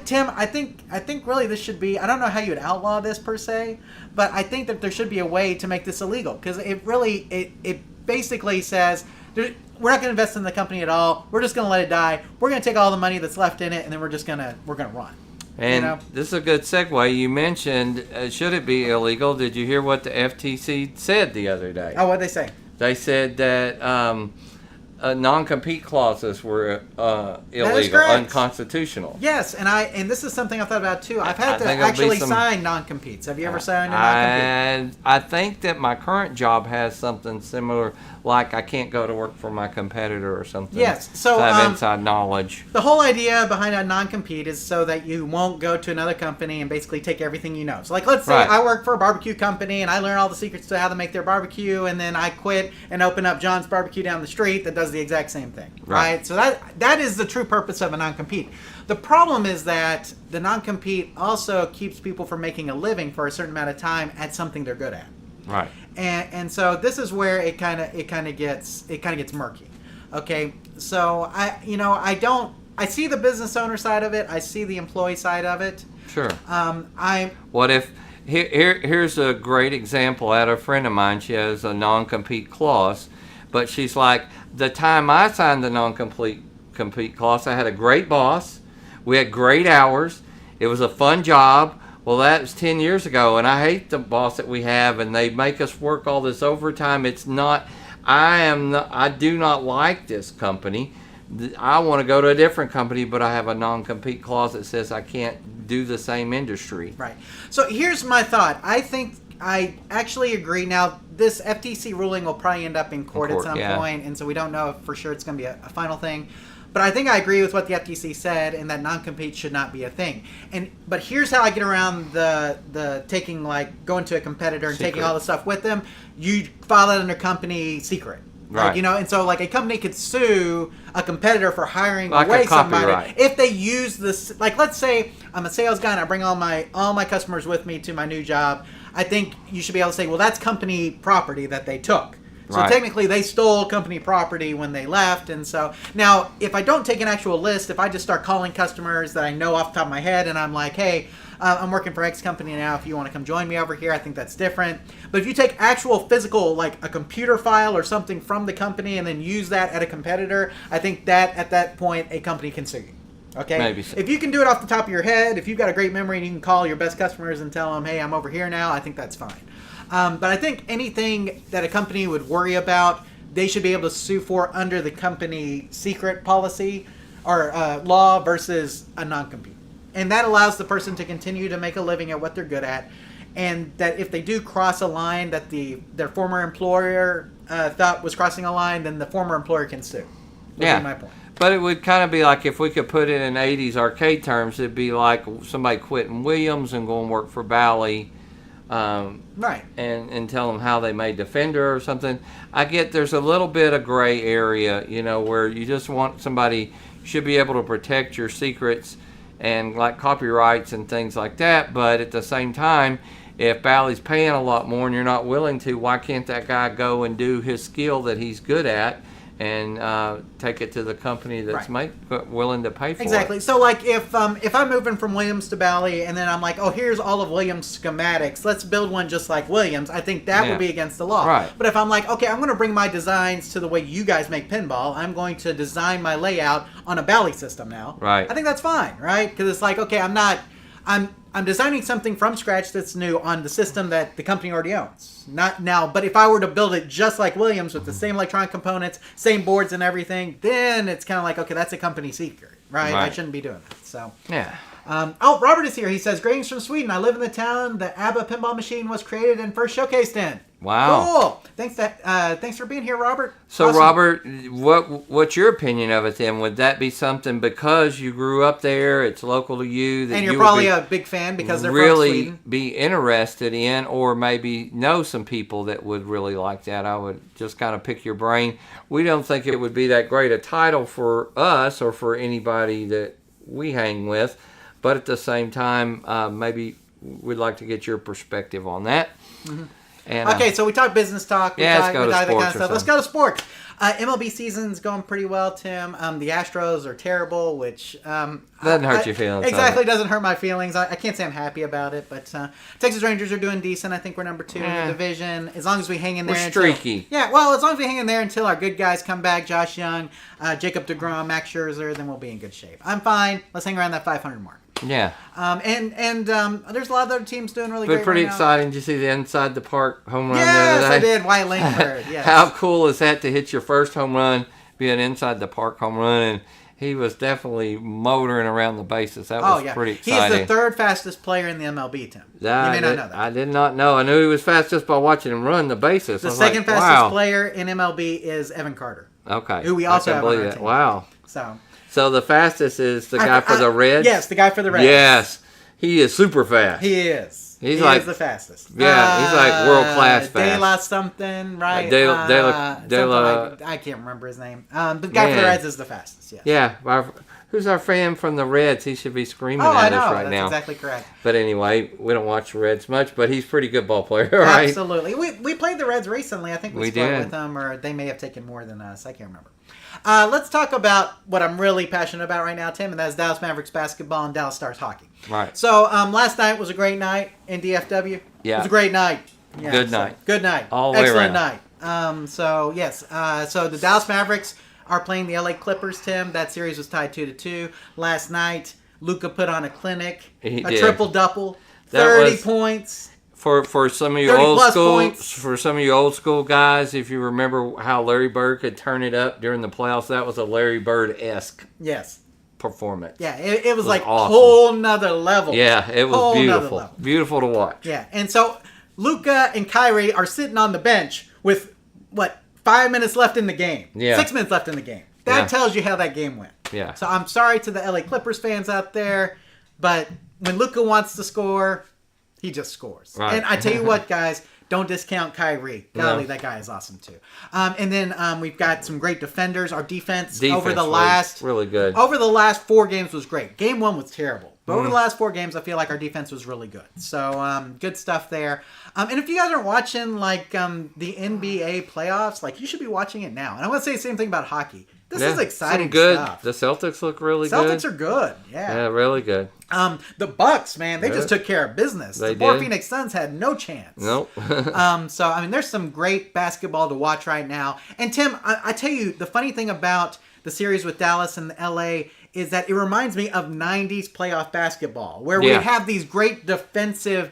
Tim, I think really this should be, I don't know how you would outlaw this per se, but I think that there should be a way to make this illegal, because it basically says we're not going to invest in the company at all. We're just going to let it die. We're going to take all the money that's left in it, and then we're going to run. And this is a good segue. You mentioned, should it be illegal? Did you hear what the FTC said the other day? Oh, what did they say? They said that non-compete clauses were illegal, unconstitutional. Yes, and this is something I thought about too. I've had to actually sign non-competes. Have you ever signed a non-compete? And I think that my current job has something similar, like I can't go to work for my competitor or something. Yes, so I have inside knowledge. The whole idea behind a non-compete is so that you won't go to another company and basically take everything you know. So like, let's say I work for a barbecue company and I learn all the secrets to how to make their barbecue, and then I quit and open up John's Barbecue down the street that does the exact same thing, right? So that is the true purpose of a non-compete. The problem is that the non-compete also keeps people from making a living for a certain amount of time at something they're good at. Right. And so this is where it kind of gets murky. Okay? So I see the business owner side of it, I see the employee side of it. Sure. What if here's a great example. I had a friend of mine, she has a non-compete clause, but she's like, the time I signed the non-compete clause, I had a great boss. We had great hours. It was a fun job. Well, that was 10 years ago, and I hate the boss that we have, and they make us work all this overtime. I do not like this company. I want to go to a different company, but I have a non-compete clause that says I can't do the same industry. Right. So here's my thought. I think I actually agree. Now, this FTC ruling will probably end up in court at some point, and so we don't know if for sure it's going to be a final thing. But I think I agree with what the FTC said, and that non-compete should not be a thing. But here's how I get around the taking, like, going to a competitor and taking all the stuff with them. You file it under company secret. Right. Like, you know, and so, like, a company could sue a competitor for hiring away somebody if they use this. Like, let's say I'm a sales guy and I bring all my customers with me to my new job. I think you should be able to say, well, that's company property that they took. So technically, they stole company property when they left. And so now, if I don't take an actual list, if I just start calling customers that I know off the top of my head, and I'm like, hey, I'm working for X company now. If you want to come join me over here, I think that's different. But if you take actual physical, like a computer file or something from the company and then use that at a competitor, I think that at that point, a company can sue you. Okay? Maybe so. If you can do it off the top of your head, if you've got a great memory and you can call your best customers and tell them, hey, I'm over here now, I think that's fine. But I think anything that a company would worry about, they should be able to sue for under the company secret policy or law versus a non-compete. And that allows the person to continue to make a living at what they're good at. And that if they do cross a line that their former employer thought was crossing a line, then the former employer can sue. Would be my point. But it would kind of be like, if we could put it in 80s arcade terms, it'd be like somebody quitting Williams and going to work for Bally. Right. And tell them how they made Defender or something. I get there's a little bit of gray area, you know, where you just want somebody should be able to protect your secrets and like copyrights and things like that. But at the same time, if Bally's paying a lot more and you're not willing to, why can't that guy go and do his skill that he's good at and take it to the company that's willing to pay for it? Exactly. So, like, if I'm moving from Williams to Bally and then I'm like, oh, here's all of Williams' schematics, let's build one just like Williams, I think that would be against the law. Right. But if I'm like, okay, I'm going to bring my designs to the way you guys make pinball, I'm going to design my layout on a Bally system now. Right. I think that's fine, right? Because it's like, okay, I'm designing something from scratch that's new on the system that the company already owns. Not now, but if I were to build it just like Williams with the same electronic components, same boards and everything, then it's kind of like, okay, that's a company secret, right? I shouldn't be doing that. So yeah. Robert is here. He says, greetings from Sweden. I live in the town the ABBA pinball machine was created and first showcased in. Wow. Cool. Thanks for being here, Robert. So, awesome. Robert, what's your opinion of it then? Would that be something because you grew up there, it's local to you, that and you're you probably would a big fan because they're really from Sweden? Be interested in, or maybe know some people that would really like that? I would just kind of pick your brain. We don't think it would be that great a title for us or for anybody that we hang with, but at the same time, maybe we'd like to get your perspective on that. Mm-hmm. And, okay, so we talked business talk. Let's go to sports. That kind of stuff. Let's go to sports. MLB season's going pretty well, Tim. The Astros are terrible, which doesn't hurt your feelings. Exactly, doesn't hurt my feelings. I can't say I'm happy about it, but Texas Rangers are doing decent. I think we're number 2 in the division. As long as we hang in there. We're streaky. As long as we hang in there until our good guys come back, Josh Young, Jacob deGrom, Max Scherzer, then we'll be in good shape. I'm fine. Let's hang around that 500 mark. Yeah. And there's a lot of other teams doing really great. But pretty right exciting. Did you see the inside the park home run? Yes, I did. Wyatt Langford. Yes. How cool is that to hit your first home run, be an inside the park home run? And he was definitely motoring around the bases. That was pretty exciting. He's the 3rd fastest player in the MLB, Tim. You may not know that. I did not know. I knew he was fast just by watching him run the bases. The second fastest player in MLB is Evan Carter. Okay. Who we also have on our team. Wow. So the fastest is the guy for the Reds? Yes, the guy for the Reds. Yes. He is super fast. He is. He like is the fastest. Yeah, he's like world-class fast. De La something, right? I can't remember his name. The guy for the Reds is the fastest, yes. Yeah. Who's our fan from the Reds? He should be screaming at us right now. That's exactly correct. But anyway, we don't watch the Reds much, but he's a pretty good ball player, right? Absolutely. We played the Reds recently. I think we split with them, or they may have taken more than us. I can't remember. Let's talk about what I'm really passionate about right now, Tim, and that's Dallas Mavericks basketball and Dallas Stars hockey. Right. So last night was a great night in DFW. Yeah. It was a great night. Yeah, good night. Good night. All the way around. Excellent night. So the Dallas Mavericks are playing the LA Clippers, Tim. That series was tied 2-2. Last night, Luka put on a clinic. He a did. Triple-double. 30 points. For some of you old school guys, if you remember how Larry Bird could turn it up during the playoffs, that was a Larry Bird-esque performance. Yeah, it was like awesome. Whole nother level. Yeah, it was beautiful. Beautiful to watch. Yeah, and so Luka and Kyrie are sitting on the bench with, 5 minutes left in the game. Yeah. 6 minutes left in the game. That tells you how that game went. Yeah. So I'm sorry to the LA Clippers fans out there, but when Luka wants to score, he just scores. Right. And I tell you what, guys, don't discount Kyrie. Golly, that guy is awesome too. And then we've got some great defenders. Our defense over the last really good. Over the last 4 games was great. Game 1 was terrible. But over the last 4 games, I feel like our defense was really good. So, good stuff there. And if you guys aren't watching, the NBA playoffs, you should be watching it now. And I want to say the same thing about hockey. This is exciting good stuff. The Celtics look really good. good. Celtics are good, yeah. Yeah, really good. The Bucks, man, they just took care of business. The poor Phoenix Suns had no chance. Nope. So, there's some great basketball to watch right now. And, Tim, I tell you, the funny thing about the series with Dallas and LA is that it reminds me of 90s playoff basketball, where we have these great defensive,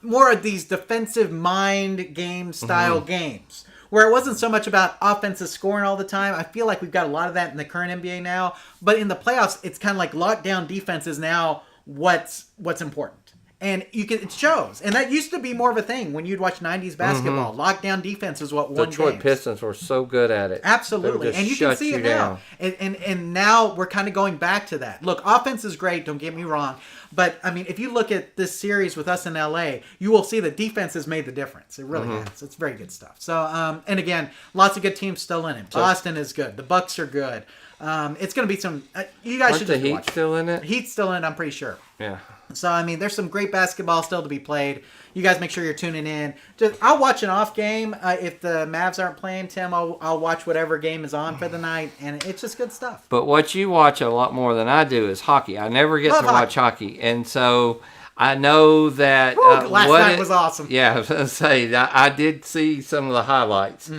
more of these defensive mind game style games, where it wasn't so much about offensive scoring all the time. I feel like we've got a lot of that in the current NBA now, but in the playoffs, it's kind of like lockdown defense is now what's important. And it shows. And that used to be more of a thing when you'd watch 90s basketball. Lockdown defense is what won Detroit games. Pistons were so good at it. Absolutely. And you can see it now. And now we're kind of going back to that. Look, offense is great, don't get me wrong. But, if you look at this series with us in LA, you will see that defense has made the difference. It really has. It's very good stuff. So, and again, lots of good teams still in it. Boston is good. The Bucks are good. It's going to be some... you guys should just watch. The Heat still in it? Heat's still in it, I'm pretty sure. Yeah. So, there's some great basketball still to be played. You guys make sure you're tuning in. I'll watch an off game. If the Mavs aren't playing, Tim, I'll watch whatever game is on for the night, and it's just good stuff. But what you watch a lot more than I do is hockey. I never get to watch hockey. And so I know that... last night was awesome. Yeah, I was going to say, I did see some of the highlights.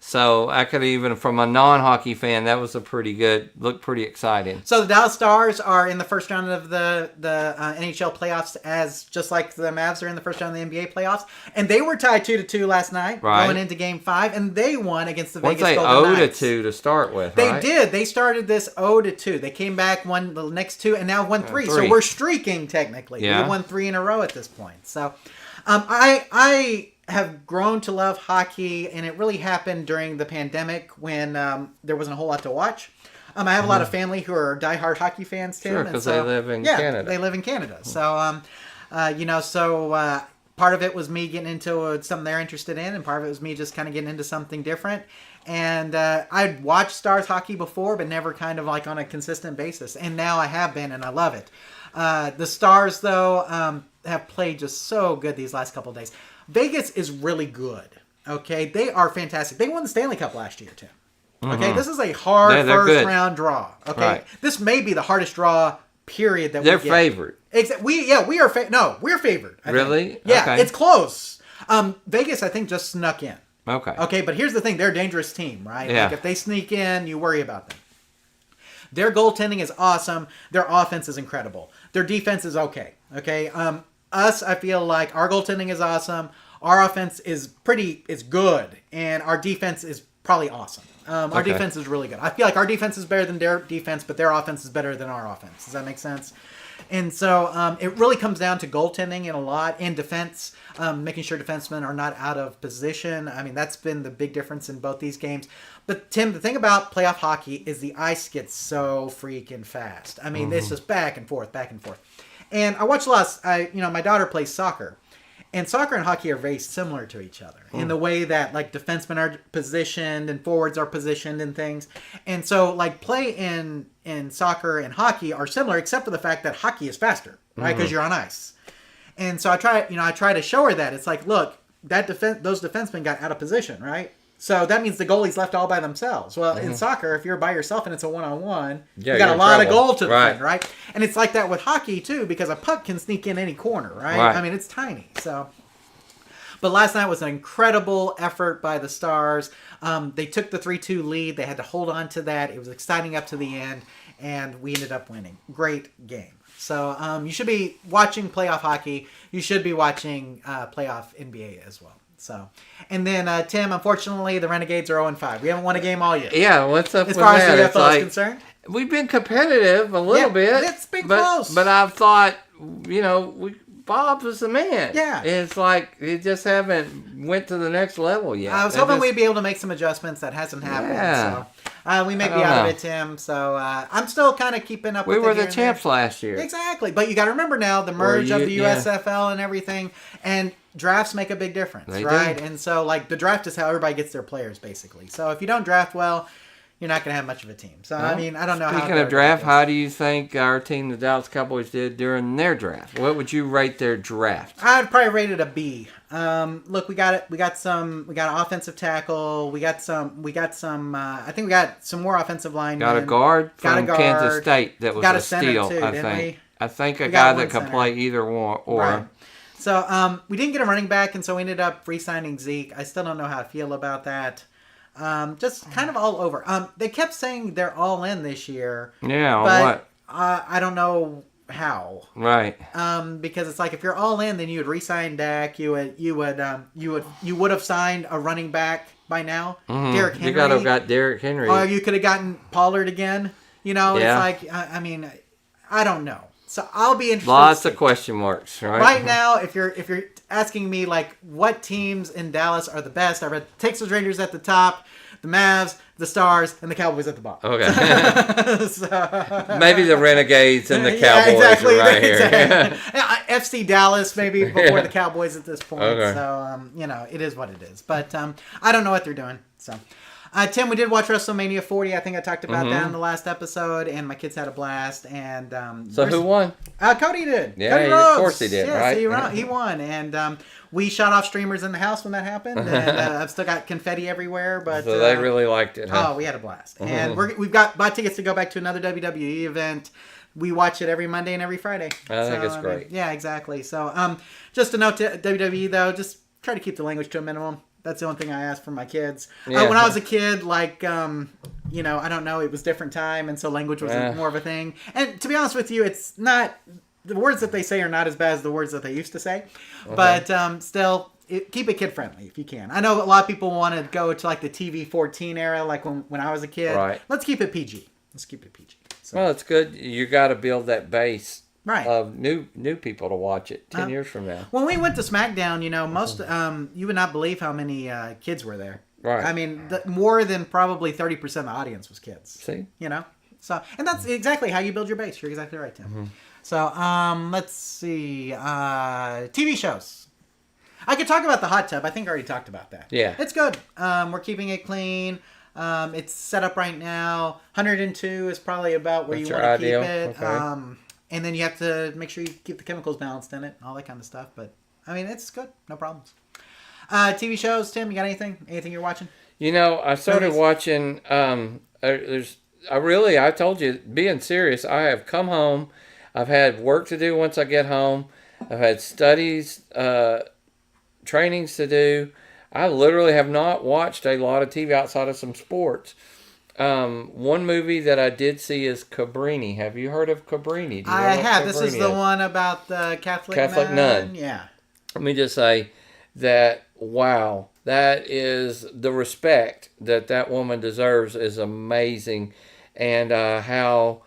So I could even, from a non-hockey fan, that was looked pretty exciting. So the Dallas Stars are in the first round of the NHL playoffs, just like the Mavs are in the first round of the NBA playoffs. And they were tied 2-2 last night, going into Game 5, and they won against the Vegas Golden Knights. 0-2 to start with, They did. They started this 0-2. They came back, won the next 2, and now won 3. So we're streaking, technically. Yeah. We won 3 in a row at this point. So I have grown to love hockey, and it really happened during the pandemic when there wasn't a whole lot to watch. I have a lot of family who are diehard hockey fans, Tim. Sure, because they live in Canada. They live in Canada. So, part of it was me getting into something they're interested in, and part of it was me just kind of getting into something different. And I'd watched Stars hockey before, but never kind of on a consistent basis. And now I have been, and I love it. The Stars, though, have played just so good these last couple of days. Vegas is really good. Okay, they are fantastic. They won the Stanley Cup last year, Tim. Okay, this is a hard first round draw. Okay, this may be the hardest draw period that they're we get. favored. We are we're favored. Really? Yeah, okay. It's close. Vegas, I think, just snuck in. Okay. Okay, but here's the thing: they're a dangerous team, right? Yeah. If they sneak in, you worry about them. Their goaltending is awesome. Their offense is incredible. Their defense is okay. Okay. I feel like our goaltending is awesome. Our offense is good, and our defense is probably awesome. Our defense is really good. I feel like our defense is better than their defense, but their offense is better than our offense. Does that make sense? And so it really comes down to goaltending in a lot, and defense, making sure defensemen are not out of position. That's been the big difference in both these games. But, Tim, the thing about playoff hockey is the ice gets so freaking fast. It's just back and forth, back and forth. And I watch a lot. My daughter plays soccer, and soccer and hockey are very similar to each other in the way that defensemen are positioned and forwards are positioned and things. And so play in soccer and hockey are similar, except for the fact that hockey is faster, right? Because you're on ice. And so I try to show her that it's look, those defensemen got out of position, right? So that means the goalie's left all by themselves. Well, in soccer, if you're by yourself and it's a one-on-one, you got a lot of goal to defend, right? And it's like that with hockey, too, because a puck can sneak in any corner, right? It's tiny. So, but last night was an incredible effort by the Stars. They took the 3-2 lead. They had to hold on to that. It was exciting up to the end, and we ended up winning. Great game. So you should be watching playoff hockey. You should be watching playoff NBA as well. So, and then Tim, unfortunately, the Renegades are 0-5. We haven't won a game all year. Yeah, what's up as with far that? as the UFL is concerned? We've been competitive a little bit. It's been close. But I've thought, we Bob was the man. Yeah. It's like you just haven't went to the next level yet. I was hoping we'd be able to make some adjustments. That hasn't happened. Yeah. So we may be out of it, Tim. So I'm still kind of keeping up with it. We were the champs last year. Exactly. But you got to remember now the merge of the USFL and everything. And drafts make a big difference, right? And so, like, the draft is how everybody gets their players, basically. So if you don't draft well, you're not going to have much of a team. So, I mean, I don't know how... Speaking of draft, how do you think our team, the Dallas Cowboys, did during their draft? What would you rate their draft? I'd probably rate it a B. Look, we got an offensive tackle. I think we got some more offensive linemen. Got a guard from Kansas State that was a steal, too, I think. I think a we guy got that could play either or. Right. So, we didn't get a running back, and so we ended up re-signing Zeke. I still don't know how I feel about that. Just kind of all over. They kept saying they're all in this year. Yeah, but what? I don't know how. Right. Because it's like if you're all in, then you would re-sign Dak. You would have signed a running back by now. Mm-hmm. Derrick Henry. You got to have got Derrick Henry. Or you could have gotten Pollard again. It's like I mean, I don't know. So I'll be interested. Lots of question marks, right? Right now, if you're asking me like what teams in Dallas are the best, I read Texas Rangers at the top, the Mavs, the Stars, and the Cowboys at the bottom. Okay. So, maybe the Renegades and the Cowboys are right here. FC Dallas maybe before the Cowboys at this point. Okay. So it is what it is. But I don't know what they're doing. So. Tim, we did watch WrestleMania 40. I think I talked about that in the last episode, and my kids had a blast. And so who won? Cody did. Yeah, Cody Rhodes. Of course he did, right? He won. And we shot off streamers in the house when that happened. And I've still got confetti everywhere. But so they really liked it, huh? Oh, we had a blast. And we've bought tickets to go back to another WWE event. We watch it every Monday and every Friday. I think it's great. Yeah, exactly. So just a note to WWE, though, just try to keep the language to a minimum. That's the only thing I asked from my kids. Yeah. When I was a kid, like, I don't know, it was different time, and so language was more of a thing. And to be honest with you, it's not, the words that they say are not as bad as the words that they used to say. Okay. But still, keep it kid-friendly if you can. I know a lot of people want to go to, like, the TV-14 era, like when I was a kid. Right. Let's keep it PG. So. Well, it's good. You got to build that base. Right. Of new people to watch it 10 years from now. When we went to SmackDown, most you would not believe how many kids were there. Right. I mean, more than probably 30% of the audience was kids. See? So, and that's exactly how you build your base. You're exactly right, Tim. Mm-hmm. So, let's see. TV shows. I could talk about the hot tub. I think I already talked about that. Yeah. It's good. We're keeping it clean. It's set up right now. 102 is probably about where you want to keep it. Okay. And then you have to make sure you keep the chemicals balanced in it, all that kind of stuff. But, I mean, it's good. No problems. TV shows, Tim, you got anything? Anything you're watching? I started watching, I told you, being serious, I have come home. I've had work to do once I get home. I've had studies, trainings to do. I literally have not watched a lot of TV outside of some sports. One movie that I did see is Cabrini. Have you heard of Cabrini? I have. This is the one about the Catholic nun. Yeah. Let me just say that, wow, that is the respect that woman deserves is amazing. And how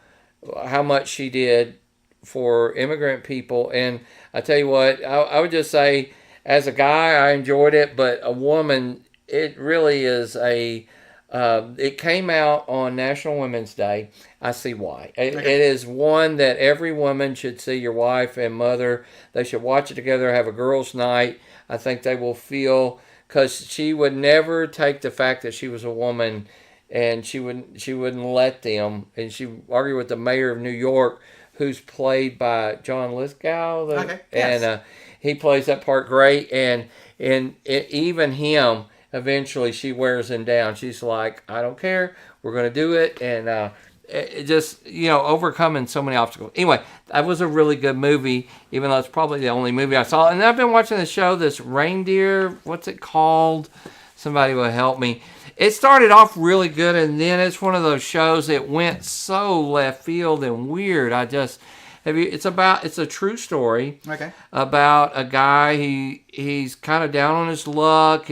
much she did for immigrant people. And I tell you what, I would just say, as a guy, I enjoyed it, but a woman, it really is it came out on National Women's Day. I see why. It is one that every woman should see, your wife and mother. They should watch it together, have a girls' night. I think they will feel, because she would never take the fact that she was a woman, and she wouldn't let them. And she argued with the mayor of New York, who's played by John Lithgow. And he plays that part great. And even him, eventually she wears him down. She's like, I don't care. We're going to do it. And it just, overcoming so many obstacles. Anyway, that was a really good movie, even though it's probably the only movie I saw. And I've been watching the show, this Reindeer, what's it called? Somebody will help me. It started off really good, and then it's one of those shows that went so left field and weird. It's a true story. Okay. About a guy, he's kind of down on his luck,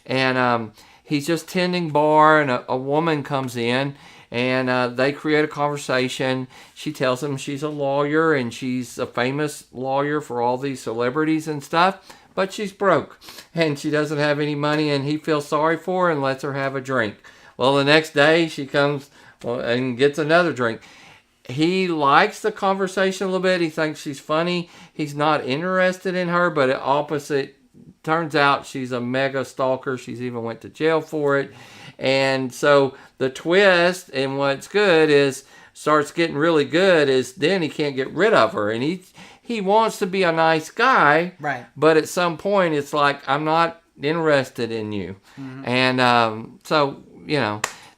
and he's just tending bar, and a woman comes in, And they create a conversation. She tells him she's a lawyer and she's a famous lawyer for all these celebrities and stuff, but she's broke and she doesn't have any money, and he feels sorry for her and lets her have a drink. Well, the next day she comes and gets another drink. He likes the conversation a little bit. He thinks she's funny. He's not interested in her, but opposite, turns out she's a mega stalker. She's even went to jail for it. And so the twist, and what's good is, starts getting really good, is then he can't get rid of her. And he wants to be a nice guy. Right. But at some point, it's like, I'm not interested in you. Mm-hmm. And so,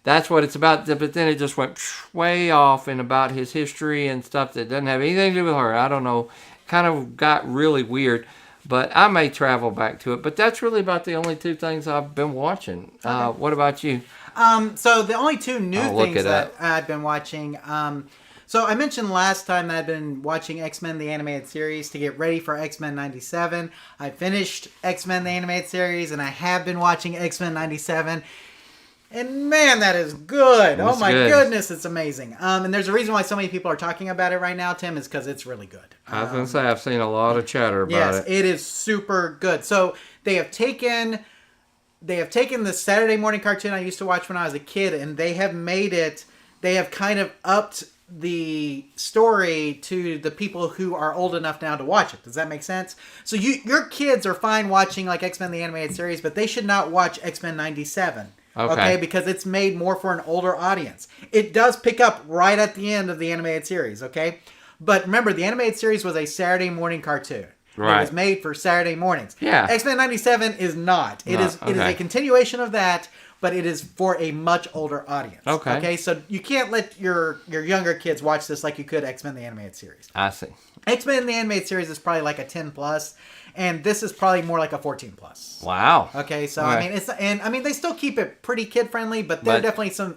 that's what it's about. But then it just went way off and about his history and stuff that doesn't have anything to do with her. I don't know. Kind of got really weird. But I may travel back to it. But that's really about the only two things I've been watching. Okay. What about you? So the only two new things that I've been watching. So I mentioned last time that I've been watching X-Men the Animated Series to get ready for X-Men 97. I finished X-Men the Animated Series, and I have been watching X-Men 97. And man, that is good. Oh my goodness, it's amazing. And there's a reason why so many people are talking about it right now, Tim, is because it's really good. I was going to say, I've seen a lot of chatter about it. Yes, it is super good. So they have taken the Saturday morning cartoon I used to watch when I was a kid, and they have kind of upped the story to the people who are old enough now to watch it. Does that make sense? So your kids are fine watching like X-Men the Animated Series, but they should not watch X-Men 97. Okay, because it's made more for an older audience. It does pick up right at the end of the animated series, okay? But remember, the animated series was a Saturday morning cartoon. Right. It was made for Saturday mornings. Yeah. X-Men 97 is not. It is a continuation of that, but it is for a much older audience. Okay, so you can't let your younger kids watch this like you could X-Men the Animated Series. I see. X-Men the Animated Series is probably like a 10+. And this is probably more like a 14+. Wow. Okay, so right. They still keep it pretty kid friendly, but there are definitely some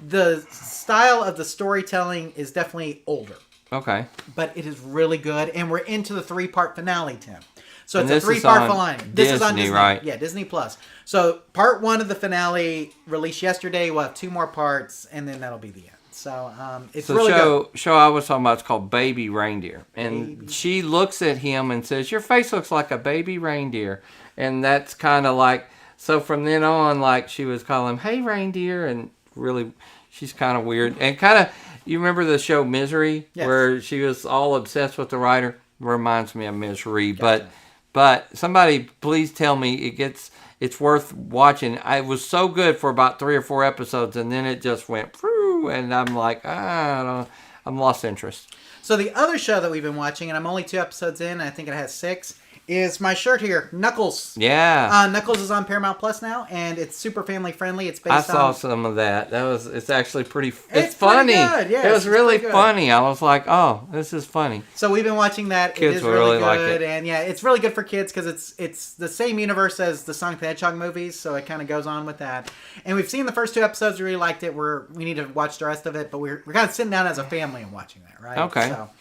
the style of the storytelling is definitely older. Okay. But it is really good, and we're into the 3-part finale, Tim. So it's a 3-part finale. This is on Disney, right? Yeah, Disney Plus. So part 1 of the finale released yesterday. We'll have 2 more parts, and then that'll be the end. So it's really good. Show I was talking about, it's called Baby Reindeer. And she looks at him and says, your face looks like a baby reindeer. And that's kind of like, so from then on, like, she was calling him, hey, reindeer. And really, she's kind of weird. And kind of, you remember the show Misery? Yes. Where she was all obsessed with the writer? Reminds me of Misery. Gotcha. But somebody please tell me it's worth watching. It was so good for about 3 or 4 episodes, and then it just went through, and I'm like, I'm lost interest. So the other show that we've been watching, and I'm only 2 episodes in, and I think it has 6, is my shirt here, Knuckles. Yeah. Knuckles is on Paramount Plus now, and it's super family friendly. It's based I saw some of that. It's actually pretty. It's funny. Pretty good. Yes, it was really funny. I was like, oh, this is funny. So we've been watching that. Kids it is will really good, like it. And yeah, it's really good for kids because it's the same universe as the Sonic the Hedgehog movies, so it kind of goes on with that. And we've seen the first 2 episodes. We really liked it. We need to watch the rest of it, but we're kind of sitting down as a family and watching that, right? Okay. So,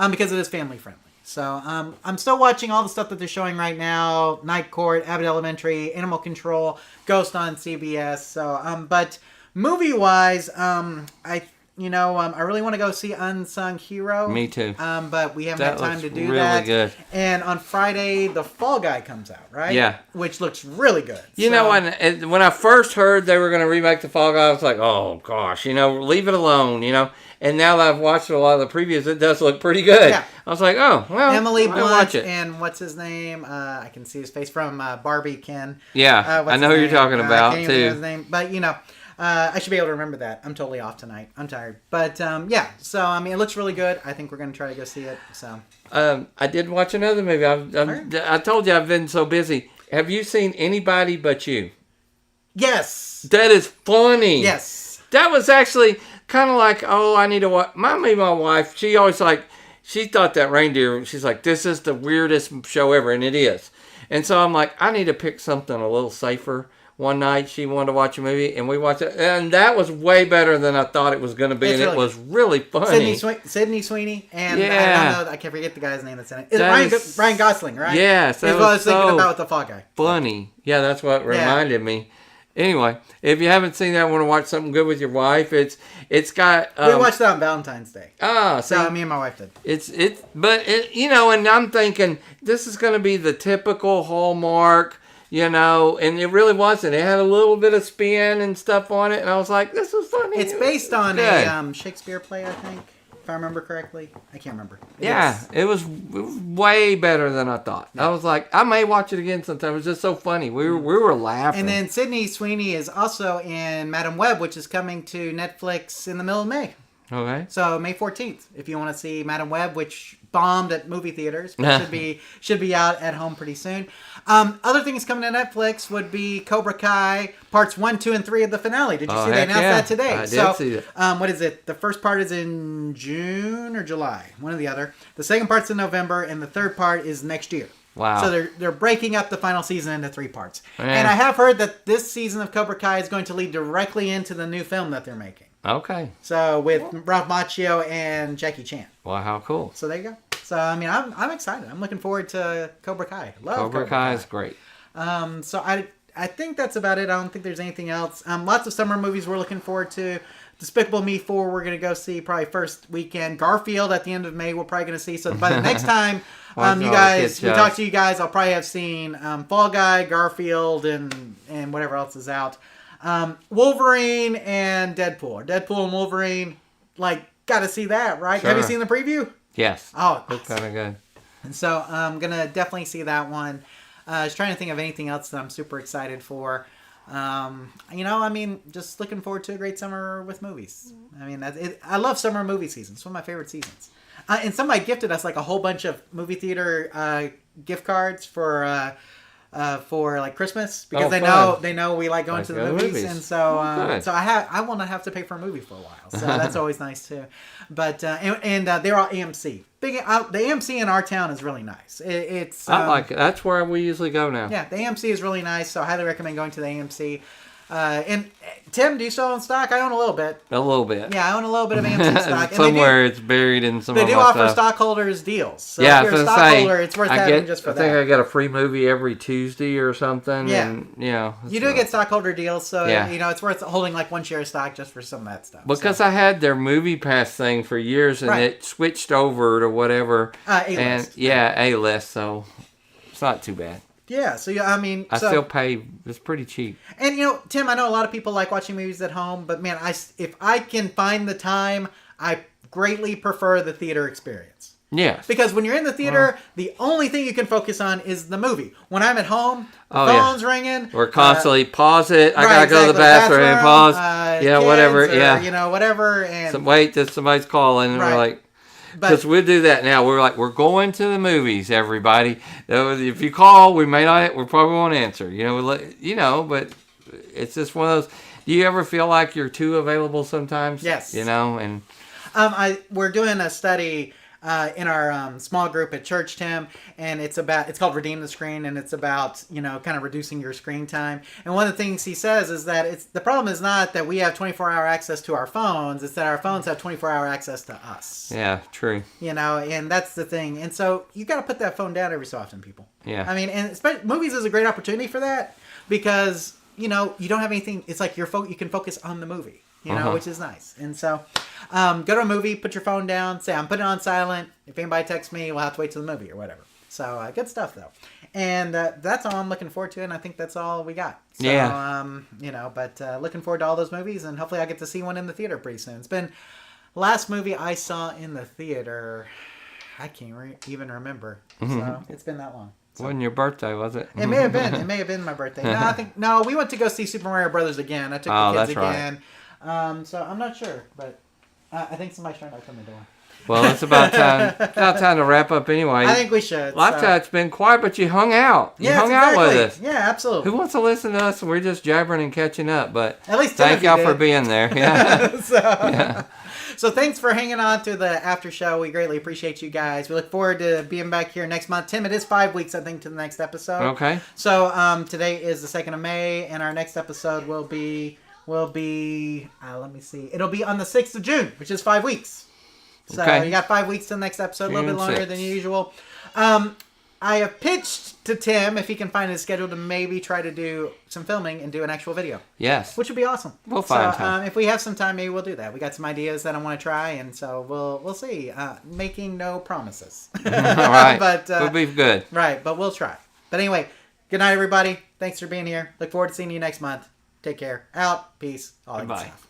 because it is family friendly. So I'm still watching all the stuff that they're showing right now: Night Court, Abbott Elementary, Animal Control, Ghost on CBS. So but movie wise, I really want to go see Unsung Hero. Me too. But we haven't had time to do really that. Good. And on Friday, The Fall Guy comes out, right? Yeah. Which looks really good. You know, when I first heard they were going to remake The Fall Guy, I was like, oh gosh, leave it alone, And now that I've watched a lot of the previews, it does look pretty good. Yeah. I was like, oh, well, Emily I'll Blunt watch it. And what's his name? I can see his face from Barbie, Ken. Yeah, I know who you're talking about, I can't even know his name. But, I should be able to remember that. I'm totally off tonight. I'm tired. But, yeah. So, it looks really good. I think we're going to try to go see it. So. I did watch another movie. I told you I've been so busy. Have you seen Anybody But You? Yes. That is funny. Yes. That was actually kind of like, I need to watch. My wife, she always she thought that reindeer, she's like, this is the weirdest show ever, and it is. And so I'm like, I need to pick something a little safer. One night she wanted to watch a movie, and we watched it, and that was way better than I thought it was going to be, and it was really funny. Sydney Sweeney, and yeah. I don't know, I can't forget the guy's name that's in it. It's Ryan Gosling, right? Yes. That's what I was thinking about with The Fall Guy. Funny. Yeah, that's what reminded me. Anyway, if you haven't seen that, want to watch something good with your wife, it's got. We watched that on Valentine's Day. So me and my wife did. And I'm thinking this is going to be the typical Hallmark, and it really wasn't. It had a little bit of spin and stuff on it, and I was like, this is funny. It's based on a Shakespeare play, I think. If I remember correctly. I can't remember. It was way better than I thought. Yeah. I was like, I may watch it again sometime. It was just so funny. We were laughing. And then Sydney Sweeney is also in Madam Web, which is coming to Netflix in the middle of May. Okay. So May 14th, if you want to see Madam Web, which bombed at movie theaters, but should be out at home pretty soon. Other things coming to Netflix would be Cobra Kai parts 1, 2, and 3 of the finale. Did you see they announced that today? I did see that. What is it? The first part is in June or July, one or the other. The second part's in November, and the third part is next year. Wow. So they're breaking up the final season into 3 parts. And I have heard that this season of Cobra Kai is going to lead directly into the new film that they're making. Okay. So with Ralph Macchio and Jackie Chan. Wow, how cool. So there you go. So I mean, I'm excited. I'm looking forward to Cobra Kai. Love Cobra Kai is great. So I think that's about it. I don't think there's anything else. Lots of summer movies we're looking forward to. Despicable Me 4 we're going to go see probably first weekend. Garfield at the end of May we're probably going to see. So by the next time we talk to you guys, I'll probably have seen Fall Guy, Garfield, and whatever else is out. Wolverine and Deadpool. Deadpool and Wolverine, got to see that, right? Sure. Have you seen the preview? Yes. Oh, it's kind of good. And so I'm going to definitely see that one. I was trying to think of anything else that I'm super excited for. Just looking forward to a great summer with movies. I mean, I love summer movie seasons. It's one of my favorite seasons. And somebody gifted us a whole bunch of movie theater gift cards for Christmas because they know we like going to the movies. And so I won't have to pay for a movie for a while. So that's always nice too. But they're all AMC. The AMC in our town is really nice. I like it. That's where we usually go now. Yeah, the AMC is really nice. So I highly recommend going to the AMC. And Tim, do you still own stock? I own a little bit. A little bit. Yeah, I own a little bit of AMC stock. Somewhere it's buried in some of my stuff. They do offer stockholders deals. So yeah, if you're a stockholder, it's worth having just for that. I think I get a free movie every Tuesday or something. Yeah. And, you do get stockholder deals, so it's worth holding one share of stock just for some of that stuff. Because I had their Movie Pass thing for years, and it switched over to whatever. A-list. A-list, so it's not too bad. Yeah, so I still pay. It's pretty cheap. And Tim, I know a lot of people like watching movies at home, but man, if I can find the time, I greatly prefer the theater experience. Yes. Because when you're in the theater, the only thing you can focus on is the movie. When I'm at home, the phone's ringing. Or constantly pause it. I gotta go to the bathroom and pause. Whatever. Whatever. And wait till somebody's calling, and we're like. Because we'll do that now. We're going to the movies, everybody. If you call, we probably won't answer. But it's just one of those. Do you ever feel like you're too available sometimes? Yes. And we're doing a study in our small group at church, Tim, and it's called Redeem the Screen, and it's about kind of reducing your screen time. And one of the things he says is that the problem is not that we have 24-hour access to our phones; it's that our phones have 24-hour access to us. Yeah, true. And that's the thing. And so you got to put that phone down every so often, people. Yeah. I mean, and movies is a great opportunity for that because you don't have anything. It's like you can focus on the movie. Which is nice. And so, go to a movie, put your phone down, say, I'm putting it on silent. If anybody texts me, we'll have to wait till the movie or whatever. So, good stuff, though. And that's all I'm looking forward to, and I think that's all we got. So, looking forward to all those movies, and hopefully I get to see one in the theater pretty soon. It's been, last movie I saw in the theater, I can't even remember. So, it's been that long. So, wasn't your birthday, was it? It may have been. It may have been my birthday. No, we went to go see Super Mario Brothers again. I took the kids again. Right. So I'm not sure, but I think somebody's trying to open the door. Well, it's about time to wrap up anyway. I think we should. Lifetime's been quiet, but you hung out. You hung out with us. Yeah, absolutely. Who wants to listen to us? We're just jabbering and catching up, but at least thank y'all for being there. Yeah. So thanks for hanging on to the after show. We greatly appreciate you guys. We look forward to being back here next month. Tim, it is 5 weeks, I think, to the next episode. Okay. So today is the 2nd of May, and our next episode will be let me see. It'll be on the 6th of June, which is 5 weeks. So you got 5 weeks to the next episode, a little bit longer than usual. I have pitched to Tim if he can find his schedule to maybe try to do some filming and do an actual video. Yes. Which would be awesome. We'll find time. If we have some time, maybe we'll do that. We got some ideas that I want to try, and so we'll see. Making no promises. All right. But we'll be good. Right, but we'll try. But anyway, good night, everybody. Thanks for being here. Look forward to seeing you next month. Take care. Out. Peace. All that good Bye. stuff.